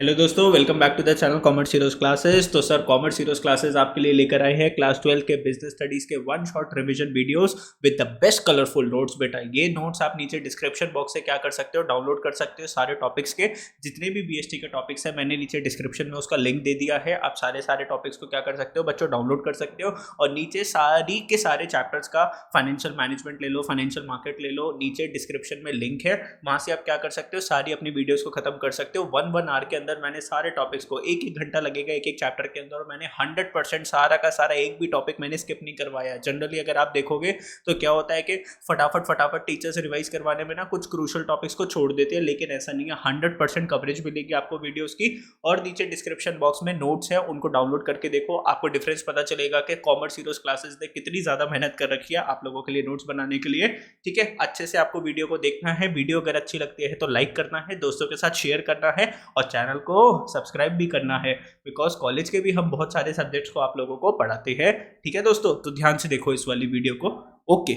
Hello दोस्तों, welcome back to the channel commerce heroes classes. तो sir, commerce heroes classes आपके लिए लेकर आए हैं क्लास 12 के बिजनेस स्टडीज के one shot revision videos with the best colourful notes. बेटा, ये नोट्स आप नीचे डिस्क्रिप्शन बॉक्स से क्या कर सकते हो, डाउनलोड कर सकते हो। सारे टॉपिक्स के जितने भी बीएसटी के टॉपिक्स हैं, मैंने नीचे डिस्क्रिप्शन में उसका लिंक दे दिया है। आप सारे टॉपिक्स को क्या कर सकते हो बच्चों, डाउनलोड कर सकते हो। और नीचे सारी के सारे चैप्टर्स का फाइनेंशियल मैनेजमेंट ले लो, फाइनेंशियल मार्केट ले लो, नीचे डिस्क्रिप्शन में लिंक है, वहां से आप क्या कर सकते हो, सारी अपनी वीडियोस को खत्म कर सकते हो। वन आवर के अंदर मैंने सारे टॉपिक्स को, एक एक घंटा लगेगा एक एक चैप्टर के अंदर, और मैंने 100% सारा का सारा एक भी टॉपिक मैंने स्किप नहीं करवाया। जनरली अगर आप देखोगे तो क्या होता है कि फटाफट टीचर्स रिवाइज करवाने में ना कुछ क्रूशियल टॉपिक्स को छोड़ देते हैं, लेकिन ऐसा नहीं है। 100% कवरेज मिलेगी आपको वीडियोस की। और नीचे डिस्क्रिप्शन बॉक्स में नोट्स है, उनको डाउनलोड करके देखो, आपको डिफरेंस पता चलेगा कि कॉमर्स हीरोज क्लासेस ने कितनी ज्यादा मेहनत कर रखी है आप लोगों के लिए नोट्स बनाने के लिए। ठीक है, अच्छे से आपको वीडियो को देखना है। वीडियो अगर अच्छी लगती है तो लाइक करना है, दोस्तों के साथ शेयर करना है, और चैनल को सब्सक्राइब भी करना है, बिकॉज कॉलेज के भी हम बहुत सारे सब्जेक्ट्स को आप लोगों को पढ़ाते हैं। ठीक है दोस्तों, तो ध्यान से देखो इस वाली वीडियो को। ओके,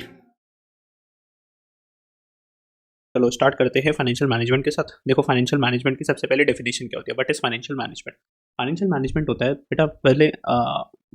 चलो स्टार्ट करते हैं फाइनेंशियल मैनेजमेंट के साथ। देखो, फाइनेंशियल मैनेजमेंट की सबसे पहले डेफिनेशन क्या होती है, what is financial management. Financial management होता है, बेटा पहले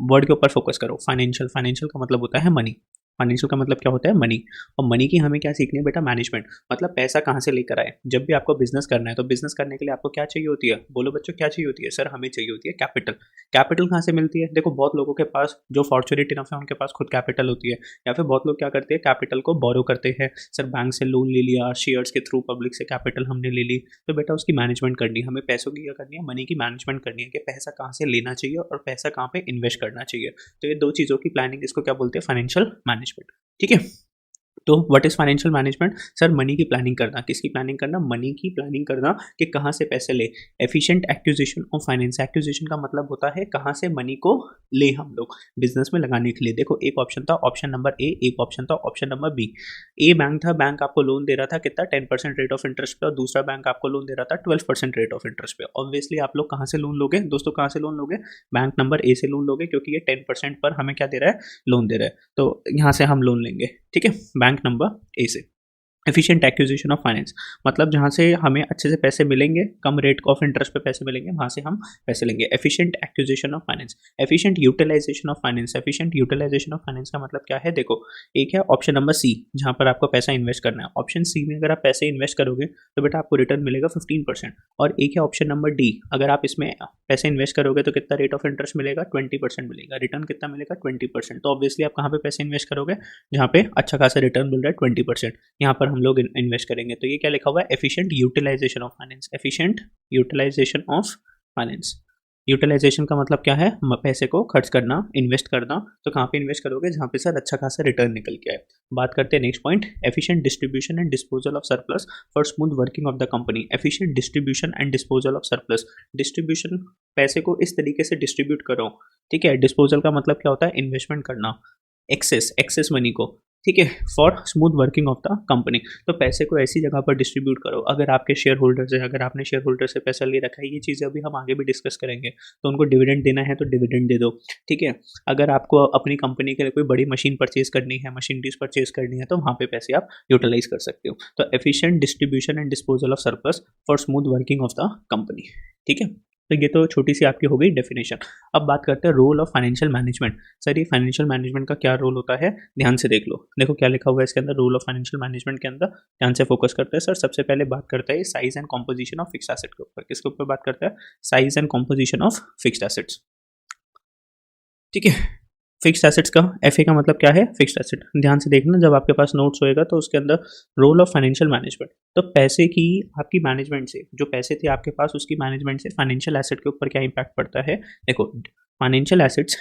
वर्ड के ऊपर फोकस करो। फाइनेंशियल, फाइनेंशियल का मतलब होता है मनी। फाइनेंशियल का मतलब क्या होता है, मनी। और मनी की हमें क्या सीखनी है बेटा, मैनेजमेंट। मतलब पैसा कहाँ से लेकर आए। जब भी आपको बिजनेस करना है तो बिजनेस करने के लिए आपको क्या चाहिए होती है, बोलो बच्चों क्या चाहिए होती है। सर, हमें चाहिए होती है कैपिटल। कैपिटल कहाँ से मिलती है, देखो बहुत लोगों के पास जो फॉर्चुनेट इनफ है उनके पास खुद कैपिटल होती है, या फिर बहुत लोग क्या करते हैं, कैपिटल को बोरो करते हैं। सर, बैंक से लोन ले लिया, शेयर्स के थ्रू पब्लिक से कैपिटल हमने ले ली। तो बेटा उसकी मैनेजमेंट करनी है हमें, पैसों की क्या करनी है, मनी की मैनेजमेंट करनी है कि पैसा कहाँ से लेना चाहिए और पैसा कहाँ पे इन्वेस्ट करना चाहिए। तो ये दो चीज़ों की प्लानिंग, इसको क्या बोलते हैं, फाइनेंशियल मैनेजमेंट। ठीक है, तो what is financial management. Sir, money की प्लानिंग करना। किसकी प्लानिंग करना, मनी की प्लानिंग करना कि कहाँ से पैसे ले। Efficient acquisition of finance. Acquisition का मतलब होता है कहाँ से मनी को ले हम लोग बिजनेस में लगाने के लिए। देखो, एक ऑप्शन था ऑप्शन नंबर ए, एक ऑप्शन था ऑप्शन नंबर बी। ए बैंक था, बैंक आपको लोन दे रहा था कितना, 10% रेट ऑफ इंटरेस्ट पे, और दूसरा बैंक आपको लोन दे रहा था 12% रेट ऑफ इंटरेस्ट पे। ऑब्वियसली आप लोग कहाँ से लोन लोगे दोस्तों, कहाँ से लोन लोगे, बैंक नंबर ए से लोन लोगे, क्योंकि ये 10% पर हमें क्या दे रहा है, लोन दे रहा है। तो यहाँ से हम लोन लेंगे। ठीक है, बैंक नंबर ए से। एफिशिएंट एक्विजिशन ऑफ फाइनेंस, मतलब जहाँ से हमें अच्छे से पैसे मिलेंगे, कम रेट ऑफ इंटरेस्ट पे पैसे मिलेंगे, वहाँ से हम पैसे लेंगे। Efficient acquisition of finance. Efficient utilisation of finance. Efficient utilisation of finance का मतलब क्या है, देखो एक है ऑप्शन नंबर सी, जहाँ पर आपको पैसा इन्वेस्ट करना है। ऑप्शन सी में अगर आप पैसे इन्वेस्ट करोगे तो बेटा आपको रिटर्न मिलेगा 15%। और एक है ऑप्शन नंबर डी, अगर आप इसमें पैसे इन्वेस्ट करोगे तो कितना रेट ऑफ इंटरेस्ट मिलेगा, 20% मिलेगा। रिटर्न कितना मिलेगा, 20%। तो ऑब्वियसली आप कहाँ पे पैसे इन्वेस्ट करोगे, जहाँ पे अच्छा खासा रिटर्न मिल रहा है 20%, यहाँ पर हम लोग इन्वेस्ट करेंगे। तो ये क्या लिखा हुआ है, efficient utilisation of finance. Efficient utilisation of finance. Utilisation का मतलब क्या है, पैसे को खर्च करना, इन्वेस्ट करना। तो कहाँ पे इन्वेस्ट करोगे, जहाँ पे सर अच्छा खासा रिटर्न निकल के आए। बात करते हैं next point, efficient distribution and disposal of surplus for smooth working of the company. Efficient distribution and disposal of surplus. Distribution, पैसे को इस तरीके से डिस्ट्रीब्यूट करो। ठीक है, डिस्पोजल का मतलब क्या होता है, इन्वेस्टमेंट करना, एक्सेस मनी को। ठीक है, for smooth working of the company. तो पैसे को ऐसी जगह पर डिस्ट्रीब्यूट करो, अगर आपके शेयर होल्डर्स है, अगर आपने शेयर होल्डर से पैसा ले रखा है, ये चीज़ें अभी हम आगे भी डिस्कस करेंगे, तो उनको डिविडेंड देना है तो डिविडेंड दे दो। ठीक है, अगर आपको अपनी कंपनी के लिए कोई बड़ी मशीन परचेज करनी है, मशीनरीज परचेज करनी है, तो वहाँ पे पैसे आप यूटिलाइज कर सकते हो। तो efficient distribution and disposal of surplus for smooth working of the company. ठीक है, तो ये तो छोटी सी आपकी हो गई डेफिनेशन। अब बात करते हैं role of financial management. Sir, ये फाइनेंशियल मैनेजमेंट का क्या रोल होता है, ध्यान से देख लो। देखो क्या लिखा हुआ है इसके अंदर, रोल ऑफ फाइनेंशियल मैनेजमेंट के अंदर ध्यान से फोकस करते हैं। सर, सबसे पहले बात करता है size and composition of fixed asset के ऊपर। किसके ऊपर बात करता है, size and composition of fixed assets. ठीक है, फिक्स्ड एसेट्स का एफए का मतलब क्या है, फिक्स्ड एसेट। ध्यान से देखना, जब आपके पास नोट्स होएगा तो उसके अंदर रोल ऑफ फाइनेंशियल मैनेजमेंट, तो पैसे की आपकी मैनेजमेंट से, जो पैसे थे आपके पास उसकी मैनेजमेंट से फाइनेंशियल एसेट के ऊपर क्या इंपैक्ट पड़ता है। देखो, financial assets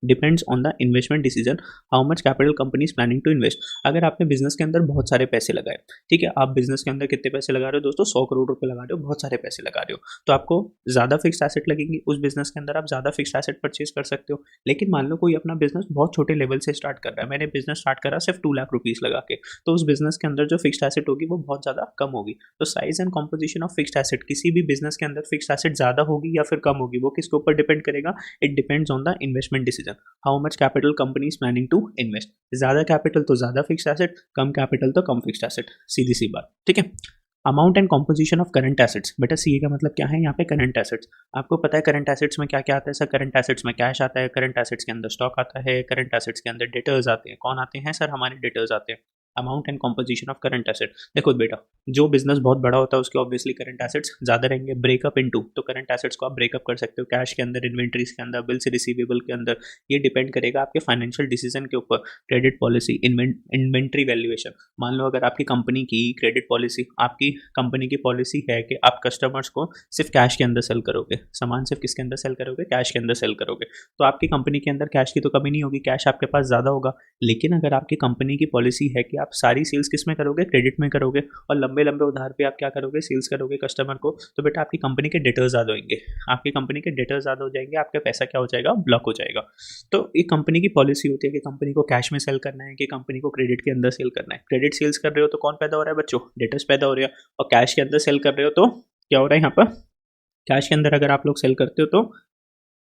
depends on the investment decision, how much capital company is planning to invest. अगर आपने बिजनेस के अंदर बहुत सारे पैसे लगाए, ठीक है, आप बिजनेस के अंदर कितने पैसे लगा रहे हो दोस्तों, 100 करोड़ रुपए लगा रहे हो, बहुत सारे पैसे लगा रहे हो, तो आपको ज्यादा फिक्स्ड एसेट लगेंगी उस बिजनेस के अंदर, आप ज्यादा फिक्स्ड एसेट परचेज कर सकते हो। लेकिन मान लो कोई अपना बिजनेस बहुत छोटे लेवल से स्टार्ट कर रहा है, मैंने बिजनेस स्टार्ट करा सिर्फ 2 लाख रुपीज लगा के, तो उस बिजनेस के अंदर जो फिक्स्ड एसेट होगी वो बहुत ज्यादा कम होगी। तो size and composition of fixed asset, किसी भी बिजनेस के अंदर फिक्स्ड एसेट ज्यादा होगी या फिर कम होगी, वो किसके ऊपर डिपेंड करेगा, it depends on the investment decision, how much capital company is planning to invest. ज्यादा कैपिटल तो ज्यादा फिक्स्ड एसेट, कम कैपिटल तो कम फिक्स्ड एसेट, सीधी सी बात। ठीक है, amount and composition of current assets, बेटा सीए का मतलब क्या है यहाँ पे करंट एसेट्स। आपको पता है करंट एसेट्स में क्या क्या आता है सर, करंट एसेट्स में कैश आता है, करंट एसेट्स के अंदर स्टॉक आता है, करंट एसेट्स के अंदर डेटर्स आते हैं। कौन आते हैं सर, हमारे डेटर्स आते हैं। Amount and composition of current asset, देखो बेटा जो बिजनेस बहुत बड़ा होता है उसके ऑब्वियसली करंट एसेट्स ज़्यादा रहेंगे। ब्रेकअप इनटू, तो करंट एसेट्स को आप ब्रेकअप कर सकते हो कैश के अंदर, इन्वेंट्रीज के अंदर, बिल्स रिसीवेबल के अंदर। ये डिपेंड करेगा आपके फाइनेंशियल डिसीजन के ऊपर। क्रेडिट पॉलिसी, इन्वेंट्री वैल्यूएशन, मान लो अगर आपकी कंपनी की क्रेडिट पॉलिसी, आपकी कंपनी की पॉलिसी है कि आप कस्टमर्स को सिर्फ कैश के अंदर सेल करोगे, सामान सिर्फ किसके अंदर सेल करोगे, कैश के अंदर सेल करोगे, तो आपकी कंपनी के अंदर कैश की तो कमी नहीं होगी, कैश आपके पास ज़्यादा होगा। लेकिन अगर आपकी कंपनी की पॉलिसी है कि आप सारी सेल्स किस में करोगे, क्रेडिट में करोगे, और लंबे लंबे उधार पे आप क्या करोगे, सेल्स करोगे कस्टमर को, तो बेटा आपकी कंपनी के डेटर्स ज़्यादा होंगे, आपकी कंपनी के डेटर्स ज़्यादा हो जाएंगे, आपका पैसा क्या हो जाएगा, ब्लॉक हो जाएगा। तो एक कंपनी की पॉलिसी होती है कि कंपनी को कैश में सेल करना है कि कंपनी को क्रेडिट के अंदर सेल करना है। क्रेडिट सेल्स कर रहे हो तो कौन पैदा हो रहा है बच्चों, डेटर्स पैदा हो रहे हैं। और कैश के अंदर सेल कर रहे हो तो क्या हो रहा है यहाँ पर, कैश के अंदर अगर आप लोग सेल करते हो तो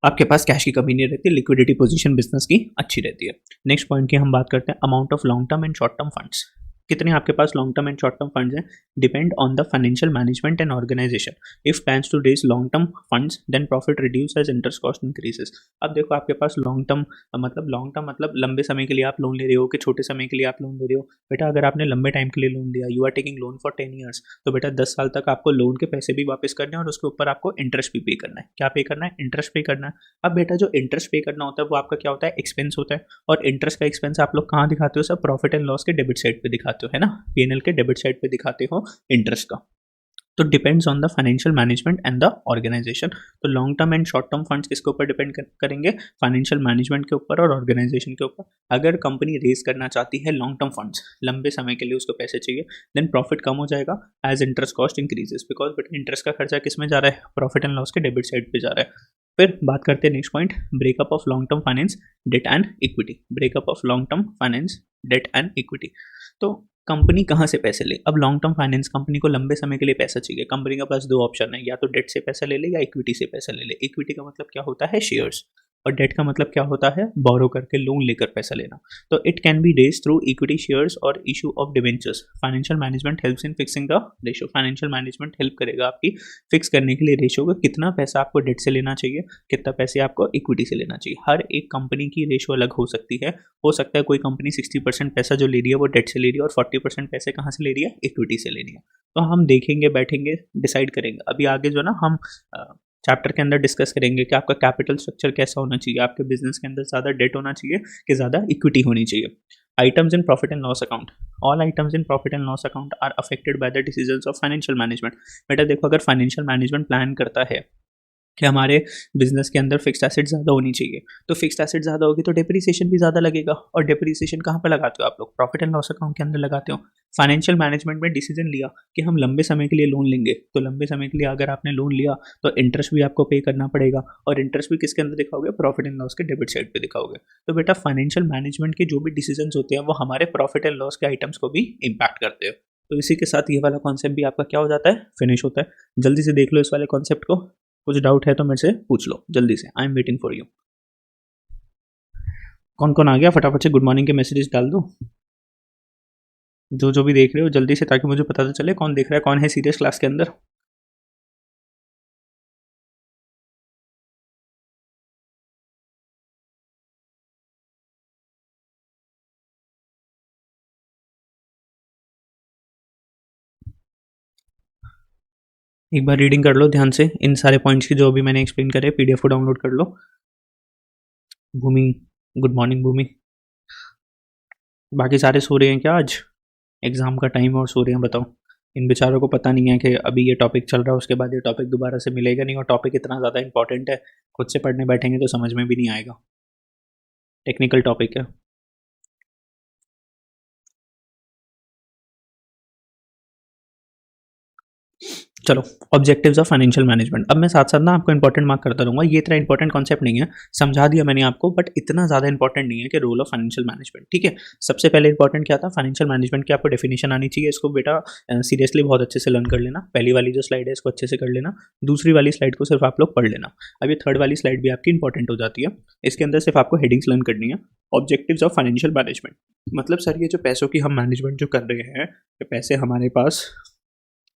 आपके पास कैश की कमी नहीं रहती, लिक्विडिटी पोजीशन बिजनेस की अच्छी रहती है। नेक्स्ट पॉइंट की हम बात करते हैं amount of long term and short term funds. कितने आपके पास long term and short term funds हैं, depend on the financial management and organisation. If plans to raise long term funds then profit reduce as interest cost increases. अब देखो आपके पास long term मतलब लंबे समय के लिए आप लोन ले रहे हो कि छोटे समय के लिए आप लोन ले रहे हो। बेटा अगर आपने लंबे टाइम के लिए लोन लिया, you are taking loan for 10 years, तो बेटा 10 साल तक आपको लोन के पैसे भी वापस करने हैं और उसके ऊपर आपको इंटरेस्ट भी पे करना है। क्या पे करना है, इंटरेस्ट पे करना है। अब बेटा जो इंटरेस्ट पे करना होता है वो आपका क्या होता है, एक्सपेंस होता है। और इंटरेस्ट का एक्सपेंस आप लोग कहाँ दिखाते हो सर, प्रॉफिट एंड लॉस के डेबिट साइड पे दिखाते हो, है ना, पीएनएल के डेबिट साइड पे दिखाते हो इंटरेस्ट का। तो depends on the financial management and the organisation. तो long term and short term funds किसके ऊपर डिपेंड करेंगे, फाइनेंशियल मैनेजमेंट के ऊपर और ऑर्गेनाइजेशन के ऊपर। अगर कंपनी रेज करना चाहती है लॉन्ग टर्म फंड्स, लंबे समय के लिए उसको पैसे चाहिए, देन प्रॉफिट कम हो जाएगा as interest cost increases, because interest का खर्चा किस में जा रहा है, प्रॉफिट एंड लॉस के डेबिट साइड पे जा रहा है। फिर बात करते हैं next point, breakup of long term finance, debt and equity. Breakup of long term finance, debt and equity. तो कंपनी कहाँ से पैसे ले, अब लॉन्ग टर्म फाइनेंस कंपनी को लंबे समय के लिए पैसा चाहिए। कंपनी के पास दो ऑप्शन है, या तो डेट से पैसा ले ले या इक्विटी से पैसा ले ले। इक्विटी का मतलब क्या होता है, शेयर्स, और डेट का मतलब क्या होता है, बोरो करके लोन लेकर पैसा लेना। तो it can be raise through equity shares और issue of debentures. Financial management helps in fixing the ratio. Financial management help करेगा आपकी फिक्स करने के लिए रेशियो को, कितना पैसा आपको डेट से लेना चाहिए, कितना पैसे आपको इक्विटी से लेना चाहिए। हर एक कंपनी की रेशियो अलग हो सकती है। हो सकता है कोई कंपनी 60% पैसा जो ले रही है वो डेट से ले रही है और 40% पैसे कहाँ से ले रही है, इक्विटी से ले रही है। तो हम देखेंगे, बैठेंगे, डिसाइड करेंगे। अभी आगे जो ना हम चैप्टर के अंदर डिस्कस करेंगे कि आपका कैपिटल स्ट्रक्चर कैसा होना चाहिए, आपके बिजनेस के अंदर ज़्यादा डेट होना चाहिए कि ज़्यादा इक्विटी होनी चाहिए। Items in profit and loss account, all items in profit and loss account are affected by the decisions of financial management. बेटा देखो अगर फाइनेंशियल मैनेजमेंट प्लान करता है कि हमारे बिजनेस के अंदर फिक्स्ड एसेट ज़्यादा होनी चाहिए, तो फिक्स्ड एसेट ज़्यादा होगी तो डेप्रिसिएशन भी ज़्यादा लगेगा। और डेप्रिसिएशन कहाँ पे लगाते हो आप लोग, प्रॉफिट एंड लॉस अकाउंट के अंदर लगाते हो। फाइनेंशियल मैनेजमेंट में डिसीजन लिया कि हम लंबे समय के लिए लोन लेंगे, तो लंबे समय के लिए अगर आपने लोन लिया तो इंटरेस्ट भी आपको पे करना पड़ेगा, और इंटरेस्ट भी किसके अंदर दिखाओगे, प्रॉफिट एंड लॉस के डेबिट साइड पे दिखाओगे। तो बेटा फाइनेंशियल मैनेजमेंट के जो भी डिसीजन होते हैं वो हमारे प्रॉफिट एंड लॉस के आइटम्स को भी इम्पैक्ट करते हैं। तो इसी के साथ ये वाला कॉन्सेप्ट भी आपका क्या हो जाता है, फिनिश होता है। जल्दी से देख लो इस वाले कॉन्सेप्ट को, कुछ डाउट है तो मेरे से पूछ लो जल्दी से, I am waiting for you. कौन कौन आ गया, फटाफट से गुड मॉर्निंग के मैसेजेस डाल दो, जो भी देख रहे हो जल्दी से, ताकि मुझे पता तो चले कौन देख रहा है, कौन है सीरियस क्लास के अंदर। एक बार रीडिंग कर लो ध्यान से इन सारे पॉइंट्स की जो भी मैंने एक्सप्लेन करे, पीडीएफ को डाउनलोड कर लो। भूमि, गुड मॉर्निंग भूमि। बाकी सारे सो रहे हैं क्या, आज एग्जाम का टाइम है और सो रहे हैं, बताओ। इन बेचारों को पता नहीं है कि अभी ये टॉपिक चल रहा है, उसके बाद ये टॉपिक दोबारा से मिलेगा नहीं, और टॉपिक इतना ज़्यादा इंपॉर्टेंट है, खुद से पढ़ने बैठेंगे तो समझ में भी नहीं आएगा, टेक्निकल टॉपिक है। चलो, ऑब्जेक्टिव्स ऑफ फाइनेंशियल मैनेजमेंट। अब मैं साथ साथ ना आपको इंपॉर्टेंट मार्क करता रहूँगा, ये इतना इंपॉर्टेंट कॉन्सेप्ट नहीं है, समझा दिया मैंने आपको, बट इतना ज़्यादा इंपॉर्टेंट नहीं है कि रोल ऑफ फाइनेंशियल मैनेजमेंट। ठीक है, सबसे पहले इंपॉर्टेंट क्या था, फाइनेंशियल मैनेजमेंट की आपको डेफिनेशन आनी चाहिए। इसको बेटा सीरियसली बहुत अच्छे से लर्न कर लेना। पहली वाली जो स्लाइड है इसको अच्छे से कर लेना, दूसरी वाली स्लाइड को सिर्फ आप लोग पढ़ लेना। अब ये थर्ड वाली स्लाइड भी आपकी इंपॉर्टेंट हो जाती है, इसके अंदर सिर्फ आपको हेडिंग्स लर्न करनी है। ऑब्जेक्टिव्स ऑफ फाइनेंशियल मैनेजमेंट मतलब सर ये जो पैसों की हम मैनेजमेंट जो कर रहे हैं, पैसे हमारे पास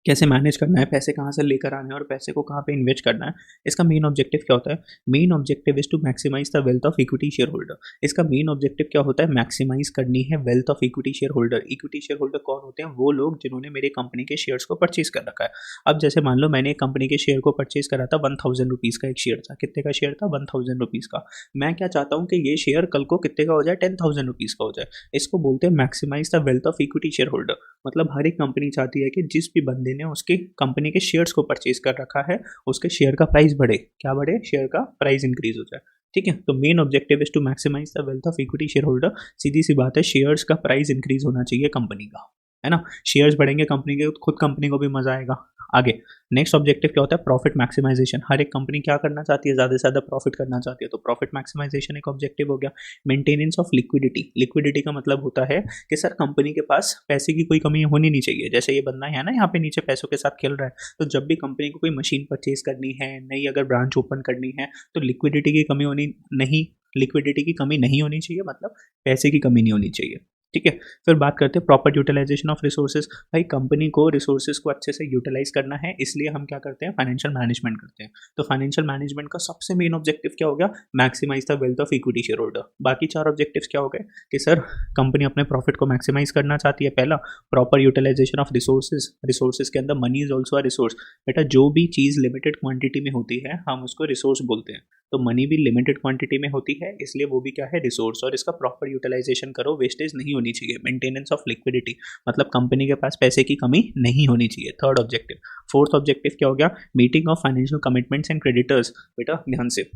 कैसे मैनेज करना है, पैसे कहाँ से लेकर आने हैं और पैसे को कहाँ पे इन्वेस्ट करना है। इसका मेन ऑब्जेक्टिव क्या होता है? Main objective is to maximise the wealth of equity share holder. इसका मेन ऑब्जेक्टिव क्या होता है? मैक्सिमाइज करनी है wealth of equity share holder. Equity share holder कौन होते हैं? वो लोग जिन्होंने मेरे कंपनी के शेयर्स को परचेज कर रखा है। अब जैसे मान लो मैंने एक कंपनी के शेयर को परचेज करा था, 1000 रुपीज़ का एक शेयर था। कितने का शेयर था? 1000 रुपीज़ का। मैं क्या चाहता हूँ कि ये शेयर कल को कितने का हो जाए? 10,000 रुपीज़ का हो जाए। इसको बोलते हैं maximise the wealth of equity share holder. मतलब हर एक कंपनी चाहती है कि जिस भी बंदे ने उसके कंपनी के शेयर्स को परचेज कर रखा है, उसके शेयर का प्राइस बढ़े। क्या बढ़े? शेयर का प्राइस इंक्रीज हो जाए। ठीक है, तो main objective is to maximise the wealth of equity share holder. सीधी सी बात है, शेयर्स का प्राइस इंक्रीज होना चाहिए कंपनी का, है ना। शेयर्स बढ़ेंगे कंपनी के, खुद कंपनी को भी मजा आएगा। आगे नेक्स्ट ऑब्जेक्टिव क्या होता है? Profit maximisation. हर एक कंपनी क्या करना चाहती है? ज़्यादा से ज़्यादा प्रॉफिट करना चाहती है, तो प्रॉफिट मैक्सिमाइजेशन एक ऑब्जेक्टिव हो गया। Maintenance of liquidity. लिक्विडिटी का मतलब होता है कि सर कंपनी के पास पैसे की कोई कमी होनी नहीं चाहिए। जैसे ये बंदा है ना यहाँ पे नीचे पैसों के साथ खेल रहा है, तो जब भी कंपनी को कोई मशीन परचेज करनी है, नई अगर ब्रांच ओपन करनी है, तो लिक्विडिटी की कमी होनी नहीं, लिक्विडिटी की कमी नहीं होनी चाहिए, मतलब पैसे की कमी नहीं होनी चाहिए। ठीक है, फिर बात करते हैं प्रॉपर यूटिलाइजेशन ऑफ रिसोर्सेज। भाई कंपनी को रिसोर्सेज को अच्छे से यूटिलाइज करना है, इसलिए हम क्या करते हैं? फाइनेंशियल मैनेजमेंट करते हैं। तो फाइनेंशियल मैनेजमेंट का सबसे मेन ऑब्जेक्टिव क्या हो गया? Maximise the wealth of equity share holder. बाकी 4 ऑब्जेक्टिव्स क्या हो गए? कि सर कंपनी अपने प्रॉफिट को मैक्सिमाइज करना चाहती है, पहला। Proper utilisation of resources. Resources के अंदर money is also a resource. बेटा जो भी चीज़ लिमिटेड क्वांटिटी में होती है हम उसको रिसोर्स बोलते हैं, तो मनी भी लिमिटेड क्वांटिटी में होती है, इसलिए वो भी क्या है? रिसोर्स। और इसका प्रॉपर यूटिलाइजेशन करो, वेस्टेज नहीं होनी चाहिए। मेंटेनेंस ऑफ लिक्विडिटी, मतलब कंपनी के पास पैसे की कमी नहीं होनी चाहिए, थर्ड ऑब्जेक्टिव। फोर्थ ऑब्जेक्टिव क्या हो गया? Meeting of financial commitments and creditors. बेटा ध्यान से,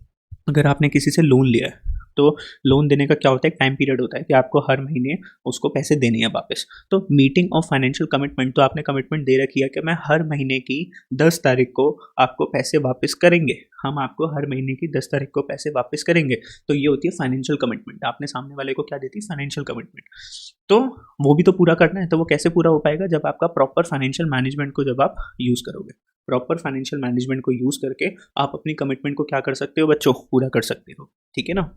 अगर आपने किसी से लोन लिया है, तो लोन देने का क्या होता है? एक टाइम पीरियड होता है कि आपको हर महीने उसको पैसे देने हैं वापस। तो मीटिंग ऑफ फाइनेंशियल कमिटमेंट, तो आपने कमिटमेंट दे रखी है कि मैं हर महीने की 10 तारीख को आपको पैसे वापस करेंगे, हम आपको हर महीने की 10 तारीख को पैसे वापस करेंगे। तो ये होती है फाइनेंशियल कमिटमेंट। आपने सामने वाले को क्या दी थी? Financial commitment. तो वो भी तो पूरा करना है, तो वो कैसे पूरा हो पाएगा? जब आपका प्रॉपर फाइनेंशियल मैनेजमेंट को जब आप यूज़ करोगे। प्रॉपर फाइनेंशियल मैनेजमेंट को यूज़ करके आप अपनी कमिटमेंट को क्या कर सकते हो बच्चों? पूरा कर सकते हो। ठीक है ना।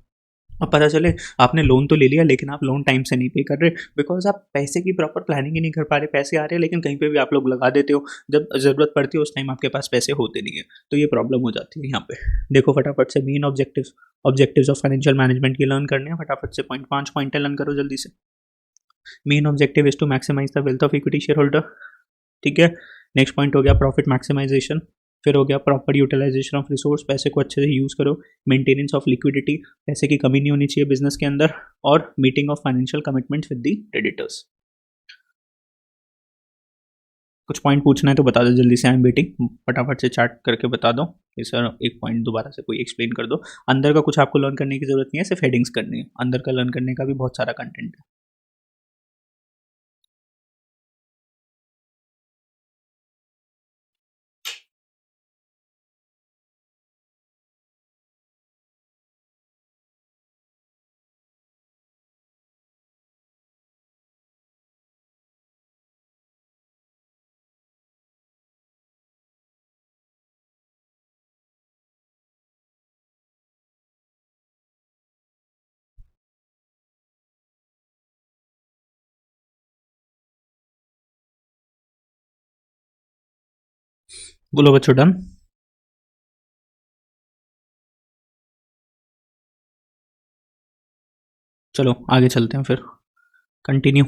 अब पता चले आपने लोन तो ले लिया, लेकिन आप लोन टाइम से नहीं पे कर रहे, बिकॉज आप पैसे की प्रॉपर प्लानिंग ही नहीं कर पा रहे। पैसे आ रहे हैं लेकिन कहीं पे भी आप लोग लगा देते हो, जब ज़रूरत पड़ती है उस टाइम आपके पास पैसे होते नहीं है, तो ये प्रॉब्लम हो जाती है यहाँ पे। देखो फटाफट से main objectives of financial management की लर्न करने हैं। फटाफट से 5 पॉइंट लर्न करो जल्दी से। Main objective is to maximise the wealth of equity share holder. ठीक है, नेक्स्ट पॉइंट हो गया प्रॉफिट मैक्सिमाइजेशन। फिर हो गया प्रॉपर यूटिलाइजेशन ऑफ रिसोर्स, पैसे को अच्छे से यूज़ करो। मेंटेनेंस ऑफ लिक्विडिटी, पैसे की कमी नहीं होनी चाहिए बिजनेस के अंदर। और meeting of financial commitments with the creditors. कुछ पॉइंट पूछना है तो बता दो जल्दी से, आई एम वेटिंग। फटाफट से चार्ट करके बता दो कि सर एक पॉइंट दोबारा से कोई एक्सप्लेन कर दो। अंदर का कुछ आपको लर्न करने की जरूरत नहीं है, सिर्फ हेडिंग्स करनी है। अंदर का लर्न करने का भी बहुत सारा कंटेंट है। बोलो बच्चों, डन। चलो आगे चलते हैं फिर, कंटिन्यू।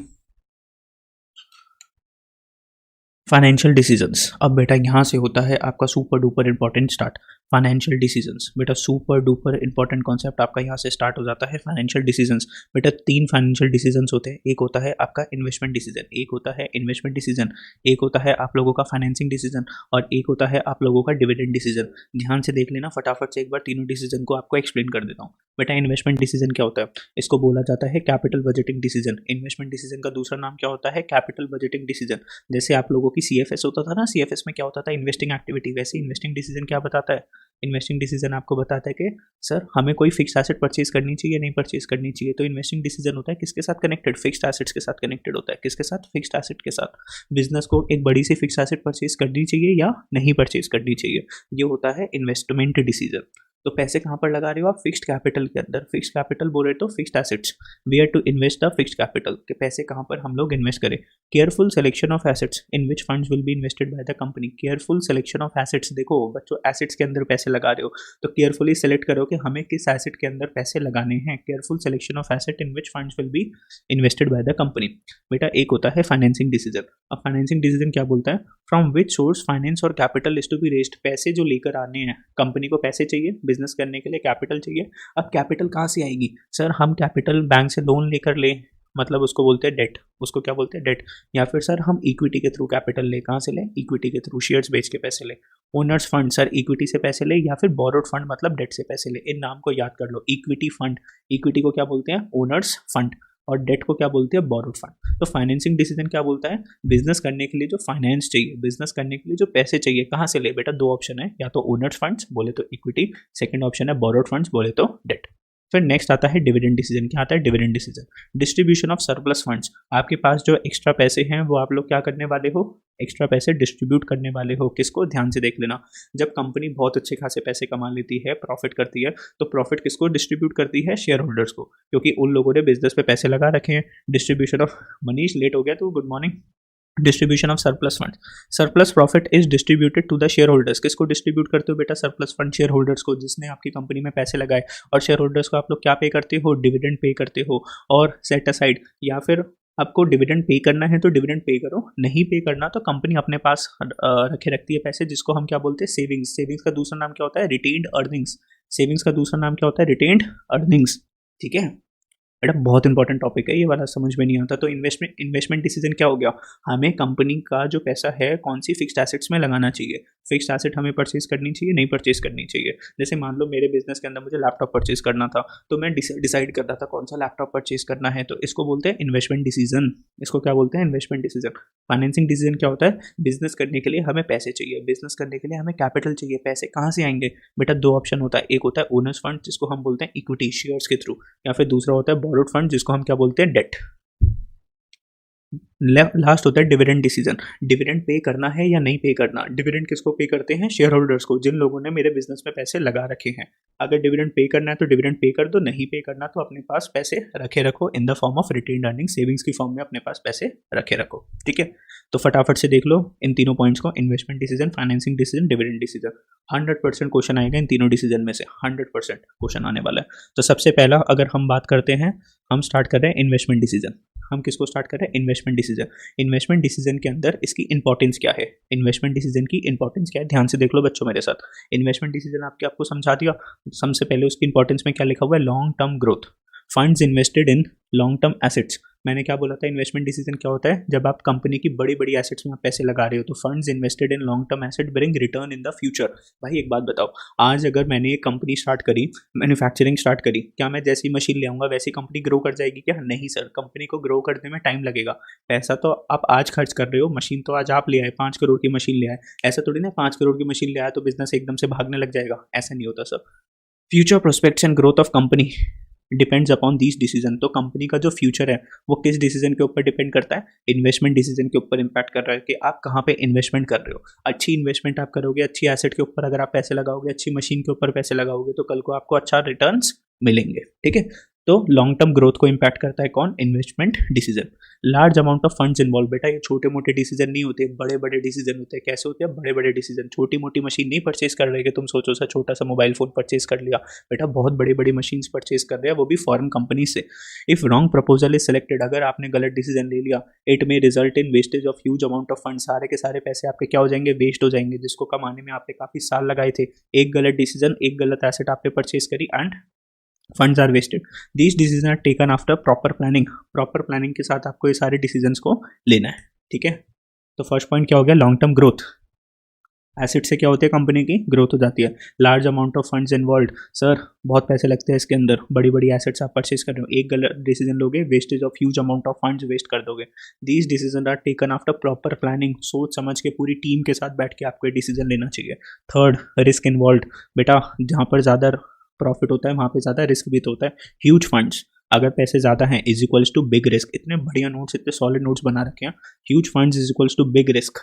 Financial decisions. अब बेटा यहाँ से होता है आपका super duper important start. Financial decisions, बेटा सुपर डुपर इंपॉर्टेंट कॉन्सेप्ट आपका यहाँ से स्टार्ट हो जाता है। फाइनेंशियल डिसीजंस, बेटा 3 फाइनेंशियल डिसीजंस होते हैं। एक होता है आपका इन्वेस्टमेंट डिसीजन, एक होता है इन्वेस्टमेंट डिसीजन, एक होता है आप लोगों का फाइनेंसिंग डिसीजन, और एक होता है आप लोगों का डिविडेंड डिसीजन। ध्यान से देख लेना फटाफट से एक बार, तीनों डिसीजन को आपको एक्सप्लेन कर देता हूँ। बेटा इन्वेस्टमेंट डिसीजन क्या होता है? इसको बोला जाता है capital budgeting decision. Investment decision का दूसरा नाम क्या होता है? Capital budgeting decision. जैसे आप लोगों की सीएफएस होता था ना, सीएफएस में क्या होता था? Investing activity. वैसे इन्वेस्टिंग डिसीजन क्या बताता है? इन्वेस्टिंग डिसीजन आपको बताता है कि सर हमें कोई फिक्स एसेट परचेज करनी चाहिए, नहीं परचेज करनी चाहिए। तो इन्वेस्टिंग डिसीजन होता है किसके साथ कनेक्टेड? फिक्स्ड एसेट्स के साथ कनेक्टेड होता है। किसके साथ? फिक्स्ड एसेट के साथ। बिजनेस को एक बड़ी सी फिक्स एसेट परचेज करनी चाहिए या नहीं परचेज करनी चाहिए, ये होता है इन्वेस्टमेंट डिसीजन। तो पैसे कहाँ पर लगा रहे हो आप? फिक्स्ड कैपिटल के अंदर। फिक्स्ड कैपिटल बोले तो fixed assets, where to invest the fixed capital, के पैसे कहाँ पर हम लोग इन्वेस्ट करें। Careful selection of assets in which funds will be invested by the company. Careful selection of assets, देखो बच्चों एसेट्स के अंदर पैसे लगा रहे हो तो केयरफुली सेलेक्ट करो कि हमें किस एसेट के अंदर पैसे लगाने हैं। Careful selection of asset in which funds will be invested by the company. बेटा एक होता है फाइनेंसिंग डिसीजन। अब फाइनेंसिंग डिसीजन क्या बोलता है? फ्रॉम विच सोर्स फाइनेंस और capital is to be raised, पैसे जो लेकर आने हैं, कंपनी को पैसे चाहिए बिजनेस करने के लिए, कैपिटल चाहिए। अब कैपिटल कहाँ से आएगी? सर हम कैपिटल बैंक से लोन लेकर ले, मतलब उसको बोलते हैं डेट, उसको क्या बोलते हैं? डेट। या फिर सर हम इक्विटी के थ्रू कैपिटल ले, कहाँ से ले? इक्विटी के थ्रू, शेयर्स बेच के पैसे ले। ओनर्स फंड, सर इक्विटी से पैसे ले, या फिर बोरोड फंड मतलब डेट से पैसे ले। इन नाम को याद कर लो, इक्विटी फंड, इक्विटी को क्या बोलते हैं? ओनर्स फंड, और डेट को क्या बोलते हैं? Borrowed fund. तो फाइनेंसिंग डिसीजन क्या बोलता है? बिजनेस करने के लिए जो फाइनेंस चाहिए, बिजनेस करने के लिए जो पैसे चाहिए, कहाँ से ले? बेटा दो ऑप्शन है, या तो ओनर्स फंड्स बोले तो इक्विटी, सेकंड ऑप्शन है बोरोड फंड्स बोले तो डेट। फिर नेक्स्ट आता है डिविडेंड डिसीजन। क्या आता है? Dividend decision, distribution of surplus funds. आपके पास जो एक्स्ट्रा पैसे हैं वो आप लोग क्या करने वाले हो? एक्स्ट्रा पैसे डिस्ट्रीब्यूट करने वाले हो। किसको? ध्यान से देख लेना, जब कंपनी बहुत अच्छे खासे पैसे कमा लेती है, प्रॉफिट करती है, तो प्रॉफिट किसको डिस्ट्रीब्यूट करती है? शेयर होल्डर्स को, क्योंकि उन लोगों ने बिजनेस पे पैसे लगा रखे हैं। डिस्ट्रीब्यूशन ऑफ, मनीष लेट हो गया तो good morning. Distribution of surplus fund, surplus profit is distributed to the share holders. किसको डिस्ट्रीब्यूट करते हो बेटा? सरप्लस फंड शेयर होल्डर्स को, जिसने आपकी कंपनी में पैसे लगाए। और शेयर होल्डर्स को आप लोग क्या पे करते हो? डिविडेंड पे करते हो। और सेट असाइड, या फिर आपको डिविडेंड पे करना है तो डिविडेंड पे करो, नहीं पे करना तो कंपनी अपने पास रखे रखती है पैसे, जिसको हम क्या बोलते हैं? सेविंग्स। सेविंग्स का दूसरा नाम क्या होता है? Retained earnings. सेविंग्स का दूसरा नाम क्या होता है? Retained earnings. ठीक है बेटा, बहुत इंपॉर्टेंट टॉपिक है ये वाला, समझ में नहीं आता तो इन्वेस्टमेंट डिसीजन क्या हो गया? हमें कंपनी का जो पैसा है कौन सी फिक्स्ड एसेट्स में लगाना चाहिए। फिक्स्ड एसेट हमें परचेज करनी चाहिए, नहीं परचेज करनी चाहिए। जैसे मान लो मेरे बिजनेस के अंदर मुझे लैपटॉप परचेज करना था, तो मैं डिसाइड कर रहा था कौन सा लैपटॉप परचेज करना है, तो इसको बोलते हैं इन्वेस्टमेंट डिसीजन। इसको क्या बोलते हैं? Investment decision. फाइनेंसिंग डिसीजन क्या होता है? बिजनेस करने के लिए हमें पैसे चाहिए, बिजनेस करने के लिए हमें कैपिटल चाहिए। पैसे कहाँ से आएंगे बेटा? दो ऑप्शन होता है, एक होता है ओनर्स फंड जिसको हम बोलते हैं इक्विटी, शेयर्स के थ्रू, या फिर दूसरा होता है बोरोड फंड जिसको हम क्या बोलते हैं? डेट। लास्ट होता है डिविडेंड डिसीजन। डिविडेंड पे करना है या नहीं पे करना। डिविडेंड किसको पे करते हैं? शेयर होल्डर्स को, जिन लोगों ने मेरे बिजनेस में पैसे लगा रखे हैं। अगर डिविडेंड पे करना है तो डिविडेंड पे कर दो, नहीं पे करना तो अपने पास पैसे रखे रखो in the form of retained earning, savings की फॉर्म में अपने पास पैसे रखे रखो। ठीक है, तो फटाफट से देख लो इन तीनों पॉइंट्स को, investment decision, financing decision, dividend decision. 100% question आएगा इन तीनों डिसीजन में से, 100% क्वेश्चन आने वाला है। तो सबसे पहला अगर हम बात करते हैं, हम स्टार्ट कर रहे हैं इन्वेस्टमेंट डिसीजन। हम किसको स्टार्ट कर रहे हैं? Investment decision. इन्वेस्टमेंट डिसीजन के अंदर इसकी इंपॉर्टेंस क्या है? इन्वेस्टमेंट डिसीजन की इंपॉर्टेंस क्या है? ध्यान से देख लो बच्चों मेरे साथ। इन्वेस्टमेंट डिसीजन आपको समझा दिया। सबसे पहले उसकी इंपॉर्टेंस में क्या लिखा हुआ है? Long term growth, funds invested in long term assets. मैंने क्या बोला था? इन्वेस्टमेंट डिसीजन क्या होता है? जब आप कंपनी की बड़ी बड़ी एसेट्स में आप पैसे लगा रहे हो, तो funds invested in long term asset bring return in the future. भाई एक बात बताओ, आज अगर मैंने एक कंपनी स्टार्ट करी, मैन्युफैक्चरिंग स्टार्ट करी, क्या मैं जैसी मशीन ले आऊंगा वैसी कंपनी ग्रो कर जाएगी क्या? नहीं सर, कंपनी को ग्रो करने में टाइम लगेगा। पैसा तो आप आज खर्च कर रहे हो, मशीन तो आज आप ले आए, 5 करोड़ की मशीन ले आए, ऐसा थोड़ी ना 5 करोड़ की मशीन ले आया तो बिजनेस एकदम से भागने लग जाएगा, ऐसा नहीं होता sir. Future prospects and growth of company depends upon this decision. तो कंपनी का जो फ्यूचर है वो किस डिसीजन के ऊपर डिपेंड करता है? इन्वेस्टमेंट डिसीजन के ऊपर इम्पैक्ट कर रहा है कि आप कहाँ पे इन्वेस्टमेंट कर रहे हो। अच्छी इन्वेस्टमेंट आप करोगे, अच्छी एसेट के ऊपर अगर आप पैसे लगाओगे, अच्छी मशीन के ऊपर पैसे लगाओगे, तो कल को आपको अच्छा रिटर्न्स मिलेंगे। ठीक है, तो लॉन्ग टर्म ग्रोथ को इम्पैक्ट करता है कौन? Investment decision. Large amount of funds involve. बेटा ये छोटे मोटे डिसीजन नहीं होते, बड़े बड़े डिसीजन होते हैं। कैसे होते हैं? बड़े बड़े डिसीजन। छोटी मोटी मशीन नहीं परचेज कर रहे कि तुम सोचो सा छोटा सा मोबाइल फोन परचेज कर लिया। बेटा बहुत बड़ी बड़ी मशीन परचेज कर रहे हैं, वो भी फॉरेन कंपनी से। If wrong proposal is selected, अगर आपने गलत डिसीजन ले लिया, इट में result in wastage of huge amount of fund. सारे के सारे पैसे आपके क्या हो जाएंगे? वेस्ट हो जाएंगे, जिसको कमाने में आपने काफी साल लगाए थे। एक गलत डिसीजन, एक गलत एसेट आपने परचेज करी and funds are wasted. These decision are taken after proper planning. Proper planning के साथ आपको ये सारे डिसीजंस को लेना है। ठीक है, तो फर्स्ट पॉइंट क्या हो गया? Long term growth. एसेट से क्या होती है? कंपनी की ग्रोथ हो जाती है। Large amount of funds involve. Sir बहुत पैसे लगते हैं इसके अंदर, बड़ी बड़ी एसेट्स आप परचेज कर रहे हो, एक गलत डिसीजन लोगे, wastage of huge amount of funds waste कर दोगे। These decision are taken after proper planning. सोच समझ के पूरी टीम के साथ बैठ के आपको डिसीजन लेना चाहिए। Third, risk involve. बेटा जहाँ पर ज़्यादा प्रॉफिट होता है वहाँ पे ज़्यादा रिस्क भी तो होता है। ह्यूज फंड्स, अगर पैसे ज़्यादा हैं, is equals to big risk. इतने बढ़िया नोट्स, इतने सॉलिड नोट्स बना रखे हैं। Huge funds is equals to big risk.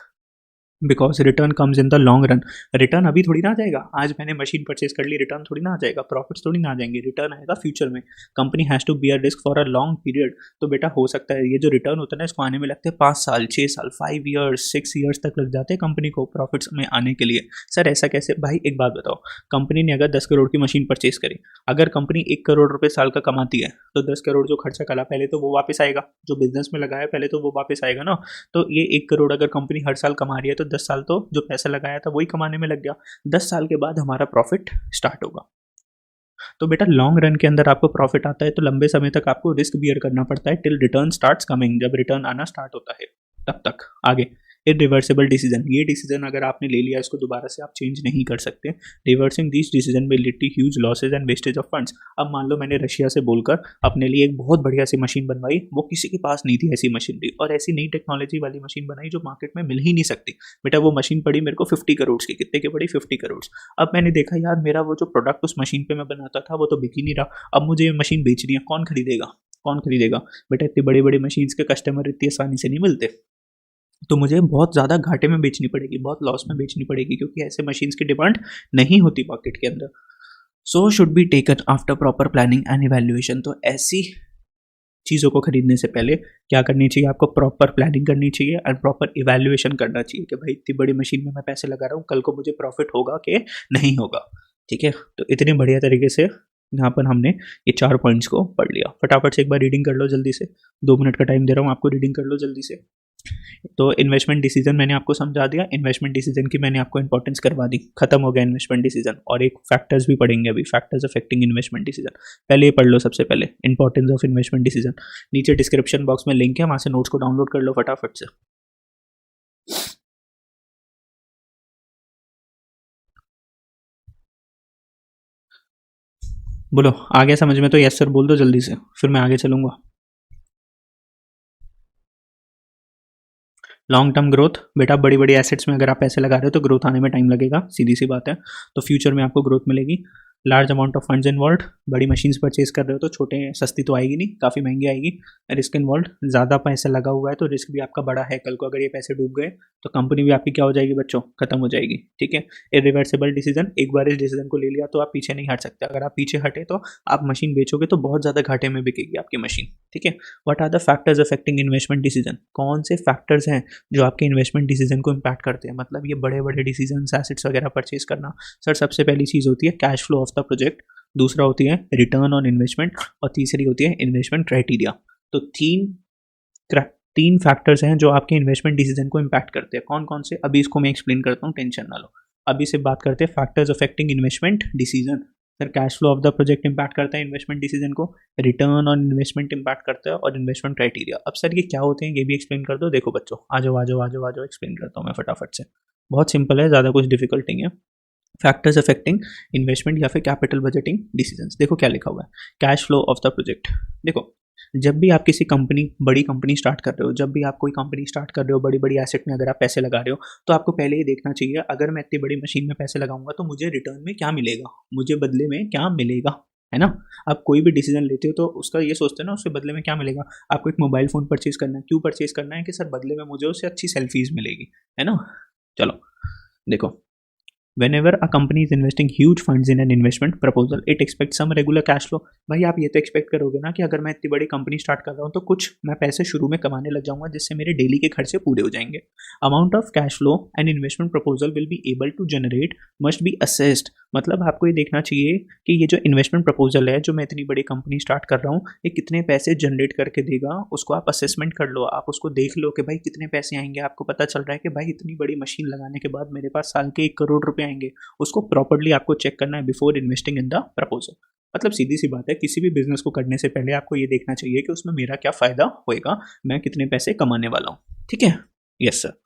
Because return comes in the long run. Return अभी थोड़ी ना आ जाएगा, आज मैंने मशीन परचेज कर ली, रिटर्न थोड़ी ना आ जाएगा, प्रॉफिट्स थोड़ी ना आ जाएंगे, रिटर्न आएगा फ्यूचर में। Company has to bear risk for a long period. तो बेटा हो सकता है ये जो रिटर्न होता है ना, इसको आने में लगते हैं 5 साल, 6 साल, 5 ईयर्स, 6 ईयर्स तक लग जाते हैं कंपनी को प्रॉफिट्स में आने के लिए। सर ऐसा कैसे? भाई एक बात बताओ, कंपनी ने अगर 10 करोड़ की मशीन परचेज करी, अगर कंपनी 1 करोड़ रुपये साल का कमाती है, तो 10 करोड़ जो खर्चा करा पहले तो वो वापस आएगा, जो बिजनेस में लगाया पहले तो वो वापस आएगा ना। तो ये 1 करोड़ अगर कंपनी हर साल कमा रही है, तो 10 साल तो जो पैसा लगाया था वही कमाने में लग गया। 10 साल के बाद हमारा प्रॉफिट स्टार्ट होगा। तो बेटा लॉन्ग रन के अंदर आपको प्रॉफिट आता है, तो लंबे समय तक आपको रिस्क बियर करना पड़ता है टिल रिटर्न स्टार्ट्स कमिंग। जब रिटर्न आना स्टार्ट होता है तब तक। आगे, इरिवर्सिबल डिसीजन। ये डिसीजन अगर आपने ले लिया, इसको दोबारा से आप चेंज नहीं कर सकते। Reversing this decision will lead to huge losses and wastage of funds. अब मान लो मैंने रशिया से बोलकर अपने लिए एक बहुत बढ़िया सी मशीन बनवाई, वो किसी के पास नहीं थी ऐसी मशीनरी, और ऐसी नई टेक्नोलॉजी वाली मशीन बनाई जो मार्केट में मिल ही नहीं सकती। बेटा वो मशीन पड़ी मेरे को 50 करोड़ की। कितने की पड़ी? 50 करोड़। अब मैंने देखा यार मेरा वो जो प्रोडक्ट उस मशीन पे मैं बनाता था वो तो बिक ही नहीं रहा, अब मुझे ये मशीन बेचनी है, कौन खरीदेगा? कौन खरीदेगा? बेटा इतनी बड़ी बड़ी मशीन्स के कस्टमर इतनी आसानी से नहीं मिलते, तो मुझे बहुत ज़्यादा घाटे में बेचनी पड़ेगी, बहुत लॉस में बेचनी पड़ेगी, क्योंकि ऐसे मशीन्स की डिमांड नहीं होती मार्केट के अंदर। So should be taken after proper planning and evaluation. तो ऐसी चीज़ों को खरीदने से पहले क्या करनी चाहिए? आपको प्रॉपर प्लानिंग करनी चाहिए एंड प्रॉपर इवैल्यूएशन करना चाहिए कि भाई इतनी बड़ी मशीन में मैं पैसे लगा रहा हूँ, कल को मुझे प्रॉफिट होगा कि नहीं होगा। ठीक है, तो इतने बढ़िया तरीके से यहाँ पर हमने ये 4 पॉइंट्स को पढ़ लिया। फटाफट से एक बार रीडिंग कर लो जल्दी से, 2 मिनट का टाइम दे रहा हूँ आपको, रीडिंग कर लो जल्दी से। तो इन्वेस्टमेंट डिसीजन मैंने आपको समझा दिया, इन्वेस्टमेंट डिसीजन की मैंने आपको इंपॉर्टेंस करवा दी, खत्म हो गया इन्वेस्टमेंट डिसीजन। और एक फैक्टर्स भी पढ़ेंगे अभी, फैक्टर्स अफेक्टिंग इन्वेस्टमेंट डिसीजन। पहले ये पढ़ लो सबसे पहले, इंपॉर्टेंस ऑफ इन्वेस्टमेंट डिसीजन। नीचे डिस्क्रिप्शन बॉक्स में लिंक है, वहां से नोट्स को डाउनलोड कर लो फटाफट से। बोलो आ गया समझ में? तो यस सर बोल दो जल्दी से, फिर मैं आगे चलूंगा। Long term growth. बेटा बड़ी बड़ी एसेट्स में अगर आप पैसे लगा रहे हो तो ग्रोथ आने में टाइम लगेगा, सीधी सी बात है। तो फ्यूचर में आपको ग्रोथ मिलेगी। Large amount of funds involve. बड़ी मशीन्स परचेज कर रहे हो तो छोटे सस्ती तो आएगी नहीं, काफ़ी महंगी आएगी। रिस्क इन्वॉल्व, ज़्यादा पैसा लगा हुआ है तो रिस्क भी आपका बड़ा है, कल को अगर ये पैसे डूब गए तो कंपनी भी आपकी क्या हो जाएगी बच्चों? खत्म हो जाएगी। ठीक है। इरिवर्सिबल डिसीजन, एक बार इस डिसीजन को ले लिया तो आप पीछे नहीं हट सकते। अगर आप पीछे हटे तो आप मशीन बेचोगे तो बहुत ज़्यादा घाटे में बिकेगी आपकी मशीन। ठीक है। What are the factors affecting investment decision? कौन से फैक्टर्स हैं जो आपके इन्वेस्टमेंट डिसीजन को इम्पैक्ट करते हैं? मतलब ये बड़े बड़े डिसीजन, एसेट्स वगैरह परचेज करना। सर सबसे पहली चीज़ होती है cash flow of the project, दूसरा होती है रिटर्न ऑन इन्वेस्टमेंट, और तीसरी होती है इन्वेस्टमेंट क्राइटेरिया। तो तीन फैक्टर्स हैं जो आपके इन्वेस्टमेंट डिसीजन को इम्पैक्ट करते हैं। कौन कौन से? अभी इसको मैं एक्सप्लेन करता हूँ, टेंशन ना लो। अभी से बात करते हैं factors affecting investment decision. Sir cash flow of the project impact करता है इन्वेस्टमेंट डिसीजन को, रिटर्न ऑन इन्वेस्टमेंट इम्पैक्ट करता है, और इन्वेस्टमेंट क्राइटेरिया। अब सर ये क्या होते हैं ये भी एक्सप्लेन कर दो। देखो बच्चों आ जाओ आ जाओ आ जाओ आ जाओ, एक्सप्लेन करता हूँ मैं फटाफट से। बहुत सिंपल है, ज़्यादा कुछ डिफिकल्ट नहीं है। फैक्टर्स अफेक्टिंग इन्वेस्टमेंट या फिर कैपिटल बजटिंग डिसीजंस। देखो क्या लिखा हुआ है, cash flow of the project. देखो जब भी आप किसी कंपनी, बड़ी कंपनी स्टार्ट कर रहे हो, जब भी आप कोई कंपनी स्टार्ट कर रहे हो, बड़ी बड़ी एसेट में अगर आप पैसे लगा रहे हो, तो आपको पहले ये देखना चाहिए अगर मैं इतनी बड़ी मशीन में पैसे लगाऊंगा तो मुझे रिटर्न में क्या मिलेगा, मुझे बदले में क्या मिलेगा, है ना। आप कोई भी डिसीजन लेते हो तो उसका ये सोचते हो ना उससे बदले में क्या मिलेगा। आपको एक मोबाइल फ़ोन परचेज करना है, क्यों परचेज करना है? कि सर बदले में मुझे उससे अच्छी सेल्फीज मिलेगी, है ना। चलो देखो, whenever a company is investing huge funds in an investment proposal it expects some regular cash flow। भाई आप ये तो एक्सपेक्ट करोगे ना कि अगर मैं इतनी बड़ी कंपनी स्टार्ट कर रहा हूँ तो कुछ मैं पैसे शुरू में कमाने लग जाऊंगा जिससे मेरे डेली के खर्चे पूरे हो जाएंगे। Amount of cash flow and investment proposal will be able to generate must be assessed. मतलब आपको ये देखना चाहिए कि ये जो इन्वेस्टमेंट प्रपोजल है, जो मैं इतनी बड़ी कंपनी स्टार्ट कर रहा हूँ, ये कितने पैसे जनरेट करके देगा, उसको आप असेसमेंट कर लो। आप उसको देख लो कि भाई कितने पैसे आएंगे। आपको पता चल रहा है कि भाई इतनी बड़ी मशीन लगाने के बाद मेरे पास साल के 1 करोड़ रुपए आएंगे, उसको प्रॉपर्ली आपको चेक करना है before investing in the proposal. मतलब सीधी सी बात है, किसी भी बिजनेस को करने से पहले आपको ये देखना चाहिए कि उसमें मेरा क्या फायदा होएगा, मैं कितने पैसे कमाने वाला हूँ। ठीक है, यस सर।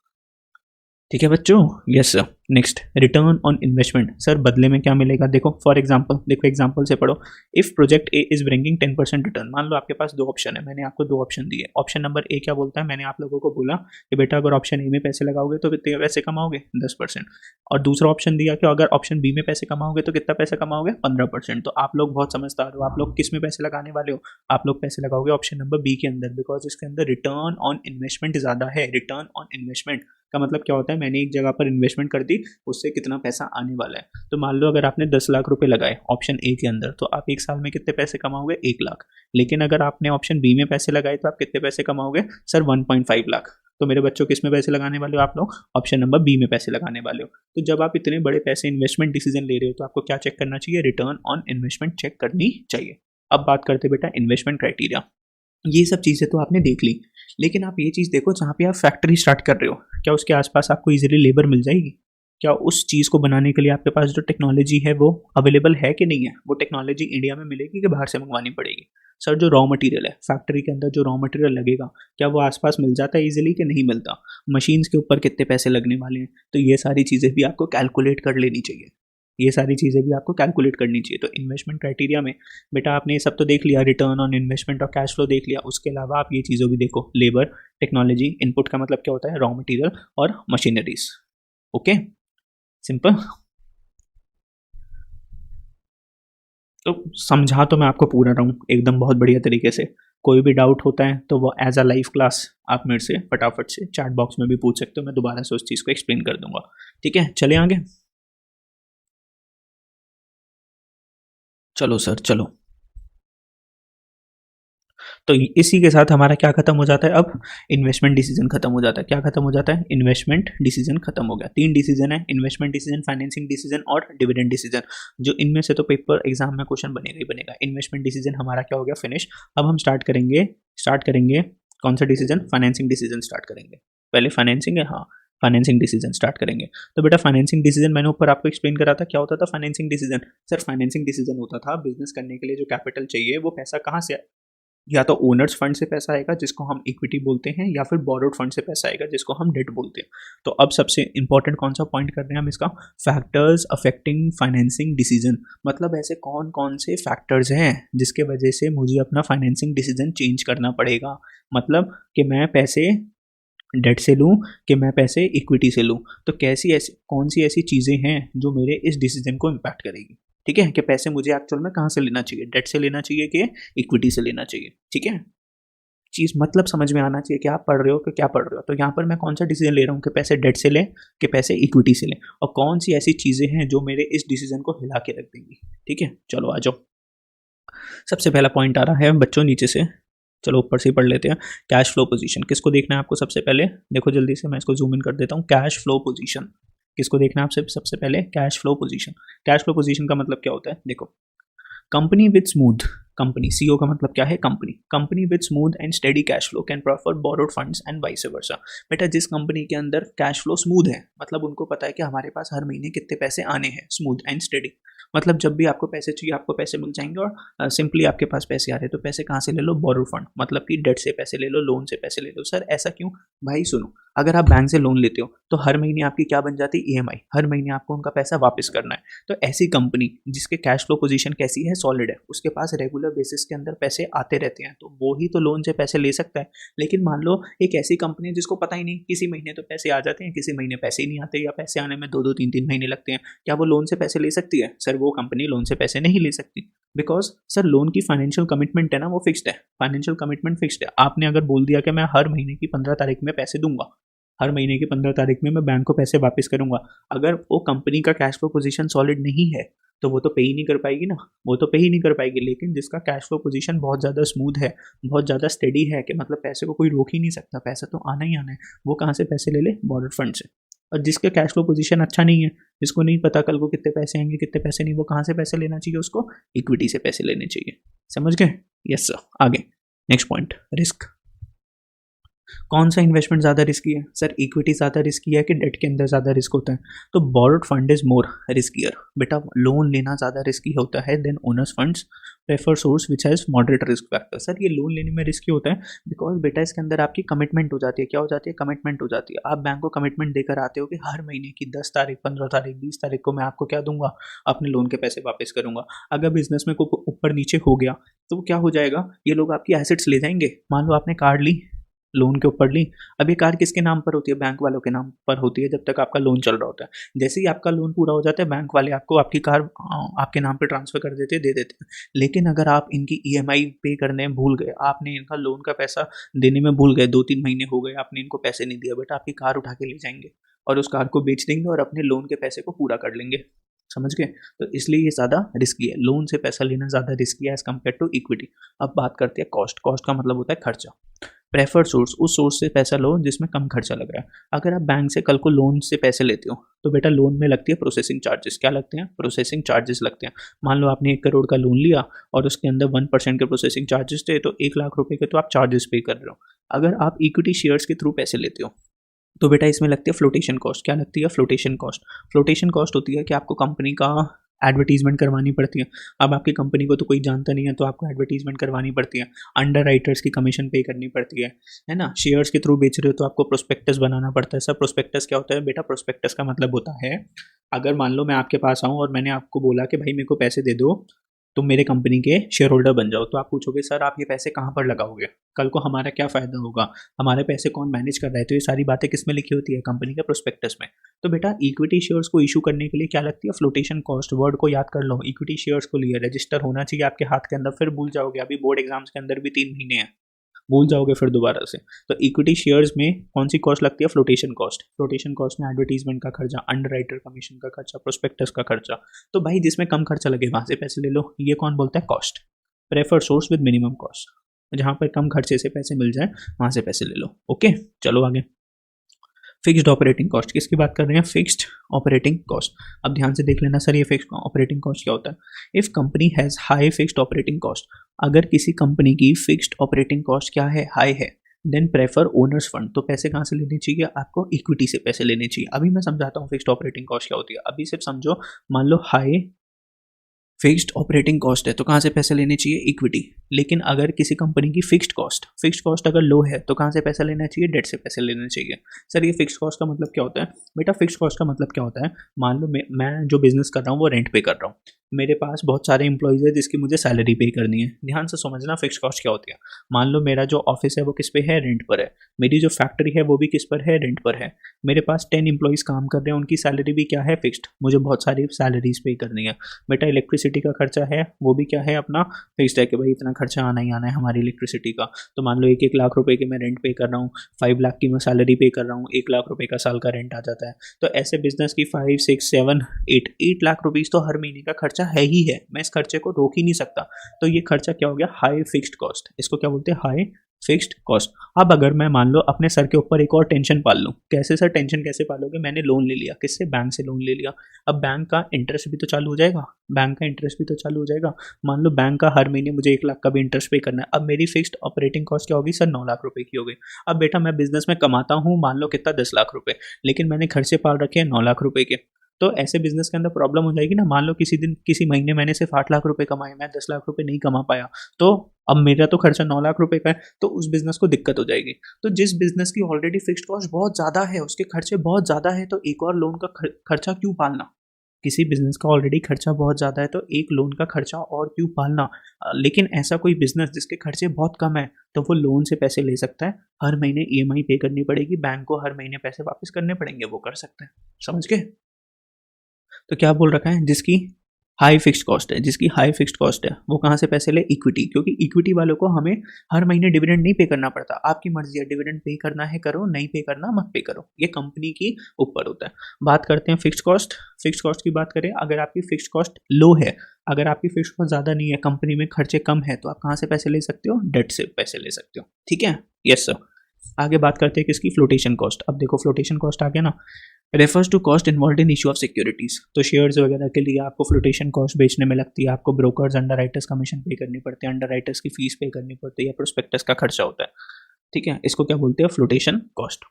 ठीक है बच्चों, yes sir. Next, return on investment. Sir बदले में क्या मिलेगा? देखो फॉर एग्जांपल, देखो एग्जांपल से पढ़ो। If project A is bringing 10% return, मान लो आपके पास दो ऑप्शन है, मैंने आपको दो ऑप्शन दिए। ऑप्शन नंबर ए क्या बोलता है? मैंने आप लोगों को बोला कि बेटा अगर ऑप्शन ए में पैसे लगाओगे तो कितने पैसे कमाओगे? 10%। और दूसरा ऑप्शन दिया कि अगर ऑप्शन बी में पैसे कमाओगे तो कितना पैसे कमाओगे? 15%। तो आप लोग बहुत समझदार हो, आप लोग किस में पैसे लगाने वाले हो? आप लोग पैसे लगाओगे ऑप्शन नंबर बी के अंदर, बिकॉज इसके अंदर रिटर्न ऑन इन्वेस्टमेंट ज़्यादा है। रिटर्न ऑन इन्वेस्टमेंट का मतलब क्या होता है? मैंने एक जगह पर इन्वेस्टमेंट कर दी, उससे कितना पैसा आने वाला है। तो मान लो अगर आपने 10 लाख रुपए लगाए ऑप्शन ए के अंदर, तो आप एक साल में कितने पैसे कमाओगे? 1 लाख। लेकिन अगर आपने ऑप्शन बी में पैसे लगाए तो आप कितने पैसे कमाओगे? सर 1.5 लाख। तो मेरे बच्चों किस में पैसे लगाने वाले हो आप लोग? ऑप्शन नंबर बी में पैसे लगाने वाले हो। तो जब आप इतने बड़े पैसे इन्वेस्टमेंट डिसीजन ले रहे हो तो आपको क्या चेक करना चाहिए? रिटर्न ऑन इन्वेस्टमेंट चेक करनी चाहिए। अब बात करते बेटा इन्वेस्टमेंट क्राइटेरिया। ये सब चीज़ें तो आपने देख ली, लेकिन आप ये चीज़ देखो, जहाँ पे आप फैक्ट्री स्टार्ट कर रहे हो, क्या उसके आसपास आपको इजीली लेबर मिल जाएगी? क्या उस चीज़ को बनाने के लिए आपके पास जो टेक्नोलॉजी है वो अवेलेबल है कि नहीं है? वो टेक्नोलॉजी इंडिया में मिलेगी कि बाहर से मंगवानी पड़ेगी? सर जो रॉ मटेरियल है फैक्ट्री के अंदर, जो रॉ मटेरियल लगेगा, क्या वो आसपास मिल जाता है इजीली कि नहीं मिलता? मशीन्स के ऊपर कितने पैसे लगने वाले हैं? तो ये सारी चीज़ें भी आपको कैलकुलेट कर लेनी चाहिए। ये सारी चीज़ें भी आपको कैलकुलेट करनी चाहिए। तो इन्वेस्टमेंट क्राइटेरिया में बेटा आपने ये सब तो देख लिया, रिटर्न ऑन इन्वेस्टमेंट और कैश फ्लो देख लिया। उसके अलावा आप ये चीज़ों भी देखो, लेबर, टेक्नोलॉजी, इनपुट का मतलब क्या होता है? रॉ मटेरियल और मशीनरीज। Okay, simple. तो समझा तो मैं आपको पूरा रहा हूँ एकदम बहुत बढ़िया तरीके से। कोई भी डाउट होता है तो वो एज अ लाइव क्लास आप मेरे से फटाफट से चैट बॉक्स में भी पूछ सकते हो, मैं दोबारा से उस चीज़ को एक्सप्लेन कर दूंगा। ठीक है, चले आगे। चलो सर चलो। तो इसी के साथ हमारा क्या खत्म हो जाता है? अब इन्वेस्टमेंट डिसीजन खत्म हो जाता है। क्या खत्म हो जाता है? इन्वेस्टमेंट डिसीजन खत्म हो गया। 3 डिसीजन है, इन्वेस्टमेंट डिसीजन, फाइनेंसिंग डिसीजन और डिविडेंड डिसीजन। जो इनमें से तो पेपर एग्जाम में क्वेश्चन बनेगा ही बनेगा। इन्वेस्टमेंट डिसीजन हमारा क्या हो गया? फिनिश। अब हम स्टार्ट करेंगे कौन सा डिसीजन? फाइनेंसिंग डिसीजन स्टार्ट करेंगे। पहले फाइनेंसिंग है, हाँ, फाइनेंसिंग डिसीजन स्टार्ट करेंगे। तो बेटा फाइनेंसिंग डिसीजन मैंने ऊपर आपको एक्सप्लेन करा था, क्या होता था financing decision? Sir financing decision होता था बिजनेस करने के लिए जो कैपिटल चाहिए वो पैसा कहाँ से, या तो ओनर्स फंड से पैसा आएगा जिसको हम इक्विटी बोलते हैं, या फिर बोरोड फंड से पैसा आएगा जिसको हम डेट बोलते हैं। तो अब सबसे इंपॉर्टेंट कौन सा पॉइंट कर रहे हैं हम इसका? Factors affecting financing decision. मतलब ऐसे कौन कौन से फैक्टर्स हैं जिसके वजह से मुझे अपना फाइनेंसिंग डिसीजन चेंज करना पड़ेगा। मतलब कि मैं पैसे डेट से लूँ कि मैं पैसे इक्विटी से लूँ। तो कैसी ऐसी कौन सी ऐसी चीज़ें हैं जो मेरे इस डिसीजन को इम्पैक्ट करेगी? ठीक है, कि पैसे मुझे एक्चुअल में कहाँ से लेना चाहिए? डेट से लेना चाहिए कि इक्विटी से लेना चाहिए? ठीक है, चीज़ मतलब समझ में आना चाहिए कि आप पढ़ रहे हो कि क्या पढ़ रहे हो। तो यहाँ पर मैं कौन सा डिसीजन ले रहा हूँ कि पैसे डेट से लें कि पैसे इक्विटी से लें, और कौन सी ऐसी चीज़ें हैं जो मेरे इस डिसीजन को हिला के रख देंगी। ठीक है, चलो आ जाओ। सबसे पहला पॉइंट आ रहा है बच्चों नीचे से, चलो ऊपर से ही पढ़ लेते हैं। कैश फ्लो पोजीशन किसको देखना है आपको? सबसे पहले देखो जल्दी से, मैं इसको जूम इन कर देता हूँ। कैश फ्लो पोजीशन किसको देखना है आपसे? सबसे पहले cash flow position. Cash flow position का मतलब क्या होता है? देखो, company with smooth, company CO का मतलब क्या है? Company, company with smooth and steady cash flow can prefer borrowed funds and vice versa. बेटा जिस कंपनी के अंदर कैश फ्लो स्मूथ है, मतलब उनको पता है कि हमारे पास हर महीने कितने पैसे आने हैं। स्मूथ एंड स्टेडी मतलब जब भी आपको पैसे चाहिए आपको पैसे मिल जाएंगे, और सिंपली आपके पास पैसे आ रहे हैं तो पैसे कहाँ से ले लो? बोरोड फंड, मतलब कि डेट से पैसे ले लो, लोन से पैसे ले लो। सर ऐसा क्यों? भाई सुनो, अगर आप बैंक से लोन लेते हो तो हर महीने आपकी क्या बन जाती है? ईएमआई। हर महीने आपको उनका पैसा वापस करना है। तो ऐसी कंपनी जिसके कैश फ्लो पोजीशन कैसी है? सॉलिड है, उसके पास रेगुलर बेसिस के अंदर पैसे आते रहते हैं, तो वो ही तो लोन से पैसे ले सकता है। लेकिन मान लो एक ऐसी कंपनी है जिसको पता ही नहीं, किसी महीने तो पैसे आ जाते हैं, किसी महीने पैसे ही नहीं आते, या पैसे आने में 2-2 3-3 महीने लगते हैं, क्या वो लोन से पैसे ले सकती है? सर वो कंपनी लोन से पैसे नहीं ले सकती, बिकॉज सर लोन की फाइनेंशियल कमिटमेंट है ना, वो फिक्स्ड है। फाइनेंशियल कमिटमेंट फिक्स्ड है। आपने अगर बोल दिया कि मैं हर महीने की 15 तारीख में पैसे दूंगा, हर महीने की 15 तारीख में मैं बैंक को पैसे वापस करूंगा, अगर वो कंपनी का कैश फ्लो पोजीशन सॉलिड नहीं है तो वो तो पे ही नहीं कर पाएगी ना, वो तो पे ही नहीं कर पाएगी। लेकिन जिसका कैश फ्लो पोजीशन बहुत ज़्यादा स्मूथ है, बहुत ज़्यादा स्टेडी है, कि मतलब पैसे को कोई रोक ही नहीं सकता, पैसा तो आना ही आना है, वो कहाँ से पैसे ले ले? बोरोड फंड से। और जिसका कैश फ्लो पोजीशन अच्छा नहीं है, जिसको नहीं पता कल को कितने पैसे आएंगे कितने पैसे नहीं, वो कहाँ से पैसे लेना चाहिए? उसको इक्विटी से पैसे लेने चाहिए। समझ गए? Yes sir. आगे नेक्स्ट पॉइंट, रिस्क। कौन सा इन्वेस्टमेंट ज़्यादा रिस्की है सर? इक्विटी ज़्यादा रिस्की है कि डेट के अंदर ज़्यादा रिस्क होता है? तो borrowed fund is more riskier बेटा, लोन लेना ज़्यादा रिस्की होता है than owners funds prefer source which has moderate risk factor. Sir ये लोन लेने में रिस्की होता है बिकॉज बेटा इसके अंदर आपकी कमिटमेंट हो जाती है। क्या हो जाती है? कमिटमेंट हो जाती है। आप बैंक को कमिटमेंट देकर आते हो कि हर महीने की 10 तारीख, 15 तारीख, 20 तारीख को मैं आपको क्या दूंगा? अपने लोन के पैसे वापस करूंगा। अगर बिजनेस में को ऊपर नीचे हो गया तो क्या हो जाएगा? ये लोग आपकी एसेट्स ले जाएंगे। मान लो आपने कार ली, लोन के ऊपर ली। अब ये कार किसके नाम पर होती है? बैंक वालों के नाम पर होती है जब तक आपका लोन चल रहा होता है। जैसे ही आपका लोन पूरा हो जाता है बैंक वाले आपको आपकी कार आपके नाम पे ट्रांसफर कर देते हैं, दे देते हैं। लेकिन अगर आप इनकी ईएमआई पे करने भूल गए, आपने इनका लोन का पैसा देने में भूल गए, 2-3 महीने हो गए आपने इनको पैसे नहीं दिया, बेटा आपकी कार उठा के ले जाएंगे और उस कार को बेच देंगे और अपने लोन के पैसे को पूरा कर लेंगे। समझ गए? तो इसलिए ये ज़्यादा रिस्की है, लोन से पैसा लेना ज़्यादा रिस्की है एज कम्पेयर टू इक्विटी। अब बात करते हैं कॉस्ट। कॉस्ट का मतलब होता है खर्चा। प्रेफर्ड सोर्स, उस सोर्स से पैसा लो जिसमें कम खर्चा लग रहा है। अगर आप बैंक से कल को लोन से पैसे लेते हो तो बेटा लोन में लगती है प्रोसेसिंग चार्जेस। क्या लगते हैं? प्रोसेसिंग चार्जेस लगते हैं। मान लो आपने 1 करोड़ का लोन लिया और उसके अंदर 1% के प्रोसेसिंग चार्जेस थे, तो 1 लाख रुपए के तो आप चार्जेस पे कर रहे हो। अगर आप इक्विटी शेयर्स के थ्रू पैसे लेते हो तो बेटा इसमें लगती है फ्लोटेशन कॉस्ट। क्या लगती है? Flotation cost. फ्लोटेशन कॉस्ट होती है कि आपको कंपनी का एडवर्टीजमेंट करवानी पड़ती है। अब आपकी कंपनी को तो कोई जानता नहीं है तो आपको एडवर्टीजमेंट करवानी पड़ती है। अंडर राइटर्स की कमीशन पे करनी पड़ती है ना? शेयर्स के थ्रू बेच रहे हो तो आपको प्रोस्पेक्टस बनाना पड़ता है। सर प्रोस्पेक्टस क्या होता है? बेटा प्रोस्पेक्टस का मतलब होता है, अगर मान लो मैं आपके पास आऊँ और मैंने आपको बोला कि भाई मेरे को पैसे दे दो, तुम मेरे कंपनी के शेयर होल्डर बन जाओ, तो आप पूछोगे सर आप ये पैसे कहाँ पर लगाओगे, कल को हमारा क्या फ़ायदा होगा, हमारे पैसे कौन मैनेज कर रहा है? तो ये सारी बातें किस में लिखी होती है? कंपनी के प्रोस्पेक्टस में। तो बेटा इक्विटी शेयर्स को इशू करने के लिए क्या लगती है? Flotation cost. वर्ड को याद कर लो। इक्विटी शेयर्स को लिए रजिस्टर होना चाहिए आपके हाथ के अंदर, फिर भूल जाओगे। अभी बोर्ड एग्जाम्स के अंदर भी 3 महीने हैं, भूल जाओगे फिर दोबारा से। तो इक्विटी शेयर्स में कौन सी कॉस्ट लगती है? Flotation cost. फ्लोटेशन कॉस्ट में एडवर्टीजमेंट का खर्चा, अंडर राइटर कमीशन का खर्चा, प्रोस्पेक्टस का खर्चा। तो भाई जिसमें कम खर्चा लगे वहां से पैसे ले लो। ये कौन बोलता है? Cost. Prefer source with minimum cost, जहां पर कम खर्चे से पैसे मिल जाए वहां से पैसे ले लो। ओके चलो आगे। फिक्स्ड ऑपरेटिंग कॉस्ट, किसकी बात कर रहे हैं? Fixed operating cost. अब ध्यान से देख लेना सर ये फिक्स्ड ऑपरेटिंग कॉस्ट क्या होता है। If company has high fixed operating cost, अगर किसी कंपनी की फिक्स्ड ऑपरेटिंग कॉस्ट क्या है? हाई है, देन प्रेफर ओनर्स फंड। तो पैसे कहाँ से लेने चाहिए आपको? इक्विटी से पैसे लेने चाहिए। अभी मैं समझाता हूँ फिक्स्ड ऑपरेटिंग कॉस्ट क्या होती है। अभी सिर्फ समझो, मान लो हाई फिक्स्ड ऑपरेटिंग कॉस्ट है तो कहाँ से पैसे लेने चाहिए? इक्विटी। लेकिन अगर किसी कंपनी की फिक्स्ड कॉस्ट अगर लो है तो कहाँ से पैसा लेना चाहिए? डेट से पैसे लेने चाहिए। सर ये फिक्स्ड कॉस्ट का मतलब क्या होता है? बेटा फिक्स्ड कॉस्ट का मतलब क्या होता है? मान लो मैं जो बिजनेस कर रहा हूँ वो रेंट पे कर रहा हूँ, मेरे पास बहुत सारे इंप्लॉइज है जिसकी मुझे सैलरी पे करनी है। ध्यान से समझना फिक्स्ड कॉस्ट क्या होती है। मान लो मेरा जो ऑफिस है वो किस पे है? रेंट पर है। मेरी जो फैक्ट्री है वो भी किस पर है? रेंट पर है। मेरे पास 10 इंप्लॉइज काम कर रहे हैं, उनकी सैलरी भी क्या है? फिक्स्ड। मुझे बहुत सारी सैलरीज पे करनी है। बेटा इलेक्ट्रिसिटी का खर्चा है वो भी क्या है? अपना फिक्स्ड है कि भाई इतना खर्चा आना ही आना है हमारी इलेक्ट्रिसिटी का। तो मान लो 1-1 लाख रुपए के मैं रेंट पे कर रहा हूँ, 5 लाख की मैं सैलरी पे कर रहा हूँ, 1 लाख रुपए का साल का रेंट आ जाता है। तो ऐसे बिजनेस की 5, 6, 7, 8 लाख रुपीज तो हर महीने का खर्चा है ही है। मैं इस खर्चे को रोक ही नहीं सकता। तो ये खर्चा क्या हो गया? High fixed cost. इसको क्या बोलते हैं? High fixed cost. अब अगर मैं मान लो अपने सर के ऊपर एक और टेंशन पाल लूँ, कैसे सर टेंशन कैसे पालोगे? मैंने लोन ले लिया, किससे? बैंक से लोन ले लिया। अब बैंक का इंटरेस्ट भी तो चालू हो जाएगा, बैंक का इंटरेस्ट भी तो चालू हो जाएगा। मान लो बैंक का हर महीने मुझे 1 लाख का भी इंटरेस्ट पे करना है। अब मेरी फिक्स्ड ऑपरेटिंग कॉस्ट क्या होगी? सर 9 लाख रुपए की हो गई। अब बेटा मैं बिजनेस में कमाता हूँ मान लो कितना? 10 लाख रुपए, लेकिन मैंने खर्चे पाल रखे हैं 9 लाख रुपए के। तो ऐसे बिजनेस के अंदर प्रॉब्लम हो जाएगी ना। मान लो किसी महीने मैंने सिर्फ 8 लाख रुपए कमाए, मैं 10 लाख रुपए नहीं कमा पाया, तो अब मेरा तो खर्चा 9 लाख रुपए का है, तो उस बिजनेस को दिक्कत हो जाएगी। तो जिस बिजनेस की ऑलरेडी फिक्स्ड कॉस्ट बहुत ज़्यादा है, उसके खर्चे बहुत ज़्यादा है, तो एक और लोन का खर्चा क्यों पालना? किसी बिजनेस का ऑलरेडी खर्चा बहुत ज़्यादा है तो एक लोन का खर्चा और क्यों पालना? लेकिन ऐसा कोई बिजनेस जिसके खर्चे बहुत कम है तो वो लोन से पैसे ले सकता है, हर महीने ईएमआई पे करनी पड़ेगी, बैंक को हर महीने पैसे वापस करने पड़ेंगे, वो कर सकता है। समझ गए? तो क्या बोल रखा है? जिसकी हाई फिक्स्ड कॉस्ट है, जिसकी हाई फिक्स्ड कॉस्ट है वो कहाँ से पैसे ले? इक्विटी। क्योंकि इक्विटी वालों को हमें हर महीने डिविडेंड नहीं पे करना पड़ता। आपकी मर्जी है, डिविडेंड पे करना है करो, नहीं पे करना मत पे करो, ये कंपनी की ऊपर होता है। बात करते हैं फिक्स्ड कॉस्ट। फिक्स्ड कॉस्ट की बात करें, अगर आपकी फिक्स्ड कॉस्ट लो है, अगर आपकी फिक्स्ड कॉस्ट ज़्यादा नहीं है, कंपनी में खर्चे कम है, तो आप कहाँ से पैसे ले सकते हो? डेट से पैसे ले सकते हो। ठीक है? Yes sir. आगे बात करते हैं किसकी? Flotation cost. अब देखो फ्लोटेशन कॉस्ट आ गया ना, refers to cost involve in issue of securities. तो शेयर्स वगैरह के लिए आपको फ्लोटेशन कॉस्ट बेचने में लगती है, आपको ब्रोकर्स अंडर राइटर्स कमीशन पे करनी पड़ती है, अंडर राइटर्स की फीस पे करनी पड़ती है, या प्रोस्पेक्टस का खर्चा होता है। ठीक है, इसको क्या बोलते हैं, फ्लोटेशन कॉस्ट।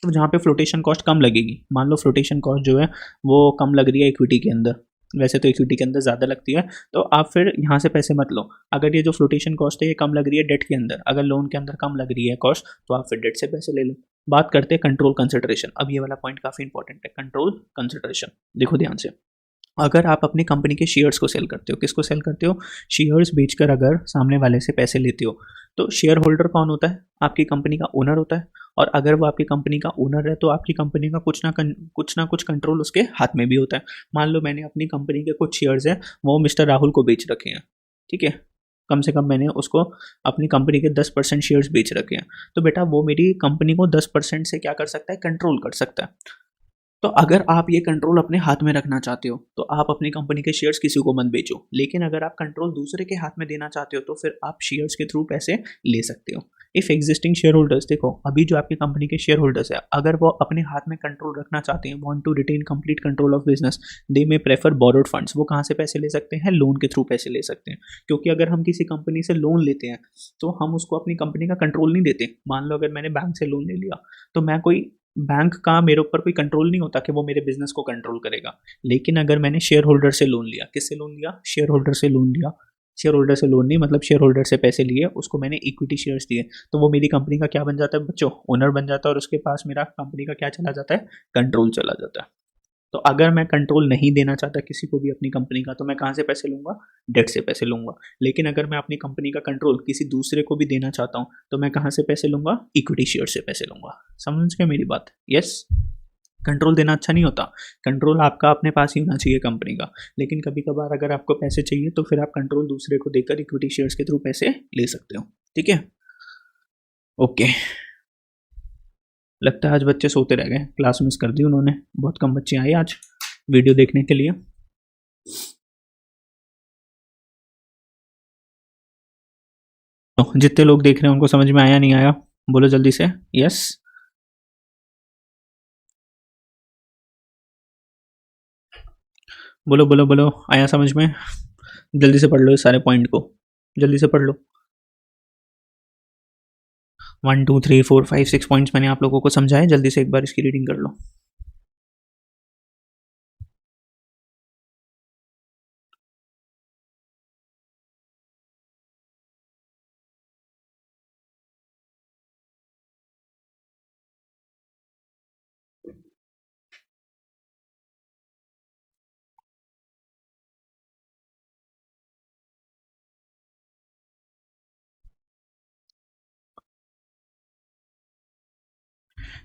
तो जहाँ पे फ्लोटेशन कॉस्ट कम लगेगी, मान लो फ्लोटेशन कॉस्ट जो है वो कम लग रही है इक्विटी के अंदर, वैसे तो इक्विटी के अंदर ज़्यादा लगती है, तो आप फिर यहाँ से पैसे मत लो। अगर ये जो फ्लोटेशन कॉस्ट है ये कम लग रही है डेट के अंदर, अगर लोन के अंदर कम लग रही है कॉस्ट, तो आप फिर डेट से पैसे ले लो। बात करते हैं कंट्रोल कंसिडरेशन। अब ये वाला पॉइंट काफ़ी इंपॉर्टेंट है, कंट्रोल कंसिडरेशन। देखो ध्यान से, अगर आप अपनी कंपनी के शेयर्स को सेल करते हो, किसको सेल करते हो, शेयर्स बेचकर अगर सामने वाले से पैसे लेते हो, तो शेयर होल्डर कौन होता है, आपकी कंपनी का ओनर होता है। और अगर वो आपकी कंपनी का ओनर है तो आपकी कंपनी का कुछ ना कुछ कंट्रोल उसके हाथ में भी होता है। मान लो मैंने अपनी कंपनी के कुछ शेयर्स हैं वो मिस्टर राहुल को बेच रखे हैं, ठीक है, कम से कम मैंने उसको अपनी कंपनी के 10% शेयर्स बेच रखे हैं, तो बेटा वो मेरी कंपनी को 10% से क्या कर सकता है, कंट्रोल कर सकता है। तो अगर आप ये कंट्रोल अपने हाथ में रखना चाहते हो तो आप अपनी कंपनी के शेयर्स किसी को मत बेचो, लेकिन अगर आप कंट्रोल दूसरे के हाथ में देना चाहते हो तो फिर आप शेयर्स के थ्रू पैसे ले सकते हो। इफ एग्जिस्टिंग शेयर होल्डर्स, देखो अभी जो आपकी कंपनी के शेयर होल्डर्स है, अगर वो अपने हाथ में कंट्रोल रखना चाहते हैं, want to retain complete control of business, they may prefer borrowed funds. वो कहाँ से पैसे ले सकते हैं, लोन के थ्रू पैसे ले सकते हैं। क्योंकि अगर हम किसी कंपनी से लोन लेते हैं तो हम उसको अपनी कंपनी का कंट्रोल नहीं देते। मान लो अगर मैंने बैंक से लोन ले लिया तो मैं कोई बैंक का मेरे ऊपर कोई कंट्रोल नहीं होता कि वो मेरे बिजनेस को कंट्रोल करेगा। लेकिन अगर मैंने शेयर होल्डर से लोन लिया, किससे लोन लिया, शेयर होल्डर से लोन लिया, शेयर होल्डर से लोन नहीं मतलब शेयर होल्डर से पैसे लिए, उसको मैंने इक्विटी शेयर्स दिए, तो वो मेरी कंपनी का क्या बन जाता है बच्चों, ओनर बन जाता है, और उसके पास मेरा कंपनी का क्या चला जाता है, कंट्रोल चला जाता है। तो अगर मैं कंट्रोल नहीं देना चाहता किसी को भी अपनी कंपनी का, तो मैं कहाँ से पैसे लूँगा, डेट से पैसे लूँगा। लेकिन अगर मैं अपनी कंपनी का कंट्रोल किसी दूसरे को भी देना चाहता हूँ तो मैं कहाँ से पैसे लूँगा, इक्विटी शेयर से पैसे लूँगा। समझ गए मेरी बात, यस। कंट्रोल देना अच्छा नहीं होता, कंट्रोल आपका अपने पास ही होना चाहिए कंपनी का, लेकिन कभी कभार अगर आपको पैसे चाहिए तो फिर आप कंट्रोल दूसरे को देकर इक्विटी शेयर्स के थ्रू पैसे ले सकते हो, ठीक है। ओके, लगता है आज बच्चे सोते रह गए, क्लास मिस कर दी उन्होंने, बहुत कम बच्चे आए आज वीडियो देखने के लिए। तो जितने लोग देख रहे हैं उनको समझ में आया नहीं आया, बोलो जल्दी से यस। बोलो बोलो बोलो, आया समझ में, जल्दी से पढ़ लो इस सारे पॉइंट को, जल्दी से पढ़ लो। 1 2 3 4 5 6 पॉइंट्स मैंने आप लोगों को समझाए, जल्दी से एक बार इसकी रीडिंग कर लो।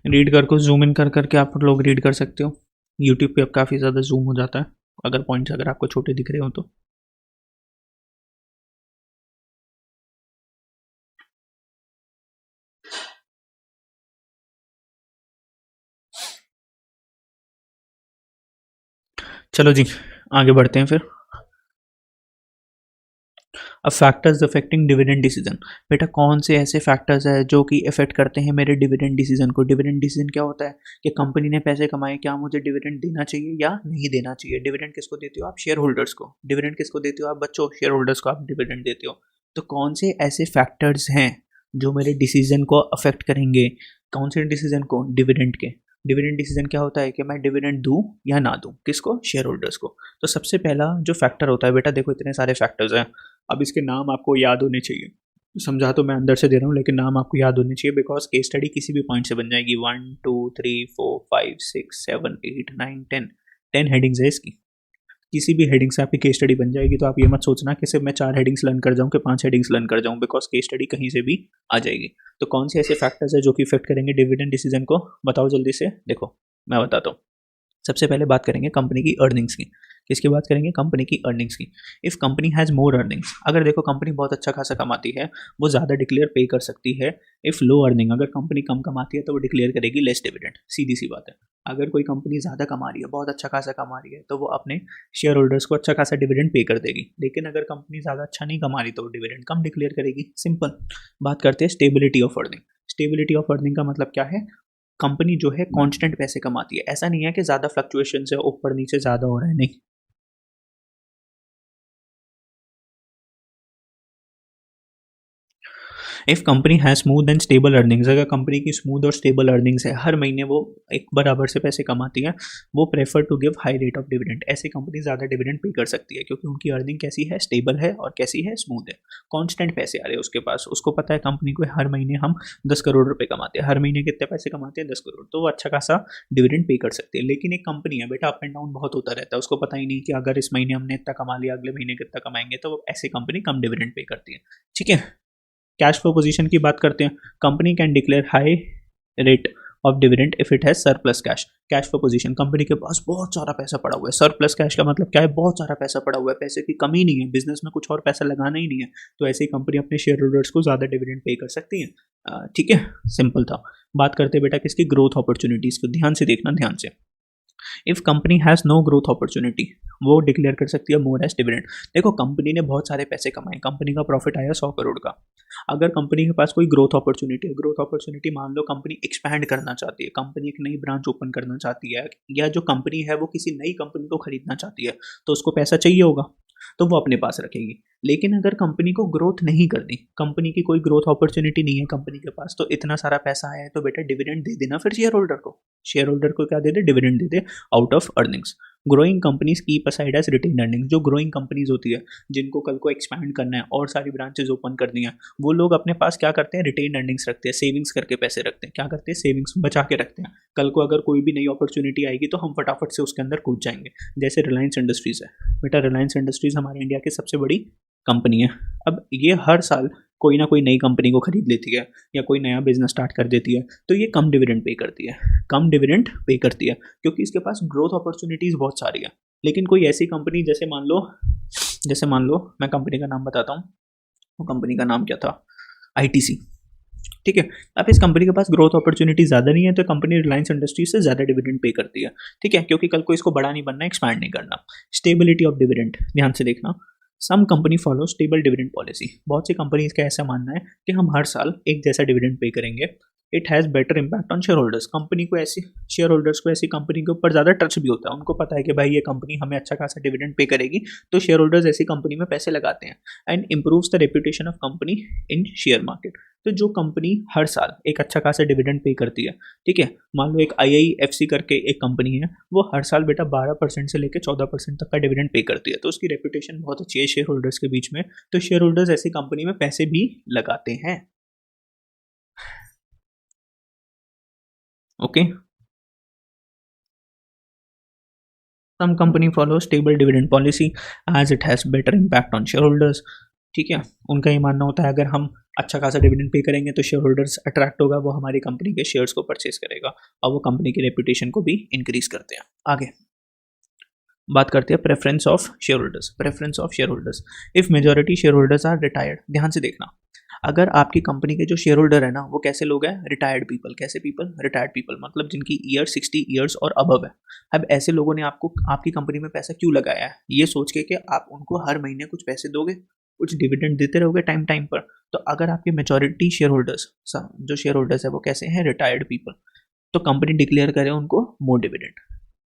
रीड कर को जूम इन कर करके आप लोग रीड कर सकते हो, यूट्यूब पे अब काफ़ी ज़्यादा जूम हो जाता है अगर पॉइंट्स अगर आपको छोटे दिख रहे हो तो। चलो जी, आगे बढ़ते हैं फिर। अब फैक्टर्स अफेक्टिंग डिविडेंड डिसीजन, बेटा कौन से ऐसे फैक्टर्स है जो कि इफेक्ट करते हैं मेरे डिविडेंड डिसीजन को। डिविडेंड डिसीजन क्या होता है कि कंपनी ने पैसे कमाए, क्या मुझे डिविडेंड देना चाहिए या नहीं देना चाहिए। डिविडेंड किसको देते हो आप, शेयर होल्डर्स को। डिविडेंड किसको देते हो आप बच्चों, शेयर होल्डर्स को आप डिविडेंड देते हो। तो कौन से ऐसे फैक्टर्स हैं जो मेरे डिसीजन को अफेक्ट करेंगे, कौन से डिसीजन को, डिविडेंड के। डिविडेंड डिसीजन क्या होता है कि मैं डिविडेंड दूं या ना दूं, किसको, शेयर होल्डर्स को। तो सबसे पहला जो फैक्टर होता है बेटा, देखो इतने सारे फैक्टर्स हैं, अब इसके नाम आपको याद होने चाहिए। समझा तो मैं अंदर से दे रहा हूँ लेकिन नाम आपको याद होने चाहिए, बिकॉज केस स्टडी किसी भी पॉइंट से बन जाएगी। 1 2 3 4 5 6 7 8 9 10, 10 हेडिंग्स है इसकी, किसी भी हेडिंग से आपकी केस स्टडी बन जाएगी। तो आप ये मत सोचना कि सिर्फ मैं 4 हेडिंग्स लर्न कर जाऊँ कि 5 हेडिंग्स लर्न कर जाऊँ, बिकॉज केस स्टडी कहीं से भी आ जाएगी। तो कौन से ऐसे फैक्टर्स है जो कि इफेक्ट करेंगे डिविडेंड डिसीजन को, बताओ जल्दी से। देखो मैं बताता हूँ, सबसे पहले बात करेंगे कंपनी की अर्निंग्स की। किसकी बात करेंगे, कंपनी की अर्निंग्स की। If company has more earnings, अगर देखो कंपनी बहुत अच्छा खासा कमाती है, वो ज़्यादा डिक्लेयर पे कर सकती है। इफ़ लो अर्निंग, अगर कंपनी कम कमाती है तो वो डिक्लेयर करेगी लेस डिविडेंड, सीधी सी बात है। अगर कोई कंपनी ज़्यादा कमा रही है, बहुत अच्छा खासा कमा रही है, तो वो अपने शेयर होल्डर्स को अच्छा खासा डिविडेंड पे कर देगी। लेकिन अगर कंपनी ज़्यादा अच्छा नहीं कमा रही तो वो डिविडेंड कम डिक्लेयर करेगी, सिंपल। बात करते हैं stability of earning. Stability of earning का मतलब क्या है, कंपनी जो है कांस्टेंट पैसे कमाती है, ऐसा नहीं है कि ज़्यादा फ्लक्चुएशन है, ऊपर नीचे ज़्यादा हो रहा है, नहीं। इफ़ कंपनी है स्मूथ एंड स्टेबल अर्निंग्स, अगर कंपनी की स्मूथ और स्टेबल अर्निंग्स है, हर महीने वो एक बराबर से पैसे कमाती है, वो prefer to give high rate of dividend. ऐसी कंपनी ज़्यादा डिविडेंड पे कर सकती है क्योंकि उनकी अर्निंग कैसी है, स्टेबल है और कैसी है, स्मूथ है, कॉन्स्टेंट पैसे आ रहे हैं उसके पास। उसको पता है कंपनी को हर महीने हम 10 करोड़ रुपये कमाते हैं, हर महीने कितने पैसे कमाते हैं, 10 करोड़, तो वो अच्छा खासा डिविडेंड पे कर सकते हैं। लेकिन एक कंपनी है बेटा, अप एंड डाउन बहुत होता रहता है, उसको पता ही नहीं कि अगर इस महीने हमने इतना कमा लिया, अगले महीने कितना कमाएंगे, तो वो ऐसी कंपनी कम डिविडेंड पे करती है। ठीक है, कैश फ्लो पोजीशन की बात करते हैं। Company can declare high rate of dividend if it has surplus cash. Cash flow position, company के पास बहुत सारा पैसा पड़ा हुआ है। सरप्लस कैश का मतलब क्या है, बहुत सारा पैसा पड़ा हुआ है, पैसे की कमी नहीं है, बिजनेस में कुछ और पैसा लगाना ही नहीं है, तो ऐसी कंपनी अपने शेयर होल्डर्स को ज़्यादा डिविडेंड पे कर सकती है। ठीक है, सिंपल था। बात करते हैं बेटा किसकी, ग्रोथ अपॉर्चुनिटीज़ को। ध्यान से देखना, ध्यान से। If company has no growth opportunity, वो डिक्लेयर कर सकती है मोर एज डिविडेंड। देखो कंपनी ने बहुत सारे पैसे कमाए, कंपनी का प्रॉफिट आया 100 करोड़ का। अगर कंपनी के पास कोई ग्रोथ अपॉर्चुनिटी है, ग्रोथ अपॉर्चुनिटी मान लो कंपनी एक्सपैंड करना चाहती है, कंपनी एक नई ब्रांच ओपन करना चाहती है, या जो कंपनी है वो किसी नई कंपनी को खरीदना चाहती है, तो उसको पैसा चाहिए होगा, तो वो अपने पास रखेगी। लेकिन अगर कंपनी को ग्रोथ नहीं करनी, कंपनी की कोई ग्रोथ अपॉर्चुनिटी नहीं है कंपनी के पास, तो इतना सारा पैसा आया है तो बेटा डिविडेंड दे देना फिर शेयर होल्डर को। शेयर होल्डर को क्या दे दे, डिविडेंड दे दे out of earnings. Growing companies keep aside as retain earnings. जो ग्रोइंग कंपनीज होती है, जिनको कल को एक्सपैंड करना है और सारी ब्रांचेज ओपन करनी है, वो लोग अपने पास क्या करते हैं, रिटेन अर्निंग्स रखते हैं, सेविंग्स करके पैसे रखते हैं। क्या करते हैं, सेविंग्स बचा के रखते हैं। कल को अगर कोई भी नई अपॉर्चुनिटी आएगी तो हम फटाफट से उसके अंदर कूद जाएंगे। जैसे रिलायंस इंडस्ट्रीज है बेटा, रिलायंस इंडस्ट्रीज हमारे इंडिया की सबसे बड़ी कंपनी है। अब ये हर साल कोई ना कोई नई कंपनी को खरीद लेती है या कोई नया बिजनेस स्टार्ट कर देती है, तो ये कम डिविडेंड पे करती है, कम डिविडेंड पे करती है क्योंकि इसके पास ग्रोथ अपॉर्चुनिटीज़ बहुत सारी है। लेकिन कोई ऐसी कंपनी जैसे मान लो मैं कंपनी का नाम बताता हूँ, वो कंपनी का नाम क्या था, आईटीसी। ठीक है, अब इस कंपनी के पास ग्रोथ अपॉर्चुनिटी ज़्यादा नहीं है, तो कंपनी रिलायंस इंडस्ट्रीज से ज़्यादा डिविडेंड पे करती है। ठीक है, क्योंकि कल को इसको बड़ा नहीं बनना, एक्सपैंड नहीं करना। स्टेबिलिटी ऑफ डिविडेंड, ध्यान से देखना। Some company follow stable dividend policy. बहुत सी कंपनीज का ऐसा मानना है कि हम हर साल एक जैसा डिविडेंड पे करेंगे। It has better impact on share holders. Company को ऐसी शेयर होल्डर्स को ऐसी कंपनी के ऊपर ज़्यादा टच भी होता है, उनको पता है कि भाई ये कंपनी हमें अच्छा खासा डिविडेंड पे करेगी, तो शेयर होल्डर्स ऐसी कंपनी में पैसे लगाते हैं। And improves the reputation of company in share market. तो जो कंपनी हर साल एक अच्छा खासा डिविडेंड पे करती है, ठीक है, मान लो एक IIFC करके एक कंपनी है, वो हर साल बेटा 12% से लेकर 14% तक का डिविडेंड पे करती है, तो उसकी रेपुटेशन बहुत अच्छी है शेयर होल्डर्स के बीच में, तो शेयर होल्डर्स ऐसी कंपनी में पैसे भी लगाते हैं। Okay, some company follow stable dividend policy as it has better impact on share holders. ठीक है, उनका ये मानना होता है अगर हम अच्छा खासा डिविडेंड पे करेंगे तो शेयर होल्डर्स अट्रैक्ट होगा, वो हमारी कंपनी के शेयर्स को परचेज करेगा और वो कंपनी की रेपुटेशन को भी इंक्रीज करते हैं। आगे बात करते हैं preference of share holders. Preference of share holders, if majority share holders are retired. ध्यान से देखना, अगर आपकी कंपनी के जो शेयर होल्डर है ना, वो कैसे लोग हैं, रिटायर्ड पीपल। कैसे पीपल, रिटायर्ड पीपल, मतलब जिनकी ईयर 60 ईयर्स और अबव है। अब ऐसे लोगों ने आपको आपकी कंपनी में पैसा क्यों लगाया है, ये सोच के कि आप उनको हर महीने कुछ पैसे दोगे, कुछ डिविडेंड देते रहोगे टाइम टाइम पर। तो अगर आपके मेजॉरिटी शेयर होल्डर्स, जो शेयर होल्डर्स है वो कैसे हैं, रिटायर्ड पीपल, तो कंपनी डिक्लेयर करे उनको more dividend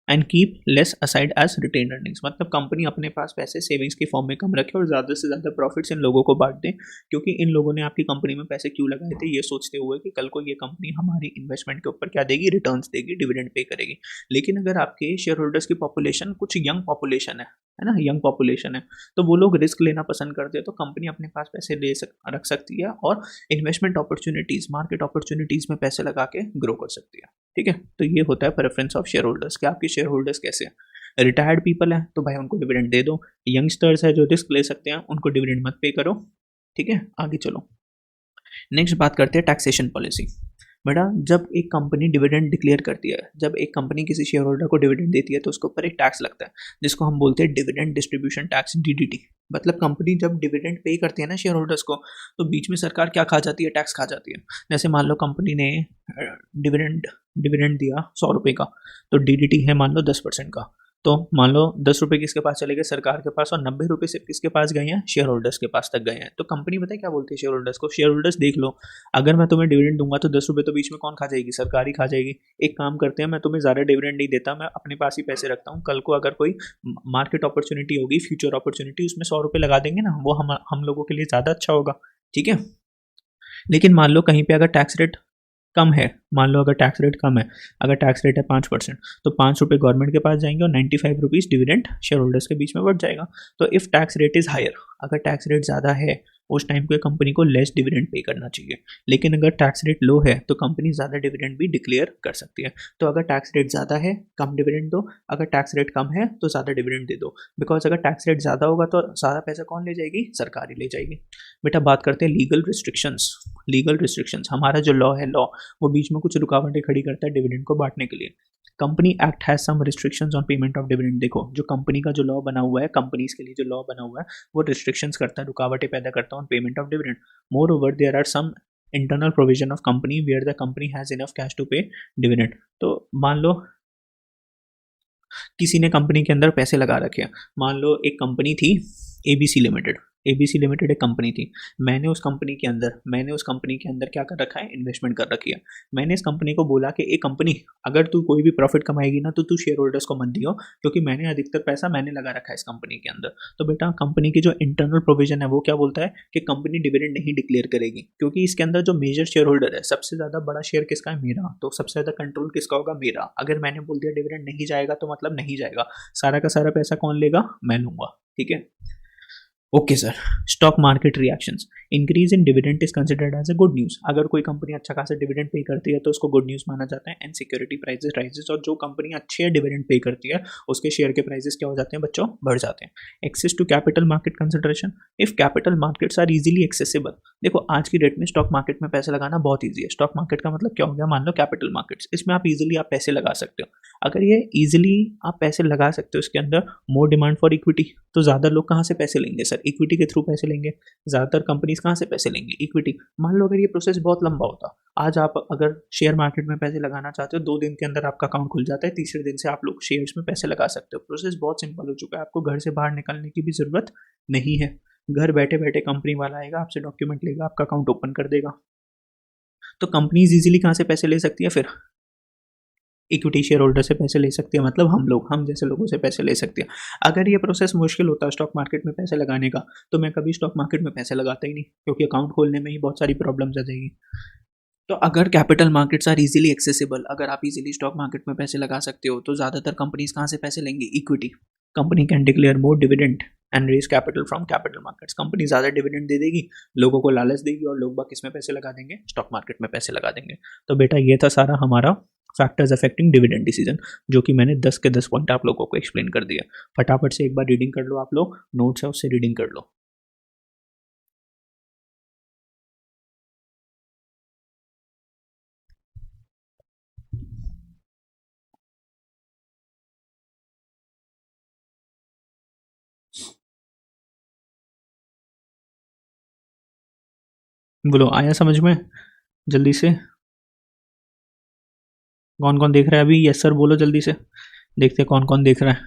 and keep less aside as retain earnings. मतलब कंपनी अपने पास पैसे सेविंग्स की फॉर्म में कम रखे और ज़्यादा से ज़्यादा प्रॉफिट्स इन लोगों को बांट दें, क्योंकि इन लोगों ने आपकी कंपनी में पैसे क्यों लगाए थे, ये सोचते हुए कि कल को ये कंपनी हमारी इन्वेस्टमेंट के ऊपर क्या देगी, रिटर्न्स देगी, डिविडेंड पे करेगी। लेकिन अगर आपके शेयर होल्डर्स की पॉपुलेशन कुछ यंग पॉपुलेशन है ना, यंग पॉपुलेशन है, तो वो लोग रिस्क लेना पसंद करते हैं, तो कंपनी अपने पास पैसे रख सकती है और इन्वेस्टमेंट अपॉर्चुनिटीज़, मार्केट अपॉर्चुनिटीज़ में पैसे लगा के ग्रो कर सकती है। ठीक है, तो ये होता है प्रेफरेंस ऑफ शेयर होल्डर्स। क्या आपके शेयर होल्डर्स कैसे हैं, रिटायर्ड पीपल हैं तो भाई उनको डिविडेंड दे दो, यंगस्टर्स है जो रिस्क ले सकते हैं उनको डिविडेंड मत पे करो। ठीक है, आगे चलो। नेक्स्ट बात करते हैं टैक्सेशन पॉलिसी। बेटा जब एक कंपनी डिविडेंड डिक्लेयर करती है, जब एक कंपनी किसी शेयर होल्डर को डिविडेंड देती है, तो उसके ऊपर एक टैक्स लगता है जिसको हम बोलते हैं डिविडेंड डिस्ट्रीब्यूशन टैक्स, DDT। मतलब कंपनी जब डिविडेंड पे करती है ना शेयर होल्डर्स को, तो बीच में सरकार क्या खा जाती है, टैक्स खा जाती है। जैसे मान लो कंपनी ने डिविडेंड डिविडेंड दिया 100 रुपये का, तो DDT है मान लो 10% का, तो मान लो 10 रुपये किसके पास चले गए, सरकार के पास, और 90 रुपये सिर्फ किसके पास गए हैं, शेयर होल्डर्स के पास तक गए हैं। तो कंपनी बताए क्या बोलती है शेयर होल्डर्स को, शेयर होल्डर्स देख लो, अगर मैं तुम्हें डिविडेंड दूंगा तो 10 रुपये तो बीच में कौन खा जाएगी, सरकार ही खा जाएगी। एक काम करते हैं, मैं तुम्हें ज़्यादा डिविडेंड नहीं देता, मैं अपने पास ही पैसे रखता हूँ, कल को अगर कोई मार्केट अपॉर्चुनिटी होगी, फ्यूचर अपॉर्चुनिटी, उसमें 100 रुपये लगा देंगे ना, वो हम लोगों के लिए ज़्यादा अच्छा होगा। ठीक है, लेकिन मान लो कहीं पे अगर टैक्स रेट कम है, मान लो अगर टैक्स रेट कम है, अगर टैक्स रेट है 5%, तो 5 रुपये गवर्नमेंट के पास जाएंगे और 95 रुपीज़ डिविडेंड शेयर होल्डर्स के बीच में बढ़ जाएगा। तो if tax rate is higher, अगर टैक्स रेट ज़्यादा है उस टाइम पे कंपनी को लेस डिविडेंड पे करना चाहिए, लेकिन अगर टैक्स रेट लो है तो कंपनी ज़्यादा डिविडेंड भी डिक्लेयर कर सकती है। तो अगर टैक्स रेट ज़्यादा है कम डिविडेंड दो, अगर टैक्स रेट कम है तो ज़्यादा डिविडेंड दे दो, बिकॉज अगर टैक्स रेट ज़्यादा होगा तो सारा पैसा कौन ले जाएगी, सरकार ही ले जाएगी। बेटा बात करते हैं लीगल रिस्ट्रिक्शंस। लीगल रिस्ट्रिक्शंस, हमारा जो लॉ है, लॉ वो बीच में कुछ रुकावटें खड़ी करता है डिविडेंड को बांटने के लिए। Company act has some restrictions on payment of dividend. देखो जो कंपनी का जो लॉ बना हुआ है, कंपनीज के लिए जो लॉ बना हुआ है वो रिस्ट्रिक्शंस करता है, रुकावटें पैदा करता है on payment of dividend. Moreover there are some internal provision of company where the company has enough cash to pay dividend. तो मान लो किसी ने कंपनी के अंदर पैसे लगा रखे हैं, मान लो एक कंपनी थी एबीसी लिमिटेड, एबीसी लिमिटेड एक कंपनी थी, मैंने उस कंपनी के अंदर क्या कर रखा है, इन्वेस्टमेंट कर रखी है। मैंने इस कंपनी को बोला कि एक कंपनी अगर तू कोई भी प्रॉफिट कमाएगी ना तो तू शेयर होल्डर्स को मत दियो, क्योंकि मैंने अधिकतर पैसा मैंने लगा रखा है इस कंपनी के अंदर। तो बेटा कंपनी की जो इंटरनल प्रोविजन है वो क्या बोलता है कि कंपनी डिविडेंड नहीं डिक्लेयर करेगी, क्योंकि इसके अंदर जो मेजर शेयर होल्डर है, सबसे ज़्यादा बड़ा शेयर किसका है, मेरा, तो सबसे ज़्यादा कंट्रोल किसका होगा, मेरा। अगर मैंने बोल दिया डिविडेंड नहीं जाएगा तो मतलब नहीं जाएगा, सारा का सारा पैसा कौन लेगा, मैं लूंगा। ठीक है, okay sir. Stock market reactions, increase in dividend is considered as a good news. अगर कोई कंपनी अच्छा खासा डिविडेंड पे करती है तो उसको गुड न्यूज़ माना जाता है। एंड सिक्योरिटी प्राइसेस राइजेस, और जो कंपनी अच्छे डिविडेंड पे करती है उसके शेयर के प्राइसेस क्या हो जाते हैं बच्चों, बढ़ जाते हैं। Access to capital market consideration, if capital markets are easily accessible. देखो आज की डेट में स्टॉक मार्केट में पैसे लगाना बहुत ईजी है। स्टॉक मार्केट का मतलब क्या हो गया, मान लो कैपिटल मार्केट्स, इसमें आप इजीली आप पैसे लगा सकते हो। अगर ये इजीली आप पैसे लगा सकते हो इसके अंदर, मोर डिमांड फॉर इक्विटी, तो ज़्यादा लोग कहाँ से पैसे लेंगे सर, इक्विटी के थ्रू पैसे लेंगे। ज़्यादातर कंपनीज कहाँ से पैसे लेंगे, इक्विटी। मान लो अगर ये प्रोसेस बहुत लंबा होता, आज आप अगर शेयर मार्केट में पैसे लगाना चाहते हो 2 दिन के अंदर आपका अकाउंट खुल जाता है, तीसरे दिन से आप लोग शेयर्स में पैसे लगा सकते हो। प्रोसेस बहुत सिंपल हो चुका है, आपको घर से बाहर निकलने की भी ज़रूरत नहीं है। घर बैठे बैठे कंपनी वाला आएगा, आपसे डॉक्यूमेंट लेगा, आपका अकाउंट ओपन कर देगा। तो कंपनीज इजीली कहाँ से पैसे ले सकती है, फिर इक्विटी शेयर होल्डर से पैसे ले सकती है, मतलब हम जैसे लोगों से पैसे ले सकती है। अगर ये प्रोसेस मुश्किल होता है स्टॉक मार्केट में पैसे लगाने का, तो मैं कभी स्टॉक मार्केट में पैसे लगाता ही नहीं, क्योंकि अकाउंट खोलने में ही बहुत सारी प्रॉब्लम्स आ जाएगी। तो अगर capital markets are easily accessible, अगर आप इजीली स्टॉक मार्केट में पैसे लगा सकते हो, तो ज़्यादातर कंपनीज कहाँ से पैसे लेंगी, equity. Company can declare more dividend and raise capital from capital markets. Company ज़्यादा डिविडेंड दे देगी, लोगों को लालच देगी, और लोग किस में पैसे लगा देंगे, स्टॉक मार्केट में पैसे लगा देंगे। तो बेटा ये था सारा हमारा फैक्टर्स अफेक्टिंग डिविडेंड डिसीजन, जो कि मैंने 10 के 10 पॉइंट आप लोगों को एक्सप्लेन कर दिया। फटाफट से एक बार रीडिंग कर लो, आप लोग नोट्स है उससे रीडिंग कर लो। बोलो आया समझ में, जल्दी से। कौन कौन देख रहा है अभी, यस सर बोलो जल्दी से, देखते कौन कौन देख रहा है,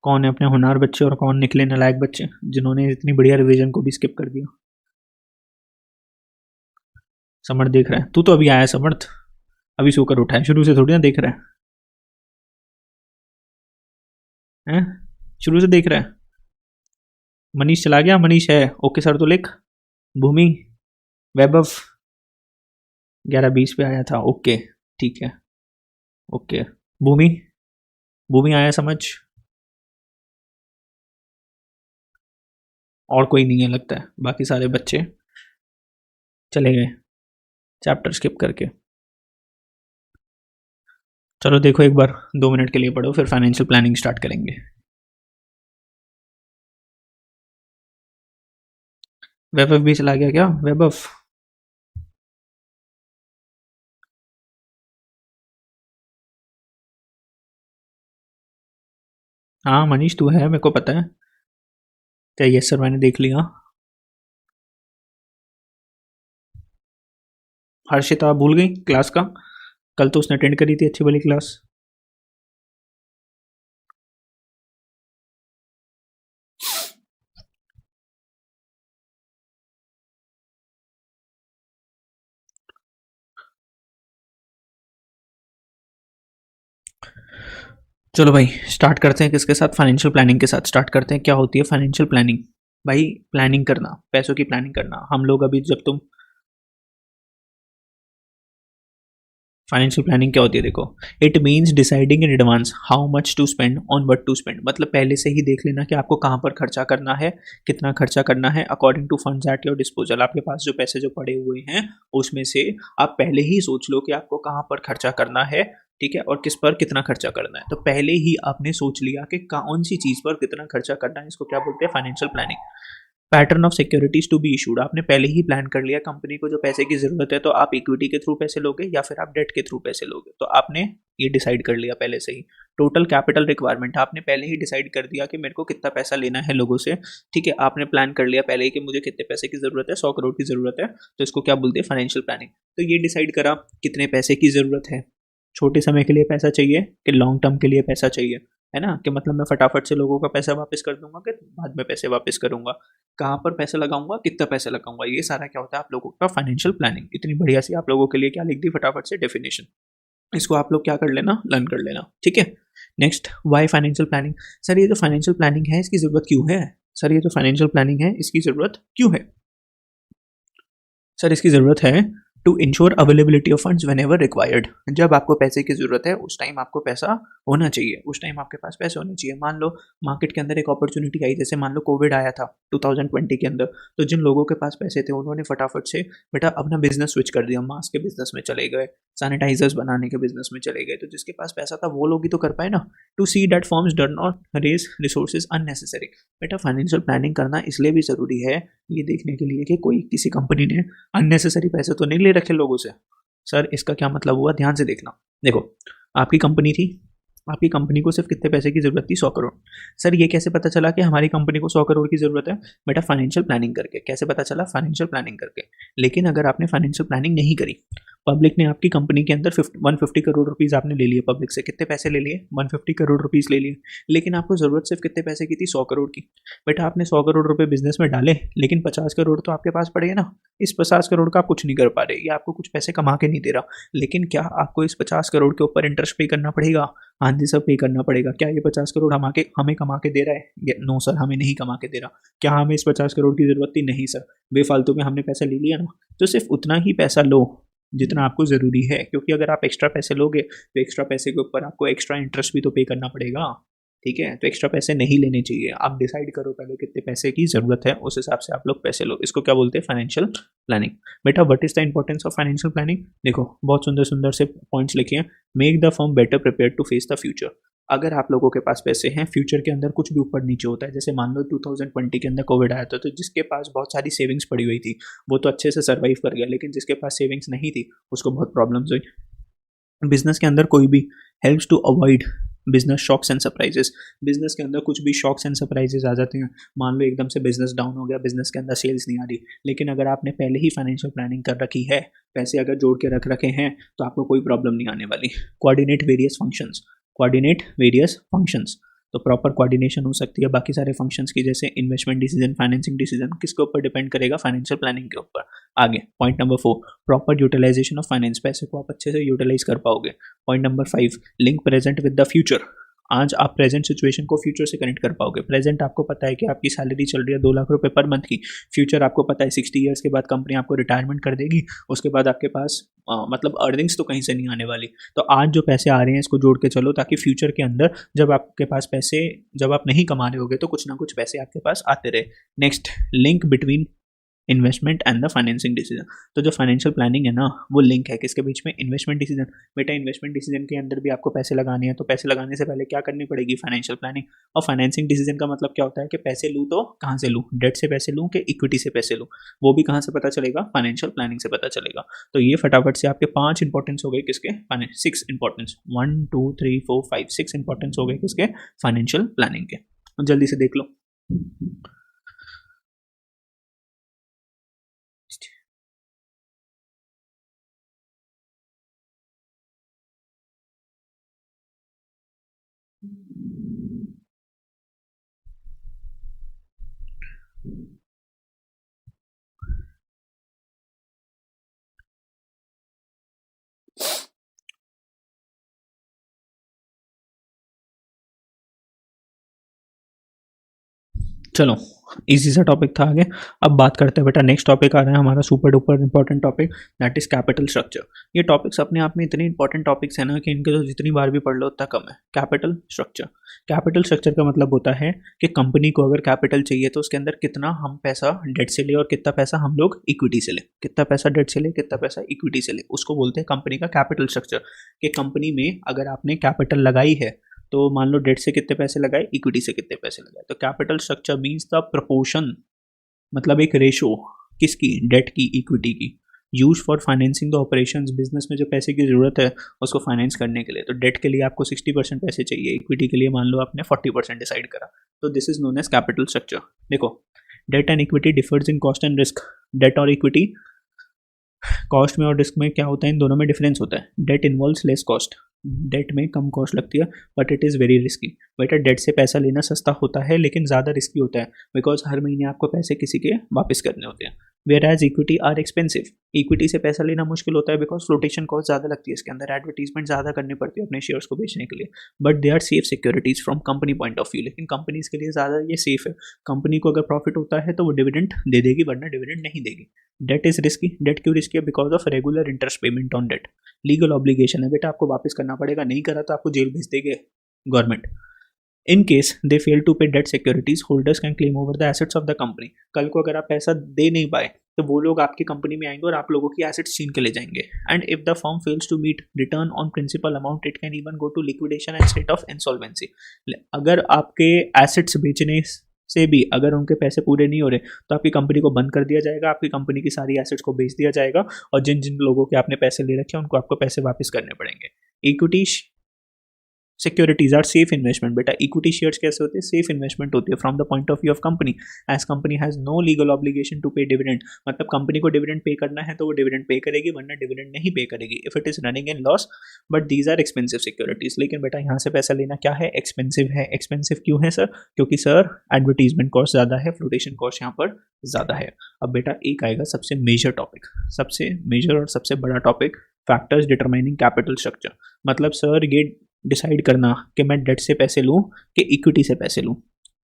कौन है अपने होनहार बच्चे और कौन निकले नालायक बच्चे जिन्होंने इतनी बढ़िया रिवीजन को भी स्किप कर दिया। समर्थ देख रहा है, तू तो अभी आया समर्थ, अभी सोकर उठा है, शुरू से थोड़ी ना देख रहा है, शुरू से देख रहा है। मनीष चला गया, मनीष है, ओके सर तो लिख। भूमि, वैभव 11:20 पे आया था, ओके ठीक है, ओके। भूमि, भूमि आया समझ, और कोई नहीं है लगता है, बाकी सारे बच्चे चले गए चैप्टर स्किप करके। चलो देखो एक बार 2 मिनट के लिए पढ़ो, फिर फाइनेंशियल प्लानिंग स्टार्ट करेंगे। वैभव भी चला गया क्या, वैभव? हाँ मनीष तू है, मेरे को पता है। क्या, यस सर मैंने देख लिया। हर्षिता भूल गई क्लास का, कल तो उसने अटेंड करी थी अच्छी वाली क्लास। चलो भाई स्टार्ट करते हैं, किसके साथ, फाइनेंशियल प्लानिंग के साथ स्टार्ट करते हैं। क्या होती है फाइनेंशियल प्लानिंग? भाई प्लानिंग करना, पैसों की प्लानिंग करना। हम लोग अभी जब तुम फाइनेंशियल प्लानिंग क्या होती है देखो, it means deciding in advance how much to spend on what to spend. मतलब पहले से ही देख लेना कि आपको कहाँ पर खर्चा करना है, कितना खर्चा करना है, according to funds at your disposal. आपके पास जो पैसे जो पड़े हुए हैं उसमें से आप पहले ही सोच लो कि आपको कहाँ पर खर्चा करना है, ठीक है, और किस पर कितना खर्चा करना है। तो पहले ही आपने सोच लिया कि कौन सी चीज़ पर कितना खर्चा करना है, इसको क्या बोलते हैं, financial planning. Pattern of securities to be issued, आपने पहले ही प्लान कर लिया कंपनी को जो पैसे की जरूरत है, तो आप इक्विटी के थ्रू पैसे लोगे या फिर आप डेट के थ्रू पैसे लोगे, तो आपने ये डिसाइड कर लिया पहले से ही। टोटल कैपिटल रिक्वायरमेंट, आपने पहले ही डिसाइड कर दिया कि मेरे को कितना पैसा लेना है लोगों से, ठीक है, आपने प्लान कर लिया पहले ही कि मुझे कितने पैसे की जरूरत है, 100 करोड़ की जरूरत है, तो इसको क्या बोलते हैं, फाइनेंशियल प्लानिंग। तो ये डिसाइड करा कितने पैसे की जरूरत है, छोटे समय के लिए पैसा चाहिए कि लॉन्ग टर्म के लिए पैसा चाहिए, है ना, कि मतलब मैं फटाफट से लोगों का पैसा वापस कर दूंगा कि बाद में पैसे वापस करूंगा, कहाँ पर पैसा लगाऊंगा, कितना पैसा लगाऊंगा, ये सारा क्या होता है आप लोगों का फाइनेंशियल प्लानिंग। इतनी बढ़िया सी आप लोगों के लिए क्या लिख दी फटाफट से डेफिनेशन, इसको आप लोग क्या कर लेना, लर्न कर लेना, ठीक है। Next, why financial planning. Sir ये जो फाइनेंशियल प्लानिंग है इसकी जरूरत क्यों है, सर ये जो फाइनेंशियल प्लानिंग है इसकी जरूरत क्यों है, सर इसकी ज़रूरत है to ensure availability of funds whenever required. जब आपको पैसे की ज़रूरत है उस टाइम आपको पैसा होना चाहिए, उस टाइम आपके पास पैसे होने चाहिए। मान लो मार्केट के अंदर एक अपॉर्चुनिटी आई, जैसे मान लो कोविड आया था 2020 के अंदर, तो जिन लोगों के पास पैसे थे उन्होंने फटाफट से बेटा अपना बिजनेस स्विच कर दिया, मास्क के बिजनेस में चले गए, सैनिटाइजर्स बनाने के बिजनेस में चले गए। तो जिसके पास पैसा था वो लोग ही तो कर पाए ना। टू सी डेट फॉर्म्स डर नॉट रेज रिसोर्सेज अननेसेसरी। बेटा फाइनेंशियल प्लानिंग करना इसलिए भी ज़रूरी है, ये देखने के लिए कि कोई किसी कंपनी ने अननेसेसरी पैसे तो नहीं ले रखे लोगों से। सर इसका क्या मतलब हुआ, ध्यान से देखना। देखो आपकी कंपनी थी, आपकी कंपनी को सिर्फ कितने पैसे की जरूरत थी, 100 करोड़। सर ये कैसे पता चला कि हमारी कंपनी को 100 करोड़ की जरूरत है, बेटा फाइनेंशियल प्लानिंग करके। कैसे पता चला, फाइनेंशियल प्लानिंग करके। लेकिन अगर आपने फाइनेंशियल प्लानिंग नहीं करी, पब्लिक ने आपकी कंपनी के अंदर 150 करोड़ रुपीज़ आपने ले लिए पब्लिक से, कितने पैसे ले लिए, 150 करोड़ रुपीज़ ले लिए, लेकिन आपको ज़रूरत सिर्फ कितने पैसे की थी, 100 करोड़ की। बेटा आपने 100 करोड़ रुपए बिजनेस में डाले, लेकिन 50 करोड़ तो आपके पास पड़े हैं ना। इस 50 करोड़ का आप कुछ नहीं कर पा रहे, ये आपको कुछ पैसे कमा के नहीं दे रहा, लेकिन क्या आपको इस 50 करोड़ के ऊपर इंटरेस्ट पे करना पड़ेगा, हाँ जी सर पे करना पड़ेगा। क्या ये 50 करोड़ हमें कमा के दे रहा है, नो सर हमें नहीं कमा के दे रहा। क्या हमें इस 50 करोड़ की जरूरत थी, नहीं सर, बेफालतू में हमने पैसा ले लिया ना। तो सिर्फ उतना ही पैसा लो जितना आपको ज़रूरी है, क्योंकि अगर आप एक्स्ट्रा पैसे लोगे तो एक्स्ट्रा पैसे के ऊपर आपको एक्स्ट्रा इंटरेस्ट भी तो पे करना पड़ेगा, ठीक है। तो एक्स्ट्रा पैसे नहीं लेने चाहिए, आप डिसाइड करो पहले कितने पैसे की ज़रूरत है, उस हिसाब से आप लोग पैसे लो। इसको क्या बोलते हैं, फाइनेंशियल प्लानिंग। बेटा what is the importance of financial planning, देखो बहुत सुंदर सुंदर से पॉइंट्स लिखे हैं। Make the firm better prepare to face the future. अगर आप लोगों के पास पैसे हैं, फ्यूचर के अंदर कुछ भी ऊपर नीचे होता है, जैसे मान लो 2020 के अंदर कोविड आया था, तो जिसके पास बहुत सारी सेविंग्स पड़ी हुई थी वो तो अच्छे से सर्वाइव कर गया, लेकिन जिसके पास सेविंग्स नहीं थी उसको बहुत प्रॉब्लम्स हुई। बिजनेस के अंदर कोई भी helps to avoid business shocks and surprises. Business के अंदर कुछ भी शॉक्स एंड सरप्राइजेस आ जाते हैं, मान लो एकदम से बिजनेस डाउन हो गया, बिजनेस के अंदर सेल्स नहीं आ रही, लेकिन अगर आपने पहले ही फाइनेंशियल प्लानिंग कर रखी है, पैसे अगर जोड़ के रख रखे हैं, तो आपको कोई प्रॉब्लम नहीं आने वाली। Coordinate various functions, coordinate various functions, तो प्रॉपर कोऑर्डिनेशन हो सकती है बाकी सारे फंक्शंस की, जैसे इन्वेस्टमेंट डिसीजन, फाइनेंसिंग डिसीजन, किसके ऊपर डिपेंड करेगा, फाइनेंशियल प्लानिंग के ऊपर। आगे point number 4, proper utilisation of finance, पैसे को आप अच्छे से यूटिलाइज कर पाओगे। Point number 5, link present with the future. आज आप प्रेजेंट सिचुएशन को फ्यूचर से कनेक्ट कर पाओगे। प्रेजेंट आपको पता है कि आपकी सैलरी चल रही है 2 लाख रुपए पर मंथ की, फ्यूचर आपको पता है 60 ईयर्स के बाद कंपनी आपको रिटायरमेंट कर देगी, उसके बाद आपके पास मतलब अर्निंग्स तो कहीं से नहीं आने वाली। तो आज जो पैसे आ रहे हैं इसको जोड़ के चलो, ताकि फ्यूचर के अंदर जब आपके पास पैसे, जब आप नहीं कमा रहे होगे तो कुछ ना कुछ पैसे आपके पास आते रहे। Next, link between investment and the financing decision. तो जो फाइनेंशियल प्लानिंग है ना, वो लिंक है किसके बीच में, इन्वेस्टमेंट डिसीजन। बेटा इन्वेस्टमेंट डिसीजन के अंदर भी आपको पैसे लगाने हैं, तो पैसे लगाने से पहले क्या करनी पड़ेगी, फाइनेंशियल प्लानिंग। और फाइनेंसिंग डिसीजन का मतलब क्या होता है कि पैसे लूँ तो कहाँ से लूँ, डेट से पैसे लूँ कि इक्विटी से पैसे लूँ, वो भी कहाँ से पता चलेगा, फाइनेंशियल प्लानिंग से पता चलेगा। तो ये फटाफट से आपके 5 इंपॉर्टेंस हो गए किसके, 6 इंपॉर्टेंस, 1 2 3 4 5 6 इंपॉर्टेंस हो गए किसके, फाइनेंशियल प्लानिंग के। जल्दी से देख लो। चलो इजी सा टॉपिक था आगे। अब बात करते हैं बेटा, नेक्स्ट टॉपिक आ रहा है हमारा super duper important topic, that is capital structure. ये टॉपिक्स अपने आप में इतने इंपॉर्टेंट टॉपिक्स हैं ना कि इनके तो जितनी बार भी पढ़ लो उतना कम है। कैपिटल स्ट्रक्चर, कैपिटल स्ट्रक्चर का मतलब होता है कि कंपनी को अगर कैपिटल चाहिए तो उसके अंदर कितना हम पैसा डेट से ले और कितना पैसा हम लोग इक्विटी से ले, कितना पैसा डेट से ले कितना पैसा इक्विटी से ले, उसको बोलते हैं कंपनी का कैपिटल स्ट्रक्चर। कि कंपनी में अगर आपने कैपिटल लगाई है तो मान लो डेट से कितने पैसे लगाए, इक्विटी से कितने पैसे लगाए। तो capital structure means the proportion, मतलब एक रेशो किसकी, डेट की, इक्विटी की, use for financing the operations, business में जो पैसे की जरूरत है उसको फाइनेंस करने के लिए। तो डेट के लिए आपको 60% पैसे चाहिए, इक्विटी के लिए मान लो आपने 40% डिसाइड करा, तो this is known as capital structure. देखो, debt and equity differs in cost and risk. Debt और इक्विटी, कॉस्ट में और रिस्क में क्या होता है, इन दोनों में डिफरेंस होता है। Debt involves less cost, debt में कम कॉस्ट लगती है, but it is very risky. बेटा डेट से पैसा लेना सस्ता होता है लेकिन ज़्यादा रिस्की होता है, बिकॉज हर महीने आपको पैसे किसी के वापस करने होते हैं। Whereas equity are expensive, equity से पैसा लेना मुश्किल होता है बिकॉज फ्लोटेशन कॉस्ट ज़्यादा लगती है, इसके अंदर एडवर्टीजमेंट ज़्यादा करनी पड़ती है अपने शेयर्स को बेचने के लिए, but they are safe securities from company point of view. लेकिन कंपनीज के लिए ज़्यादा ये सेफ है, कंपनी को अगर प्रॉफिट होता है तो वो डिविडेंड दे देगी, वरना डिविडेंड नहीं देगी। डेट इज रिस्की, डेट क्यों रिस्की है, because of regular interest payment on debt. Legal obligation है बेटा, आपको वापस करना पड़ेगा, नहीं करा तो आपको जेल भेज देंगे government. In case they fail to pay debt securities, holders can claim over the assets of the company. कल को अगर आप पैसा दे नहीं पाए तो वो लोग आपकी कंपनी में आएंगे और आप लोगों की एसेट्स छीन के ले जाएंगे। And if the firm fails to meet return on principal amount, it can even go to liquidation and state of insolvency. अगर आपके एसेट्स बेचने से भी अगर उनके पैसे पूरे नहीं हो रहे तो आपकी कंपनी को बंद कर दिया जाएगा, आपकी कंपनी की सारी एसेट्स को बेच दिया जाएगा, और जिन जिन लोगों के आपने पैसे ले रखे हैं उनको आपको पैसे वापस करने पड़ेंगे। Equity securities are safe investment. बेटा इक्विटी शेयर्स कैसे होते हैं, सेफ इन्वेस्टमेंट होती है from the point of view of company, as company has no legal obligation to pay dividend. मतलब कंपनी को डिविडेंड पे करना है तो वो डिविडेंड पे करेगी, वरना डिविडेंड नहीं पे करेगी if it is running in loss. But these are expensive securities. लेकिन बेटा यहाँ से पैसा लेना क्या है, एक्सपेंसिव है। एक्सपेंसिव क्यों है सर, क्योंकि सर एडवर्टीजमेंट कॉस्ट ज़्यादा है, फ्लोटेशन कॉस्ट यहाँ पर ज़्यादा है। अब बेटा एक आएगा सबसे मेजर टॉपिक, सबसे मेजर और सबसे बड़ा topic, factors determining capital structure. मतलब सर ये डिसाइड करना कि मैं डेट से पैसे लूँ कि इक्विटी से पैसे लूँ,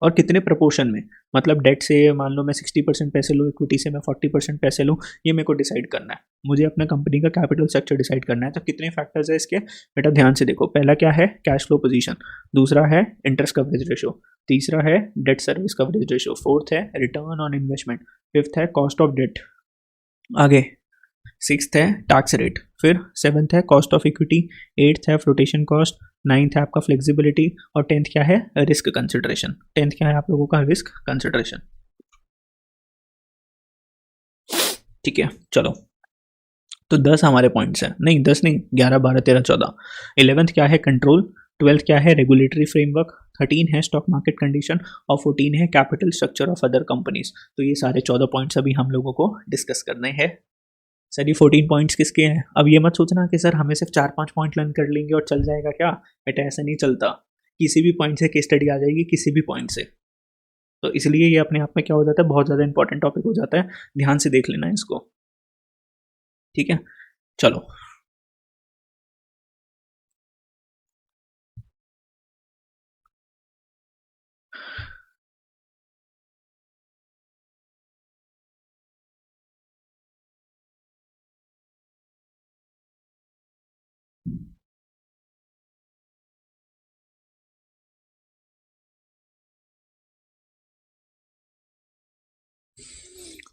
और कितने प्रपोर्शन में। मतलब डेट से मान लो मैं 60% पैसे लूँ, इक्विटी से मैं 40% पैसे लूँ, ये मेरे को डिसाइड करना है। मुझे अपना कंपनी का कैपिटल स्ट्रक्चर डिसाइड करना है। तो कितने फैक्टर्स है इसके, बेटा ध्यान से देखो। पहला क्या है, कैश फ्लो पोजीशन। दूसरा है इंटरेस्ट कवरेज रेशो। तीसरा है debt service coverage ratio. Fourth है रिटर्न ऑन इन्वेस्टमेंट। फिफ्थ है कॉस्ट ऑफ डेट। आगे सिक्स्थ है टैक्स रेट। फिर सेवन्थ है कॉस्ट ऑफ इक्विटी। एट्थ है फ्लोटेशन कॉस्ट। नाइन्थ है आपका फ्लेक्सिबिलिटी। और टेंथ क्या है, रिस्क कंसिडरेशन। टेंथ क्या है आप लोगों का, रिस्क कंसिडरेशन। ठीक है चलो, तो 10 हमारे पॉइंट्स हैं, नहीं 10 नहीं, 11 12 13 14। 11th क्या है, कंट्रोल। 12th क्या है, रेगुलेटरी फ्रेमवर्क। 13 है स्टॉक मार्केट कंडीशन। और 14 है capital structure of other companies. तो ये सारे 14 पॉइंट्स अभी हम लोगों को डिस्कस करने हैं। सर ये 14 पॉइंट्स किसके हैं। अब ये मत सोचना कि सर हमें सिर्फ 4-5 पॉइंट लर्न कर लेंगे और चल जाएगा, क्या बेटा ऐसा नहीं चलता। किसी भी पॉइंट से केस स्टडी आ जाएगी, किसी भी पॉइंट से। तो इसलिए ये अपने आप में क्या हो जाता है, बहुत ज़्यादा इंपॉर्टेंट टॉपिक हो जाता है। ध्यान से देख लेना है इसको, ठीक है चलो।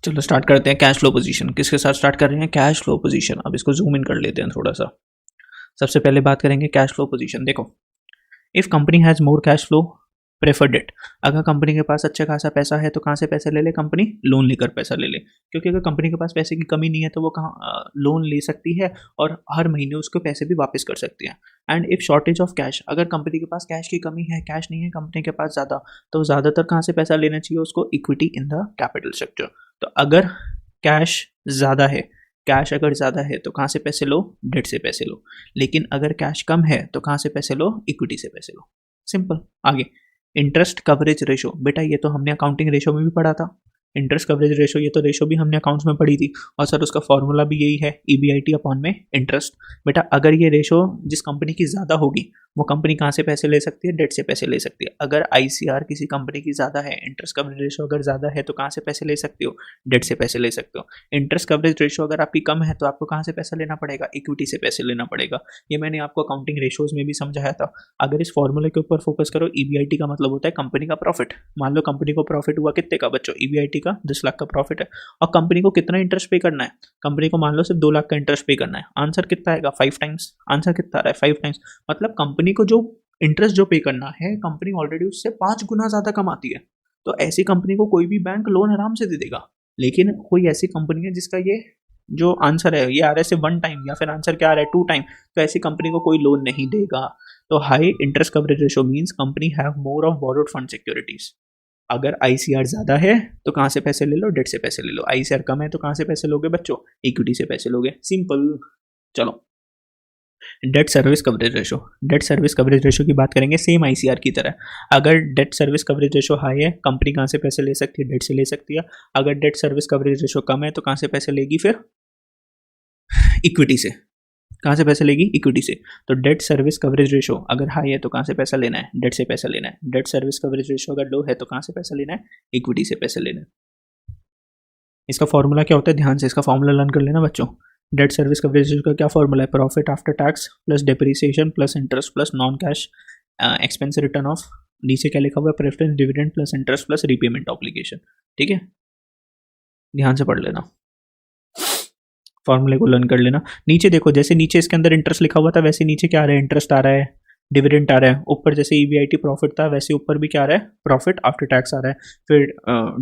चलो स्टार्ट करते हैं। कैश फ्लो पोजीशन किसके साथ स्टार्ट कर रहे हैं, कैश फ्लो पोजीशन। अब इसको जूम इन कर लेते हैं थोड़ा सा। सबसे पहले बात करेंगे कैश फ्लो पोजीशन। देखो, if company has more cash flow prefer debt. अगर कंपनी के पास अच्छा खासा पैसा है तो कहाँ से पैसा ले ले, कंपनी लोन लेकर पैसा ले ले। क्योंकि अगर कंपनी के पास पैसे की कमी नहीं है तो वो कहाँ लोन ले सकती है और हर महीने उसको पैसे भी वापस कर सकती है। And if shortage of cash, अगर कंपनी के पास कैश की कमी है, कैश नहीं है कंपनी के पास ज़्यादा, तो ज़्यादातर कहाँ से पैसा लेना चाहिए उसको, equity in the capital structure. तो अगर कैश ज़्यादा है, कैश अगर ज़्यादा है तो कहाँ से पैसे लो, डेट से पैसे लो। लेकिन अगर कैश कम है तो कहाँ से पैसे लो, इक्विटी से पैसे लो। सिंपल। आगे इंटरेस्ट कवरेज रेशो। बेटा ये तो हमने अकाउंटिंग रेशो में भी पढ़ा था। इंटरेस्ट कवरेज रेशो, ये तो रेशो भी हमने अकाउंट्स में पढ़ी थी, और सर उसका फॉर्मूला भी यही है, EBIT अपॉन में इंटरेस्ट। बेटा अगर ये रेशो जिस कंपनी की ज़्यादा होगी वो कंपनी कहाँ से पैसे ले सकती है? डेट से पैसे ले सकती है। अगर आईसीआर किसी कंपनी की ज़्यादा है, इंटरेस्ट कवरेज रेशो अगर ज़्यादा है तो कहाँ से पैसे ले सकते हो? डेट से पैसे ले सकते हो। इंटरेस्ट कवरेज रेशो अगर आपकी कम है तो आपको कहाँ से पैसा लेना पड़ेगा? इक्विटी से पैसे लेना पड़ेगा। ये मैंने आपको अकाउंटिंग रेशोज में भी समझाया था। अगर इस फॉर्मूले के ऊपर फोकस करो, ईबीआईटी का मतलब होता है कंपनी का प्रॉफिट। मान लो कंपनी को प्रॉफिट हुआ कितने का बच्चों? ईबीआईटी का 10 लाख का प्रॉफिट है और कंपनी को कितना इंटरेस्ट पे करना है? कंपनी को मान लो सिर्फ 2 लाख का इंटरेस्ट पे करना है। आंसर कितना आएगा? 5 टाइम्स। आंसर कितना आ रहा है? 5 टाइम्स। मतलब कंपनी को जो इंटरेस्ट जो पे करना है, कंपनी ऑलरेडी उससे 5 गुना ज़्यादा कमाती है। तो ऐसी कंपनी को कोई भी बैंक लोन आराम से दे देगा। लेकिन कोई ऐसी कंपनी है जिसका ये जो आंसर है ये आ रहा है सिर्फ 1 टाइम, या फिर आंसर क्या आ रहा है 2 टाइम, तो ऐसी कंपनी को कोई लोन नहीं देगा। तो high interest coverage ratio means company have more of borrowed fund securities. अगर आईसीआर ज़्यादा है तो कहाँ से पैसे ले लो? डेट से पैसे ले लो। आईसीआर कम है तो कहाँ से पैसे लोगे बच्चों? इक्विटी से पैसे लोगे। सिंपल। चलो, debt service coverage ratio. Debt service coverage ratio की बात करेंगे सेम आईसीआर की तरह। अगर debt service coverage ratio high है, कंपनी कहाँ से पैसे ले सकती है? डेट से ले सकती है। अगर डेट सर्विस कवरेज रेशो कम है तो कहाँ से पैसे लेगी फिर? इक्विटी से। कहाँ से पैसे लेगी? इक्विटी से। तो डेट सर्विस कवरेज रेशो अगर हाई है तो कहाँ से पैसा लेना है? डेट से पैसा लेना है। डेट सर्विस कवरेज रेशो अगर लो है तो कहाँ से पैसा लेना है? इक्विटी से पैसे लेना है। इसका फॉर्मूला क्या होता है? ध्यान से इसका फॉर्मूला लर्न कर लेना बच्चों। डेट सर्विस कवरेज रेशो का क्या फॉर्मूला है? Profit after tax plus depreciation plus interest plus non cash expense return of, नीचे क्या लिखा हुआ है? Preference dividend plus interest plus repayment obligation. ठीक है, ध्यान से पढ़ लेना, फॉर्मूले को लर्न कर लेना। नीचे देखो, जैसे नीचे इसके अंदर इंटरेस्ट लिखा हुआ था वैसे नीचे क्या आ रहा है? इंटरेस्ट आ रहा है, डिविडेंड आ रहा है। ऊपर जैसे ईबीआईटी प्रॉफिट था वैसे ऊपर भी क्या आ रहा है? प्रॉफिट आफ्टर टैक्स आ रहा है। फिर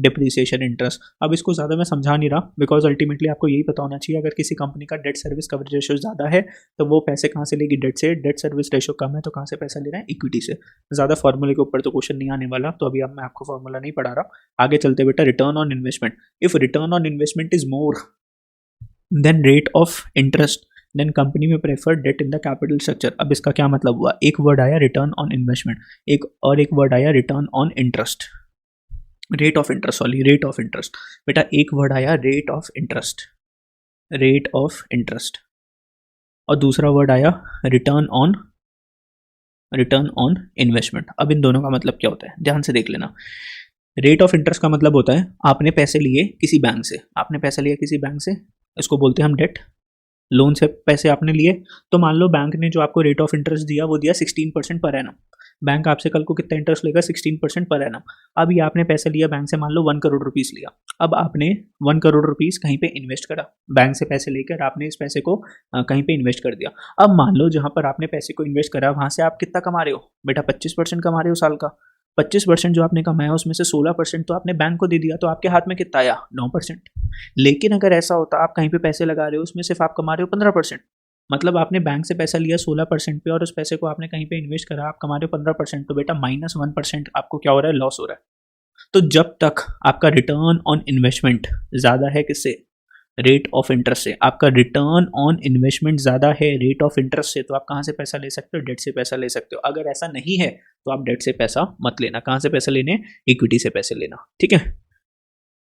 डिप्रिसिएशन, इंटरेस्ट। अब इसको ज़्यादा मैं समझा नहीं रहा बिकॉज अल्टीमेटली आपको यही पता होना चाहिए, अगर किसी कंपनी का डेट सर्विस कवरेज रेशो ज़्यादा है तो वो पैसे कहाँ से लेगी? डेट से। डेट सर्विस रेशो कम है तो कहाँ से पैसा ले रहा है? इक्विटी से। ज़्यादा फॉर्मूले के ऊपर तो क्वेश्चन नहीं आने वाला, तो अभी अब मैं आपको फॉर्मूला नहीं पढ़ा रहा। आगे चलते बेटा, return on investment. If return on investment is more than rate of interest then company में prefer debt in the capital structure. अब इसका क्या मतलब हुआ? एक वर्ड आया रिटर्न ऑन इन्वेस्टमेंट, एक वर्ड आया return on interest, rate of interest, sorry rate of interest. बेटा एक वर्ड आया rate of interest, rate of interest, और दूसरा वर्ड आया रिटर्न ऑन इन्वेस्टमेंट। अब इन दोनों का मतलब क्या होता है? ध्यान से देख लेना। रेट ऑफ इंटरेस्ट का मतलब होता है आपने पैसे लिए किसी बैंक से, आपने पैसा लिया किसी बैंक से, इसको बोलते हैं हम डेट। लोन से पैसे आपने लिए, तो मान लो बैंक ने जो आपको रेट ऑफ इंटरेस्ट दिया वो दिया 16% पर एनम। बैंक आपसे कल को कितना इंटरेस्ट लेगा? 16% पर एनम। अब ये आपने पैसे लिया बैंक से, मान लो 1 करोड़ रुपीस लिया। अब आपने 1 करोड़ रुपीस कहीं पे इन्वेस्ट करा, बैंक से पैसे लेकर आपने इस पैसे को कहीं पे इन्वेस्ट कर दिया। अब मान लो जहाँ पर आपने पैसे को इन्वेस्ट करा वहाँ से आप कितना कमा रहे हो? बेटा 25% कमा रहे हो साल का। 25% जो आपने कमाया उसमें से 16% तो आपने बैंक को दे दिया, तो आपके हाथ में कितना आया? 9%। लेकिन अगर ऐसा होता आप कहीं पे पैसे लगा रहे हो उसमें सिर्फ आप कमा रहे हो 15%, मतलब आपने बैंक से पैसा लिया 16% पे और उस पैसे को आपने कहीं पे इन्वेस्ट करा, आप कमा रहे हो 15%, तो बेटा -1% आपको क्या हो रहा है? लॉस हो रहा है। तो जब तक आपका रिटर्न ऑन इन्वेस्टमेंट ज़्यादा है किससे? रेट ऑफ इंटरेस्ट से। आपका रिटर्न ऑन इन्वेस्टमेंट ज़्यादा है रेट ऑफ इंटरेस्ट से, तो आप कहाँ से पैसा ले सकते हो? डेट से पैसा ले सकते हो। अगर ऐसा नहीं है तो आप डेट से पैसा मत लेना। कहाँ से पैसे लेने? इक्विटी से पैसे लेना। ठीक है।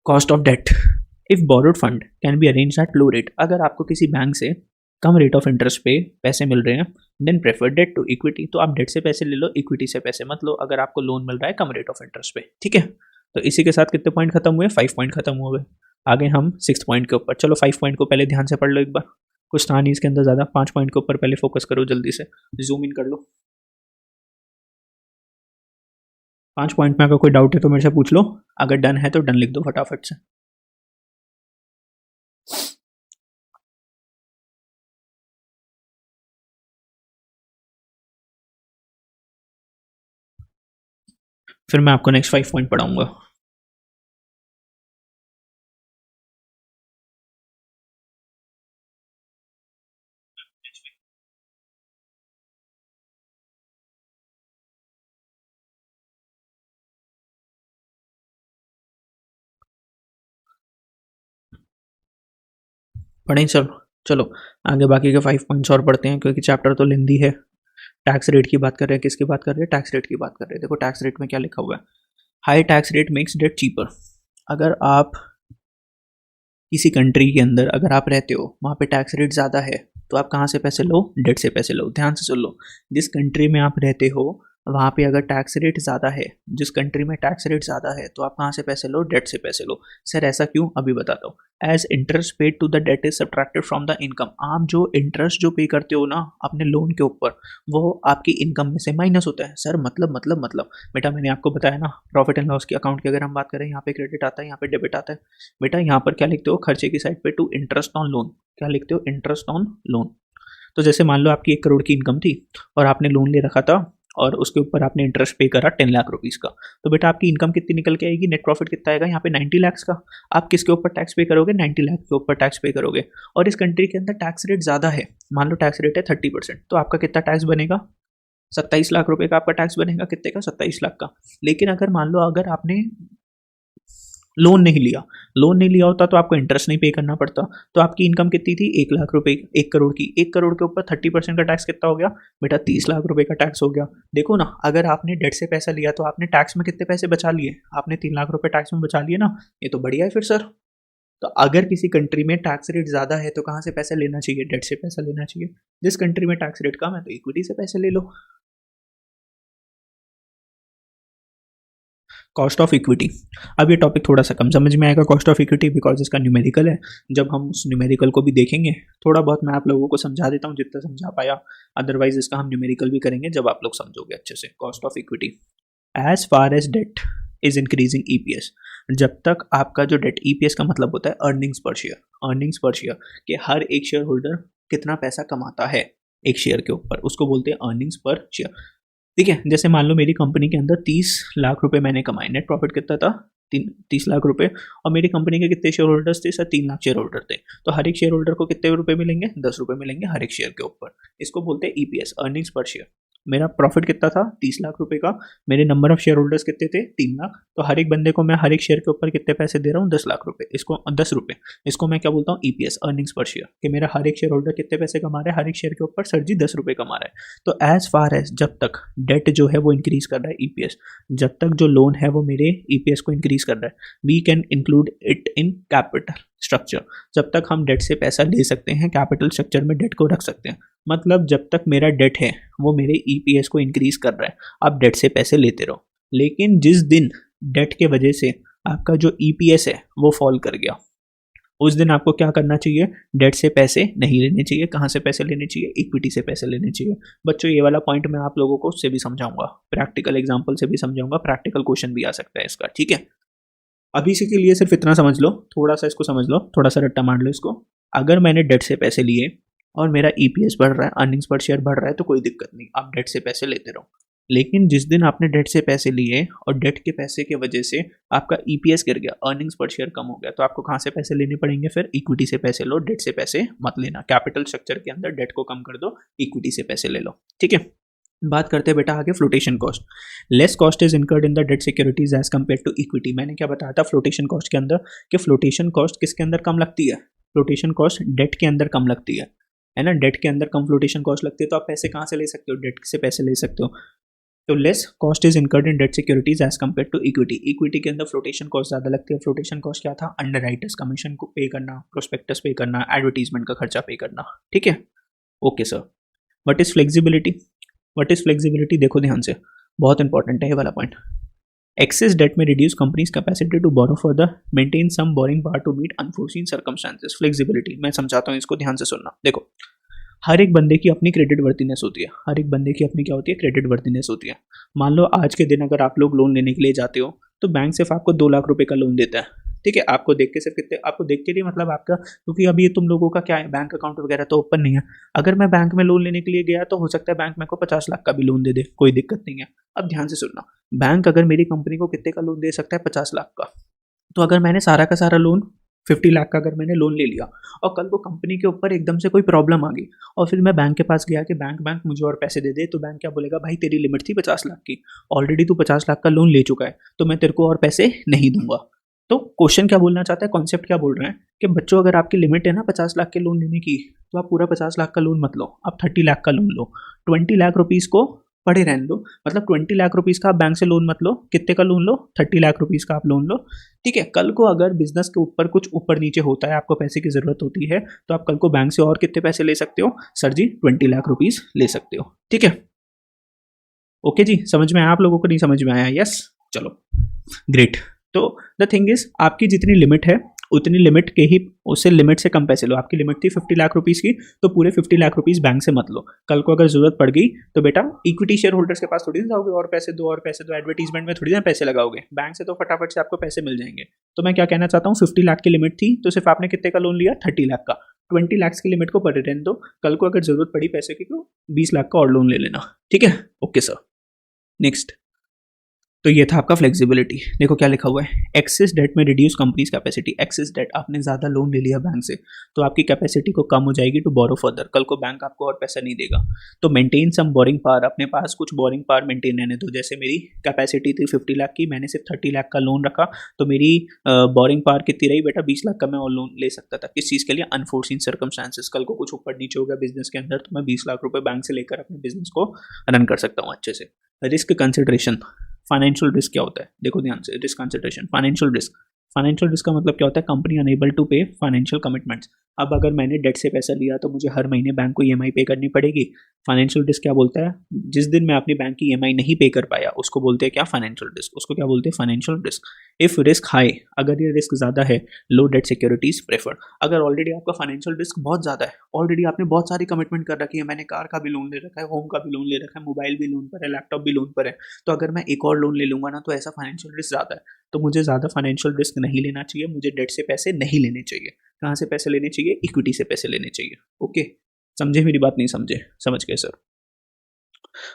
Cost of debt. If borrowed fund can be arrange at low rate, अगर आपको किसी बैंक से कम रेट ऑफ इंटरेस्ट पे पैसे मिल रहे हैं then prefer debt to equity, तो आप डेट से पैसे ले लो, इक्विटी से पैसे मत लो अगर आपको लोन मिल रहा है कम रेट ऑफ इंटरेस्ट पे। ठीक है, तो इसी के साथ कितने पॉइंट खत्म हुए? 5 पॉइंट खत्म हुए। आगे हम 6 पॉइंट के ऊपर। चलो 5 पॉइंट को पहले ध्यान से पढ़ लो एक बार, कुछ था नहीं इसके अंदर ज़्यादा। 5 पॉइंट के ऊपर पहले फोकस करो, जल्दी से जूम इन कर लो। 5 पॉइंट में अगर कोई डाउट है तो मेरे से पूछ लो, अगर डन है तो डन लिख दो फटाफट से। फिर मैं आपको नेक्स्ट 5 पॉइंट पढ़ाऊंगा। पढ़ें सब। चलो आगे बाकी के 5 पॉइंट्स और पढ़ते हैं क्योंकि चैप्टर तो लेंदी है। टैक्स रेट की बात कर रहे हैं, किसकी बात कर रहे हैं? टैक्स रेट की बात कर रहे हैं। देखो टैक्स रेट में क्या लिखा हुआ है, high tax rate makes debt cheaper. अगर आप किसी कंट्री के अंदर अगर आप रहते हो वहाँ पे टैक्स रेट ज़्यादा है तो आप कहाँ से पैसे लो, डेट से पैसे लो। ध्यान से सुन लो, जिस कंट्री में आप रहते हो वहाँ पे अगर टैक्स रेट ज़्यादा है, जिस कंट्री में टैक्स रेट ज़्यादा है तो आप कहाँ से पैसे लो, डेट से पैसे लो। सर ऐसा क्यों, अभी बताता हूँ। As interest paid to the debt is subtracted from the income. आप जो इंटरेस्ट जो पे करते हो ना अपने लोन के ऊपर, वो आपकी इनकम में से माइनस होता है। सर मतलब बेटा मैंने आपको बताया ना, प्रॉफिट एंड लॉस की अकाउंट की अगर हम बात करें, यहाँ पे क्रेडिट आता है, यहाँ पे डेबिट आता है। बेटा यहाँ पर क्या लिखते हो, खर्चे की साइड पे टू इंटरेस्ट ऑन लोन, क्या लिखते हो, इंटरेस्ट ऑन लोन। तो जैसे मान लो आपकी 1 करोड़ की इनकम थी और आपने लोन ले रखा था और उसके ऊपर आपने इंटरेस्ट पे करा 10 लाख रुपीज़ का, तो बेटा आपकी इनकम कितनी निकल के आएगी, नेट प्रॉफिट कितना आएगा यहाँ पे 90 लाख का। आप किसके ऊपर टैक्स पे करोगे, 90 लाख के ऊपर टैक्स पे करोगे। और इस कंट्री के अंदर टैक्स रेट ज़्यादा है, मान लो टैक्स रेट है 30%, तो आपका कितना टैक्स बनेगा, 27 लाख रुपए का आपका टैक्स बनेगा। कितने का, 27 लाख का। लेकिन अगर मान लो अगर आपने लोन नहीं लिया होता तो आपको इंटरेस्ट नहीं पे करना पड़ता, तो आपकी इनकम कितनी थी, 1 लाख रुपए, 1 करोड़ की, 1 करोड़ के ऊपर 30% का टैक्स कितना हो गया बेटा, 30 लाख रुपए का टैक्स हो गया। देखो ना, अगर आपने डेट से पैसा लिया तो आपने टैक्स में कितने पैसे बचा लिए, आपने 3 लाख रुपए टैक्स में बचा लिए ना, ये तो बढ़िया है फिर सर। तो अगर किसी कंट्री में टैक्स रेट ज़्यादा है तो कहाँ से पैसा लेना चाहिए, डेट से पैसा लेना चाहिए। जिस कंट्री में टैक्स रेट कम है तो इक्विटी से पैसे ले लो। कॉस्ट ऑफ इक्विटी, अब ये टॉपिक थोड़ा सा कम समझ में आएगा, कॉस्ट ऑफ इक्विटी, बिकॉज इसका न्यूमेरिकल है। जब हम उस न्यूमेरिकल को भी देखेंगे, थोड़ा बहुत मैं आप लोगों को समझा देता हूँ जितना समझा पाया, अदरवाइज इसका हम न्यूमेरिकल भी करेंगे जब आप लोग समझोगे अच्छे से। Cost of equity, as far as debt is increasing EPS, जब तक आपका जो डेट, ईपीएस का मतलब होता है अर्निंग्स पर शेयर, अर्निंग्स पर शेयर, कि हर एक शेयर होल्डर कितना पैसा कमाता है एक शेयर के ऊपर, उसको बोलते हैं अर्निंग्स पर शेयर। ठीक है, जैसे मान लो मेरी कंपनी के अंदर 30 लाख रुपए मैंने कमाए, नेट प्रॉफिट कितना था, 30 लाख रुपए, और मेरी कंपनी के कितने शेयर होल्डर्स थे सर, 3 लाख शेयर होल्डर थे। तो हर एक शेयर होल्डर को कितने रुपए मिलेंगे, 10 रुपए मिलेंगे हर एक शेयर के ऊपर। इसको बोलते हैं ईपीएस, अर्निंग्स पर शेयर। मेरा प्रॉफिट कितना था, 30 लाख रुपए का, मेरे नंबर ऑफ शेयर होल्डर्स कितने थे, 3 लाख, तो हर एक बंदे को मैं हर एक शेयर के ऊपर कितने पैसे दे रहा हूँ, 10 लाख रुपए, इसको 10 रुपए, इसको मैं क्या बोलता हूँ, ईपीएस, अर्निंग्स पर शेयर, कि मेरा हर एक शेयर होल्डर कितने पैसे कमा रहा है, हर एक शेयर के ऊपर सर जी 10 रुपए कमा रहा है। तो एज फार एज, जब तक डेट जो है वो इंक्रीज कर रहा है ईपीएस, जब तक जो लोन है वो मेरे ईपीएस को इंक्रीज कर रहा है, we can include it in capital structure, जब तक हम डेट से पैसा ले सकते हैं, कैपिटल स्ट्रक्चर में डेट को रख सकते हैं। मतलब जब तक मेरा डेट है वो मेरे ईपीएस को इंक्रीज कर रहा है, आप डेट से पैसे लेते रहो। लेकिन जिस दिन डेट के वजह से आपका जो ईपीएस है वो फॉल कर गया, उस दिन आपको क्या करना चाहिए, डेट से पैसे नहीं लेने चाहिए। कहाँ से पैसे लेने चाहिए, इक्विटी से पैसे लेने चाहिए। बच्चों ये वाला पॉइंट मैं आप लोगों को उससे भी समझाऊंगा, प्रैक्टिकल एग्जांपल से भी समझाऊंगा, प्रैक्टिकल क्वेश्चन भी आ सकता है इसका, ठीक है। अभी से के लिए सिर्फ इतना समझ लो, थोड़ा सा इसको समझ लो, थोड़ा सा रट्टा मार लो इसको। अगर मैंने डेट से पैसे लिए और मेरा ईपीएस बढ़ रहा है, अर्निंग्स पर शेयर बढ़ रहा है, तो कोई दिक्कत नहीं, आप डेट से पैसे लेते रहो। लेकिन जिस दिन आपने डेट से पैसे लिए और डेट के पैसे की वजह से आपका ईपीएस गिर गया, अर्निंग्स पर शेयर कम हो गया, तो आपको कहाँ से पैसे लेने पड़ेंगे, फिर इक्विटी से पैसे लो, डेट से पैसे मत लेना। कैपिटल स्ट्रक्चर के अंदर डेट को कम कर दो, इक्विटी से पैसे ले लो, ठीक है। बात करते हैं बेटा आगे flotation cost. Less cost is incurred in the debt securities as compare to equity. मैंने क्या बताया था फ्लोटेशन कॉस्ट के अंदर, कि फ्लोटेशन कॉस्ट किसके अंदर कम लगती है, फ्लोटेशन कॉस्ट डेट के अंदर कम लगती है ना, डेट के अंदर कम फ्लोटेशन कॉस्ट लगती है। तो आप पैसे कहाँ से ले सकते हो, डेट से पैसे ले सकते हो। तो less cost is incurred in debt securities as compare to equity. Equity के अंदर फ्लोटेशन कॉस्ट ज़्यादा लगती है। फ्लोटेशन कॉस्ट क्या था, अंडर राइटर्स कमीशन को पे करना, प्रोस्पेक्टस पे करना, एडवर्टीजमेंट का खर्चा पे करना, ठीक है। Okay sir, what is flexibility, what is flexibility, देखो ध्यान से, बहुत इंपॉर्टेंट है ये वाला पॉइंट। एक्सेस डेट में reduce company's capacity to borrow for the maintain some borrowing power to meet unforeseen circumstances. Flexibility मैं समझाता हूँ इसको, ध्यान से सुनना। देखो हर एक बंदे की अपनी क्रेडिट वर्थिनेस होती है, हर एक बंदे की अपनी क्या होती है, क्रेडिट वर्थिनेस होती है। मान लो आज के दिन अगर आप लोग लोन लेने के लिए जाते हो तो बैंक सिर्फ आपको 2 लाख रुपए का लोन देता है, ठीक है। आपको देख के सिर्फ कितने, आपको देख के नहीं मतलब आपका, क्योंकि अभी ये तुम लोगों का क्या है, बैंक अकाउंट वगैरह तो ओपन नहीं है। अगर मैं बैंक में लोन लेने के लिए गया तो हो सकता है बैंक मेरे को 50 लाख का भी लोन दे दे, कोई दिक्कत नहीं है। अब ध्यान से सुनना, बैंक अगर मेरी कंपनी को कितने का लोन दे सकता है, 50 लाख का। तो अगर मैंने सारा का सारा लोन 50 लाख का अगर मैंने लोन ले लिया और कल को कंपनी के ऊपर एकदम से कोई प्रॉब्लम आ गई और फिर मैं बैंक के पास गया कि बैंक मुझे और पैसे दे दे, तो बैंक क्या बोलेगा, भाई तेरी लिमिट थी 50 लाख की, ऑलरेडी तू 50 लाख का लोन ले चुका है, तो मैं तेरे को और पैसे नहीं दूंगा। तो क्वेश्चन क्या बोलना चाहता है, कॉन्सेप्ट क्या बोल रहे हैं कि बच्चों अगर आपकी लिमिट है ना 50 लाख के लोन लेने की, तो आप पूरा 50 लाख का लोन मत लो, आप 30 लाख का लोन लो। 20 लाख रुपीज़ को पड़े रहने दो। मतलब 20 लाख रुपीज़ का आप बैंक से लोन मत लो, कितने का लोन लो, 30 लाख रुपीज़ का आप लोन लो, ठीक है। कल को अगर बिजनेस के ऊपर कुछ ऊपर नीचे होता है, आपको पैसे की ज़रूरत होती है, तो आप कल को बैंक से और कितने पैसे ले सकते हो, सर जी 20 लाख रुपीज़ ले सकते हो, ठीक है। ओके जी, समझ में आया आप लोगों को, नहीं समझ में आया, यस, चलो ग्रेट। तो द थिंग इज, आपकी जितनी लिमिट है उतनी लिमिट के ही, उससे लिमिट से कम पैसे लो। आपकी लिमिट थी 50 लाख रुपीज़ की, तो पूरे 50 लाख रुपीज़ बैंक से मत लो। कल को अगर जरूरत पड़ गई तो बेटा इक्विटी शेयर होल्डर्स के पास थोड़ी ना जाओगे, और पैसे दो और पैसे दो, एडवर्टीजमेंट में थोड़ी ना पैसे लगाओगे, बैंक से तो फटाफट से आपको पैसे मिल जाएंगे। तो मैं क्या कहना चाहता हूँ, 50 लाख की लिमिट थी तो सिर्फ आपने कितने का लोन लिया, 30 लाख का। 20 लाख की लिमिट को पड़े रहने दो, कल को अगर जरूरत पड़ी पैसे की तो 20 लाख का और लोन ले लेना, ठीक है। Okay sir, next. तो ये था आपका फ्लेक्सिबिलिटी। देखो क्या लिखा हुआ है, एक्सेस डेट में reduce company's capacity. Excess debt, आपने ज़्यादा लोन ले लिया बैंक से तो आपकी कैपेसिटी को कम हो जाएगी टू बोरो फर्दर, कल को बैंक आपको और पैसा नहीं देगा। तो मेंटेन सम बोरिंग पावर, अपने पास कुछ बोरिंग पावर मेंटेन रहने दो। जैसे मेरी कैपेसिटी थी 50 लाख की, मैंने सिर्फ 30 लाख का लोन रखा, तो मेरी बोरिंग पावर कितनी रही बेटा, 20 लाख का मैं और लोन ले सकता था। किस चीज़ के लिए, अनफोर्सिन सर्कमस्टांसेस, कल को कुछ ऊपर नीचे हो गया बिजनेस के अंदर, तो मैं 20 लाख रुपए बैंक से लेकर अपने बिजनेस को रन कर सकता हूँ अच्छे से। रिस्क कंसिडरेशन, फाइनेंशियल रिस्क क्या होता है, देखो ध्यान से, risk consideration, financial risk. Financial risk का मतलब क्या होता है, कंपनी अनेबल टू पे फाइनेंशियल कमिटमेंट्स। अब अगर मैंने डेट से पैसा लिया तो मुझे हर महीने बैंक को ईएमआई पे करनी पड़ेगी। फाइनेंशियल रिस्क क्या बोलता है, जिस दिन मैं अपनी बैंक की ईएमआई नहीं पे कर पाया उसको बोलते हैं क्या, फाइनेंशियल रिस्क, उसको क्या बोलते हैं, financial risk. If risk high, अगर ये रिस्क ज़्यादा है, लो डेट सिक्योरिटीज प्रेफर्ड। अगर ऑलरेडी आपका फाइनेंशियल रिस्क बहुत ज़्यादा है, ऑलरेडी आपने बहुत सारी कमिटमेंट कर रखी है, मैंने कार का भी लोन ले रखा है, होम का भी लोन ले रखा है, मोबाइल भी लोन पर है, लैपटॉप भी लोन पर है, तो अगर मैं एक और लोन ले लूंगा ना तो ऐसा फाइनेंशियल रिस्क ज़्यादा है, तो मुझे ज़्यादा फाइनेंशियल रिस्क नहीं लेना चाहिए, मुझे डेट से पैसे नहीं लेने चाहिए। कहाँ से पैसे लेने चाहिए, इक्विटी से पैसे लेने चाहिए। ओके, समझे मेरी बात, नहीं समझे, समझ गए सर।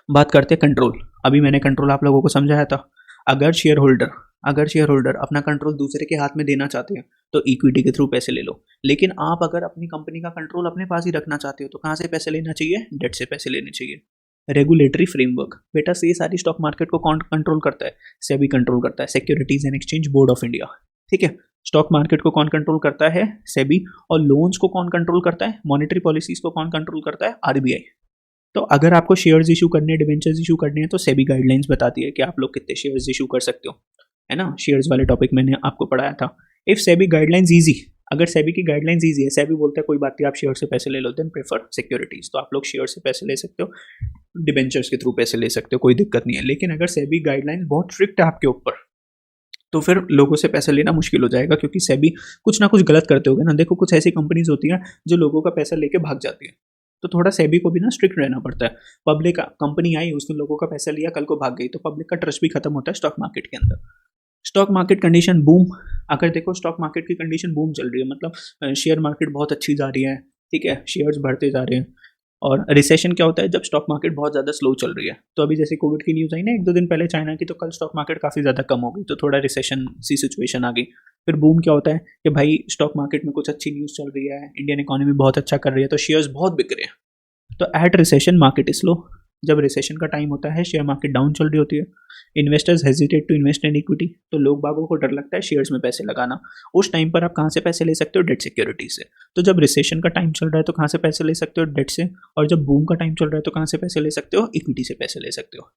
बात करते हैं कंट्रोल। अभी मैंने कंट्रोल आप लोगों को समझाया था। अगर शेयर होल्डर अपना कंट्रोल दूसरे के हाथ में देना चाहते हैं तो इक्विटी के थ्रू पैसे ले लो, लेकिन आप अगर अपनी कंपनी का कंट्रोल अपने पास ही रखना चाहते हो तो कहाँ से पैसे लेना चाहिए, डेट से पैसे लेने चाहिए। रेगुलेटरी फ्रेमवर्क, बेटा से ये सारी स्टॉक मार्केट को कौन कंट्रोल करता है, सेबी कंट्रोल करता है, securities and exchange board of India, ठीक है। स्टॉक मार्केट को कौन कंट्रोल करता है, सेबी। और लोन्स को कौन कंट्रोल करता है, मॉनेटरी पॉलिसीज को कौन कंट्रोल करता है, आरबीआई। तो अगर आपको शेयर्स इशू करने हैं, डिवेंचर्स इशू करने हैं, तो सेबी गाइडलाइंस बताती है कि आप लोग कितने शेयर्स इशू कर सकते हो, है ना। शेयर्स वाले टॉपिक मैंने आपको पढ़ाया था। इफ सेबी गाइडलाइंस ईजी, अगर सेबी की गाइडलाइंस ईजी है, सेबी बोलता है कोई बात नहीं आप शेयर से पैसे ले लो, देन प्रेफर सिक्योरिटीज, तो आप लोग शेयर से पैसे ले सकते हो, डिवेंचर्स के थ्रू पैसे ले सकते हो, कोई दिक्कत नहीं है। लेकिन अगर सेबी गाइडलाइंस बहुत स्ट्रिक्ट है आपके ऊपर तो फिर लोगों से पैसा लेना मुश्किल हो जाएगा, क्योंकि सेबी कुछ ना कुछ गलत करते होगे ना। देखो कुछ ऐसी कंपनीज होती हैं जो लोगों का पैसा लेके भाग जाती है, तो थोड़ा सेबी को भी ना स्ट्रिक्ट रहना पड़ता है। पब्लिक कंपनी आई, उसने लोगों का पैसा लिया, कल को भाग गई, तो पब्लिक का ट्रस्ट भी खत्म होता है स्टॉक मार्केट के अंदर। स्टॉक मार्केट कंडीशन बूम, अगर देखो स्टॉक मार्केट की कंडीशन बूम चल रही है, मतलब शेयर मार्केट बहुत अच्छी जा रही है, ठीक है, शेयर्स बढ़ते जा रहे हैं। और रिसेशन क्या होता है, जब स्टॉक मार्केट बहुत ज़्यादा स्लो चल रही है। तो अभी जैसे कोविड की न्यूज़ आई ना 1-2 दिन पहले चाइना की, तो कल स्टॉक मार्केट काफ़ी ज़्यादा कम हो गई, तो थोड़ा रिसेशन सी सिचुएशन आ गई। फिर बूम क्या होता है कि भाई स्टॉक मार्केट में कुछ अच्छी न्यूज़ चल रही है, इंडियन इकोनॉमी बहुत अच्छा कर रही है, तो शेयर्स बहुत बिक रहे हैं। तो at recession market is slow, जब रिसेशन का टाइम होता है शेयर मार्केट डाउन चल रही होती है। Investors hesitate to invest in equity, तो लोग बागों को डर लगता है शेयर्स में पैसे लगाना। उस टाइम पर आप कहाँ से पैसे ले सकते हो, डेट सिक्योरिटी से। तो जब रिसेशन का टाइम चल रहा है तो कहाँ से पैसे ले सकते हो, डेट से। और जब बूम का टाइम चल रहा है तो कहाँ से पैसे ले सकते हो, इक्विटी से पैसे ले सकते हो।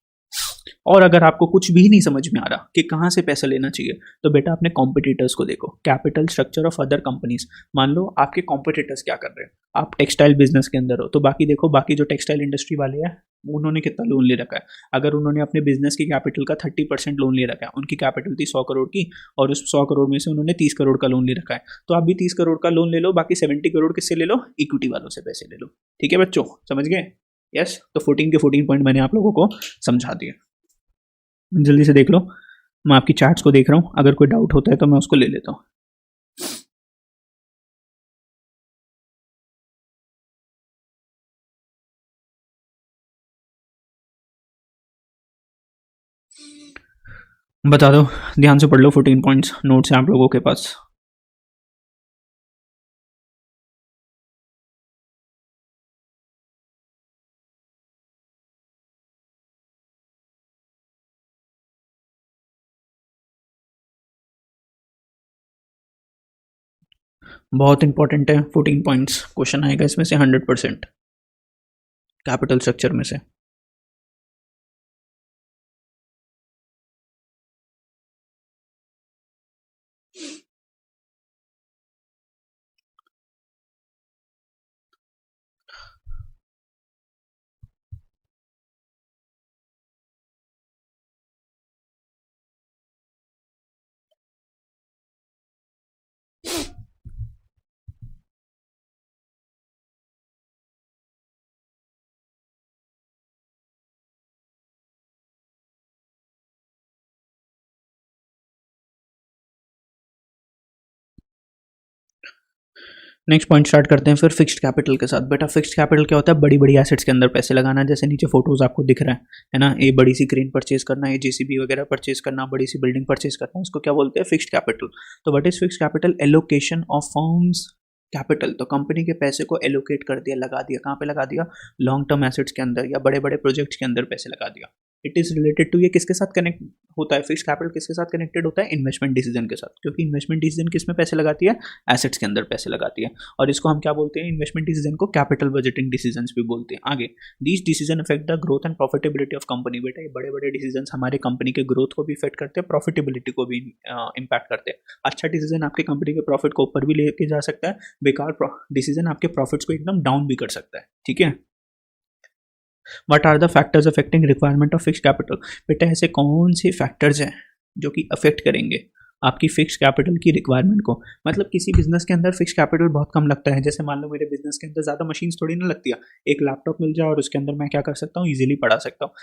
और अगर आपको कुछ भी नहीं समझ में आ रहा कि कहाँ से पैसे लेना चाहिए, तो बेटा अपने कॉम्पिटिटर्स को देखो, capital structure of other companies. मान लो आपके कॉम्पिटिटर्स क्या कर रहे हैं, आप टेक्सटाइल बिजनेस के अंदर हो, तो बाकी देखो, बाकी जो टेक्सटाइल इंडस्ट्री वाले हैं उन्होंने कितना लोन ले रखा है। अगर उन्होंने अपने बिजनेस की कैपिटल का 30% लोन ले रखा है, उनकी कैपिटल थी 100 करोड़ की, और उस 100 करोड़ में से उन्होंने 30 करोड़ का लोन ले रखा है, तो आप भी 30 करोड़ का लोन ले लो, बाकी 70 करोड़ किससे ले लो, इक्विटी वालों से पैसे ले लो। ठीक है बच्चों, समझ गए, यस। तो 14 के 14 पॉइंट मैंने आप लोगों को समझा दिया। जल्दी से देख लो, मैं आपकी चैट्स को देख रहा हूँ, अगर कोई डाउट होता है तो मैं उसको ले लेता हूँ। बता दो, ध्यान से पढ़ लो, 14 पॉइंट्स नोट्स हैं आप लोगों के पास। बहुत इंपॉर्टेंट है 14 पॉइंट्स, क्वेश्चन आएगा इसमें से 100% कैपिटल स्ट्रक्चर में से। नेक्स्ट पॉइंट स्टार्ट करते हैं फिर फिक्स्ड कैपिटल के साथ। बेटा फिक्स्ड कैपिटल क्या होता है? बड़ी बड़ी एसेट्स के अंदर पैसे लगाना। जैसे नीचे फोटोज आपको दिख रहा है ना, ये बड़ी सी क्रेन परचेज करना, ये जेसीबी वगैरह परचेज करना, बड़ी सी बिल्डिंग परचेज करना, इसको क्या बोलते हैं? Fixed capital. तो what is fixed capital? Allocation of firm's capital. तो कंपनी के पैसे को एलोकेट कर दिया, लगा दिया। कहाँ पे लगा दिया? लॉन्ग टर्म एसेट्स के अंदर या बड़े बड़े प्रोजेक्ट्स के अंदर पैसे लगा दिया। इट इज रिलेटेड टू, ये किसके साथ कनेक्ट होता है? फिक्स्ड कैपिटल किसके साथ कनेक्टेड होता है? इन्वेस्टमेंट डिसीजन के साथ, क्योंकि इन्वेस्टमेंट डिसीजन किस में पैसे लगाती है? एसेट्स के अंदर पैसे लगाती है। और इसको हम क्या बोलते हैं? इन्वेस्टमेंट डिसीजन को कैपिटल बजटिंग डिसीजन भी बोलते हैं। आगे, these decision affect the growth and profitability of company. बेटा ये बड़े बड़े डिसीजन हमारे कंपनी के ग्रोथ को भी इफेक्ट करते हैं, प्रॉफिटेबिलिटी को भी इम्पैक्ट करते हैं। अच्छा डिसीजन आपके कंपनी के प्रॉफिट को ऊपर भी लेके जा सकता है, बेकार डिसीजन आपके प्रॉफिट्स को एकदम डाउन भी कर सकता है। ठीक है। What are the factors affecting requirement of fix capital? बेटा ऐसे कौन से फैक्टर्स हैं जो कि अफेक्ट करेंगे आपकी फिक्स कैपिटल की रिक्वायरमेंट को? मतलब किसी बिजनेस के अंदर फिक्स कैपिटल बहुत कम लगता है। जैसे मान लो मेरे बिजनेस के अंदर ज़्यादा मशीन्स थोड़ी ना लगती है, एक लैपटॉप मिल जाए और उसके अंदर मैं क्या कर सकता हूँ? ईजिली पढ़ा सकता हूँ।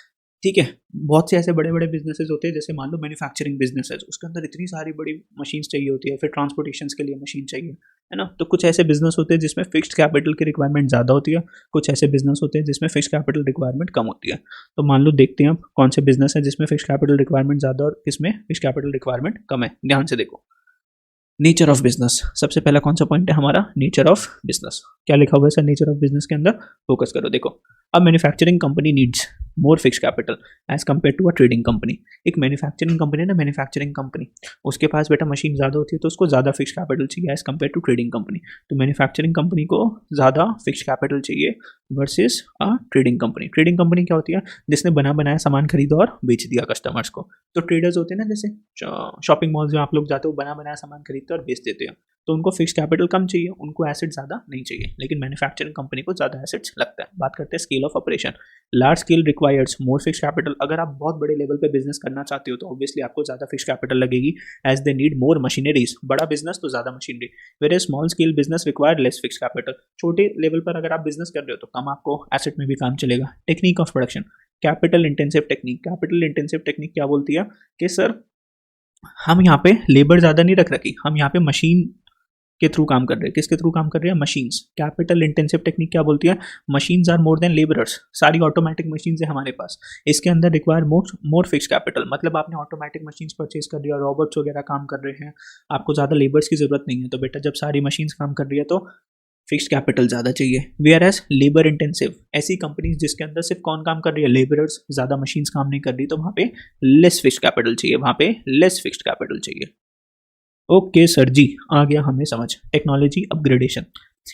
ठीक है। बहुत से ऐसे बड़े बड़े बिजनेसेस होते हैं, जैसे मान लो मैन्युफैक्चरिंग बिजनेस है, उसके अंदर इतनी सारी बड़ी मशीन्स चाहिए होती है, फिर ट्रांसपोर्टेशन के लिए मशीन चाहिए, है ना। तो कुछ ऐसे बिजनेस होते हैं जिसमें फिक्स्ड कैपिटल की रिक्वायरमेंट ज़्यादा होती है, कुछ ऐसे बिजनेस होते हैं जिसमें फिक्स्ड कैपिटल रिक्वायरमेंट कम होती है। तो मान लो देखते हैं अब कौन से बिजनेस है जिसमें फिक्स्ड कैपिटल रिक्वायरमेंट ज़्यादा और किसमें फिक्स्ड कैपिटल रिक्वायरमेंट कम है। ध्यान से देखो। नेचर ऑफ बिजनेस, सबसे पहला कौन सा पॉइंट है हमारा? Nature of business. क्या लिखा हुआ है सर नेचर ऑफ बिजनेस के अंदर? फोकस करो। देखो, अब manufacturing company needs more fix capital as compare to a trading company. एक मैन्युफैक्चरिंग कंपनी है ना, मैन्युफैक्चरिंग कंपनी, उसके पास बेटा मशीन ज़्यादा होती है तो उसको ज़्यादा फिक्स कैपिटल चाहिए as compare to trading company. तो मैन्युफैक्चरिंग कंपनी को ज़्यादा फिक्स कैपिटल चाहिए versus a trading company. Trading company क्या होती है? जिसने बना बनाया सामान खरीदा और बेच दिया कस्टमर्स को। तो ट्रेडर्स होते हैं ना, जैसे शॉपिंग मॉल्स में आप लोग जाते हो, बना बनाया सामान खरीदते हो और बेच देते हो, तो उनको फिक्स कैपिटल कम चाहिए, उनको एसेट ज़्यादा नहीं चाहिए। लेकिन मैन्युफैक्चरिंग कंपनी को ज़्यादा एसेट्स लगता है। बात करते हैं scale of operation. Large scale requires more fix capital. अगर आप बहुत बड़े लेवल पे बिजनेस करना चाहते हो तो ऑब्वियसली आपको ज़्यादा फिक्स कैपिटल लगेगी, as they need more machineries. बड़ा बिजनेस तो ज़्यादा machinery, where small scale business require less fix capital. छोटे लेवल पर अगर आप बिजनेस कर रहे हो तो कम आपको एसेट में भी काम चलेगा। Technique of production, capital intensive technique. Capital intensive technique क्या बोलती है कि सर हम यहाँ पे लेबर ज़्यादा नहीं रख रखी, हम यहाँ पे मशीन के थ्रू काम कर रहे हैं। किसके थ्रू काम कर रहे हैं? मशीन्स। कैपिटल इंटेंसिव टेक्निक क्या बोलती है? Machines are more than labourers. सारी ऑटोमेटिक मशीन्स है हमारे पास, इसके अंदर रिक्वायर मोर फिक्स कैपिटल। मतलब आपने ऑटोमेटिक मशीन्स परचेज कर रही है, रोबोट्स वगैरह काम कर रहे हैं, आपको ज़्यादा लेबर्स की जरूरत नहीं है। तो बेटा जब सारी मशीन्स काम कर रही है तो फिक्स्ड कैपिटल ज़्यादा चाहिए। वेयर एज लेबर इंटेंसिव, ऐसी कंपनीज जिसके अंदर सिर्फ कौन काम कर रही है? लेबरर्स, ज़्यादा मशीन्स काम नहीं कर रही, तो वहाँ पे लेस फिक्स्ड कैपिटल चाहिए, वहाँ पे लेस फिक्स्ड कैपिटल चाहिए। ओके सर जी, आ गया हमें समझ। Technology upgradation.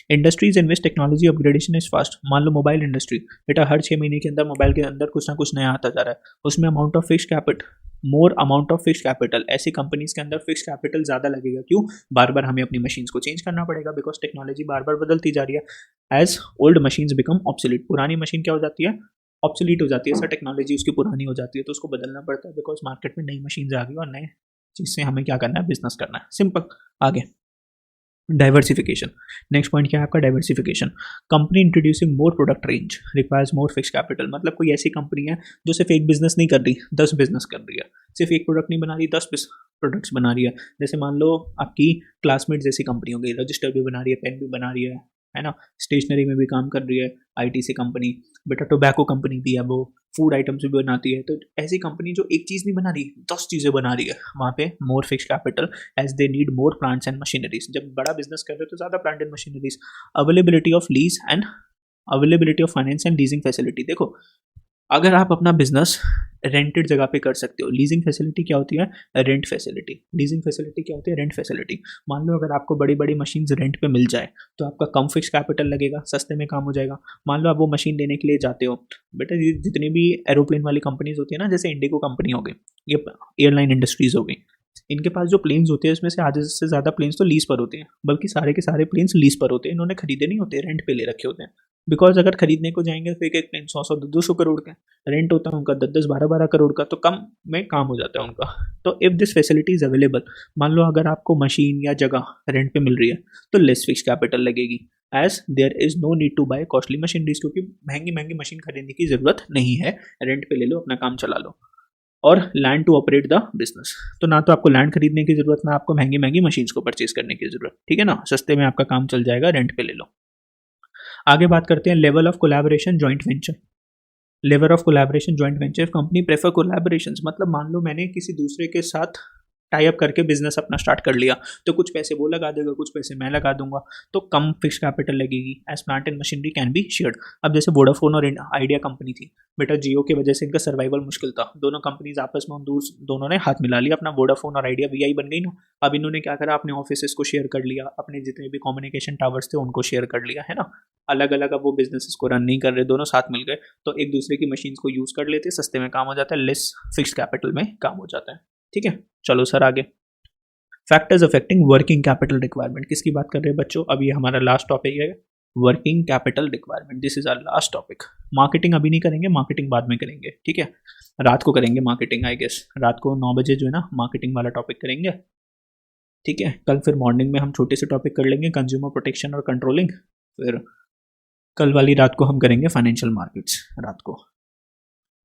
Industries invest technology upgradation is fast. मान लो मोबाइल इंडस्ट्री, बेटा हर 6 महीने के अंदर मोबाइल के अंदर कुछ ना कुछ नया आता जा रहा है, उसमें amount of fix capital, more amount of fix capital. ऐसी कंपनीज के अंदर फिक्स कैपिटल ज़्यादा लगेगा। क्यों? बार बार हमें अपनी मशीन्स को चेंज करना पड़ेगा, बिकॉज टेक्नोलॉजी बार बार बदलती जा रही है। As old machines become obsolete, पुरानी मशीन क्या हो जाती है? ऑब्सोलीट हो जाती है सर, टेक्नोलॉजी उसकी पुरानी हो जाती है, तो उसको बदलना पड़ता है, बिकॉज मार्केट में नई मशीन्स आ गई और नए चीज़ से हमें क्या करना है? बिजनेस करना है। सिंपल। आगे, डाइवर्सिफिकेशन। नेक्स्ट पॉइंट क्या है आपका? Diversification. Company introducing more product range requires more fix capital. मतलब कोई ऐसी कंपनी है जो सिर्फ एक बिजनेस नहीं कर रही, 10 बिजनेस कर रही है, सिर्फ एक प्रोडक्ट नहीं बना रही, 10 प्रोडक्ट्स बना रही है। जैसे मान लो आपकी क्लासमेट जैसी कंपनी हो गई, रजिस्टर भी बना रही है, पेन भी बना रही है ना, स्टेशनरी में भी काम कर रही है, आईटी सी कंपनी, बेटा टोबैको कंपनी भी है, वो फूड आइटम्स भी बनाती है। तो ऐसी कंपनी जो एक चीज़ नहीं बना रही, 10 चीज़ें बना रही है, वहाँ पे more fix capital as they need more plants and machineries. जब बड़ा बिजनेस कर रहे हो तो ज़्यादा plant and machineries. Availability of lease and availability of finance and leasing facility. देखो, अगर आप अपना बिजनेस रेंटेड जगह पे कर सकते हो, लीजिंग फैसिलिटी क्या होती है? Rent facility. लीजिंग फैसिलिटी क्या होती है? Rent facility. मान लो अगर आपको बड़ी बड़ी मशीन रेंट पे मिल जाए तो आपका कम फिक्स कैपिटल लगेगा, सस्ते में काम हो जाएगा। मान लो आप वो मशीन लेने के लिए जाते हो, बेटा जितनी भी एरोप्लेन वाली कंपनीज होती है ना, जैसे इंडिगो कंपनी हो गई, ये एयरलाइन इंडस्ट्रीज हो गई, इनके पास जो प्लेन्स होते हैं इसमें से आधे से ज़्यादा प्लेन्स तो लीज पर होते हैं, बल्कि सारे के सारे प्लेन्स लीज पर होते हैं, इन्होंने खरीदे नहीं होते, रेंट पे ले रखे होते हैं। बिकॉज अगर खरीदने को जाएंगे तो एक एक प्लेन 100 दो सौ करोड़ का रेंट होता है उनका, 10 12 करोड़ का, तो कम में काम हो जाता है उनका। तो if this facility is available, मान लो अगर आपको मशीन या जगह रेंट पे मिल रही है तो लेस फिक्स कैपिटल लगेगी, as there is no need to buy costly machineries, क्योंकि महंगी महंगी मशीन खरीदने की जरूरत नहीं है, रेंट पे ले लो, अपना काम चला लो। और land to operate the business, तो ना तो आपको लैंड खरीदने की जरूरत, ना आपको महंगी महंगी मशीन्स को परचेज करने की जरूरत, ठीक है ना, सस्ते में आपका काम चल जाएगा, रेंट पे ले लो। आगे बात करते हैं level of collaboration joint venture. Level of collaboration joint venture, company prefer collaboration, मतलब मान लो मैंने किसी दूसरे के साथ टाई अप करके बिजनेस अपना स्टार्ट कर लिया, तो कुछ पैसे वो लगा देगा, कुछ पैसे मैं लगा दूंगा, तो कम फिक्स कैपिटल लगेगी, as plant and machinery can be shared. अब जैसे वोडाफोन और आइडिया कंपनी थी बेटा, जियो की वजह से इनका सर्वाइवल मुश्किल था, दोनों कंपनीज आपस में दोनों ने हाथ मिला लिया, अपना वोडाफोन और आइडिया वीआई बन गई ना। अब इन्होंने क्या करा, अपने ऑफिस को शेयर कर लिया, अपने जितने भी कम्युनिकेशन टावर्स थे उनको शेयर कर लिया, है ना, अलग अलग अब वो बिजनेसेस को रन नहीं कर रहे, दोनों साथ मिल गए, तो एक दूसरे की मशीन को यूज कर लेते, सस्ते में काम हो जाता है, लेस फिक्स कैपिटल में काम हो जाता है, ठीक है। चलो सर आगे, factors affecting working capital requirement, किसकी बात कर रहे हैं बच्चों, अब ये हमारा लास्ट टॉपिक है, working capital requirement, this is our last topic. Marketing अभी नहीं करेंगे, मार्केटिंग बाद में करेंगे, ठीक है, रात को करेंगे मार्केटिंग, आई गेस रात को 9 बजे जो है ना मार्केटिंग वाला टॉपिक करेंगे, ठीक है। कल फिर मॉर्निंग में हम छोटे से टॉपिक कर लेंगे, कंज्यूमर प्रोटेक्शन और कंट्रोलिंग, फिर कल वाली रात को हम करेंगे फाइनेंशियल मार्केट्स रात को।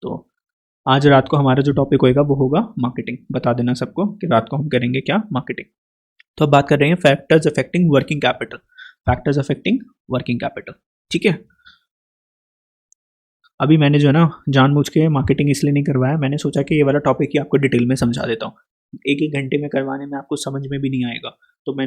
तो आज रात को हमारा जो टॉपिक होएगा वो होगा मार्केटिंग, बता देना सबको कि रात को हम करेंगे क्या, मार्केटिंग। तो अब बात कर रहे हैं factors affecting working capital, factors affecting working capital, ठीक है। अभी मैंने जो है ना जानबूझ के मार्केटिंग इसलिए नहीं करवाया, मैंने सोचा कि ये वाला टॉपिक ही आपको डिटेल में समझा देता हूँ, एक एक घंटे में करवाने में आपको समझ में भी नहीं आएगा, तो मैं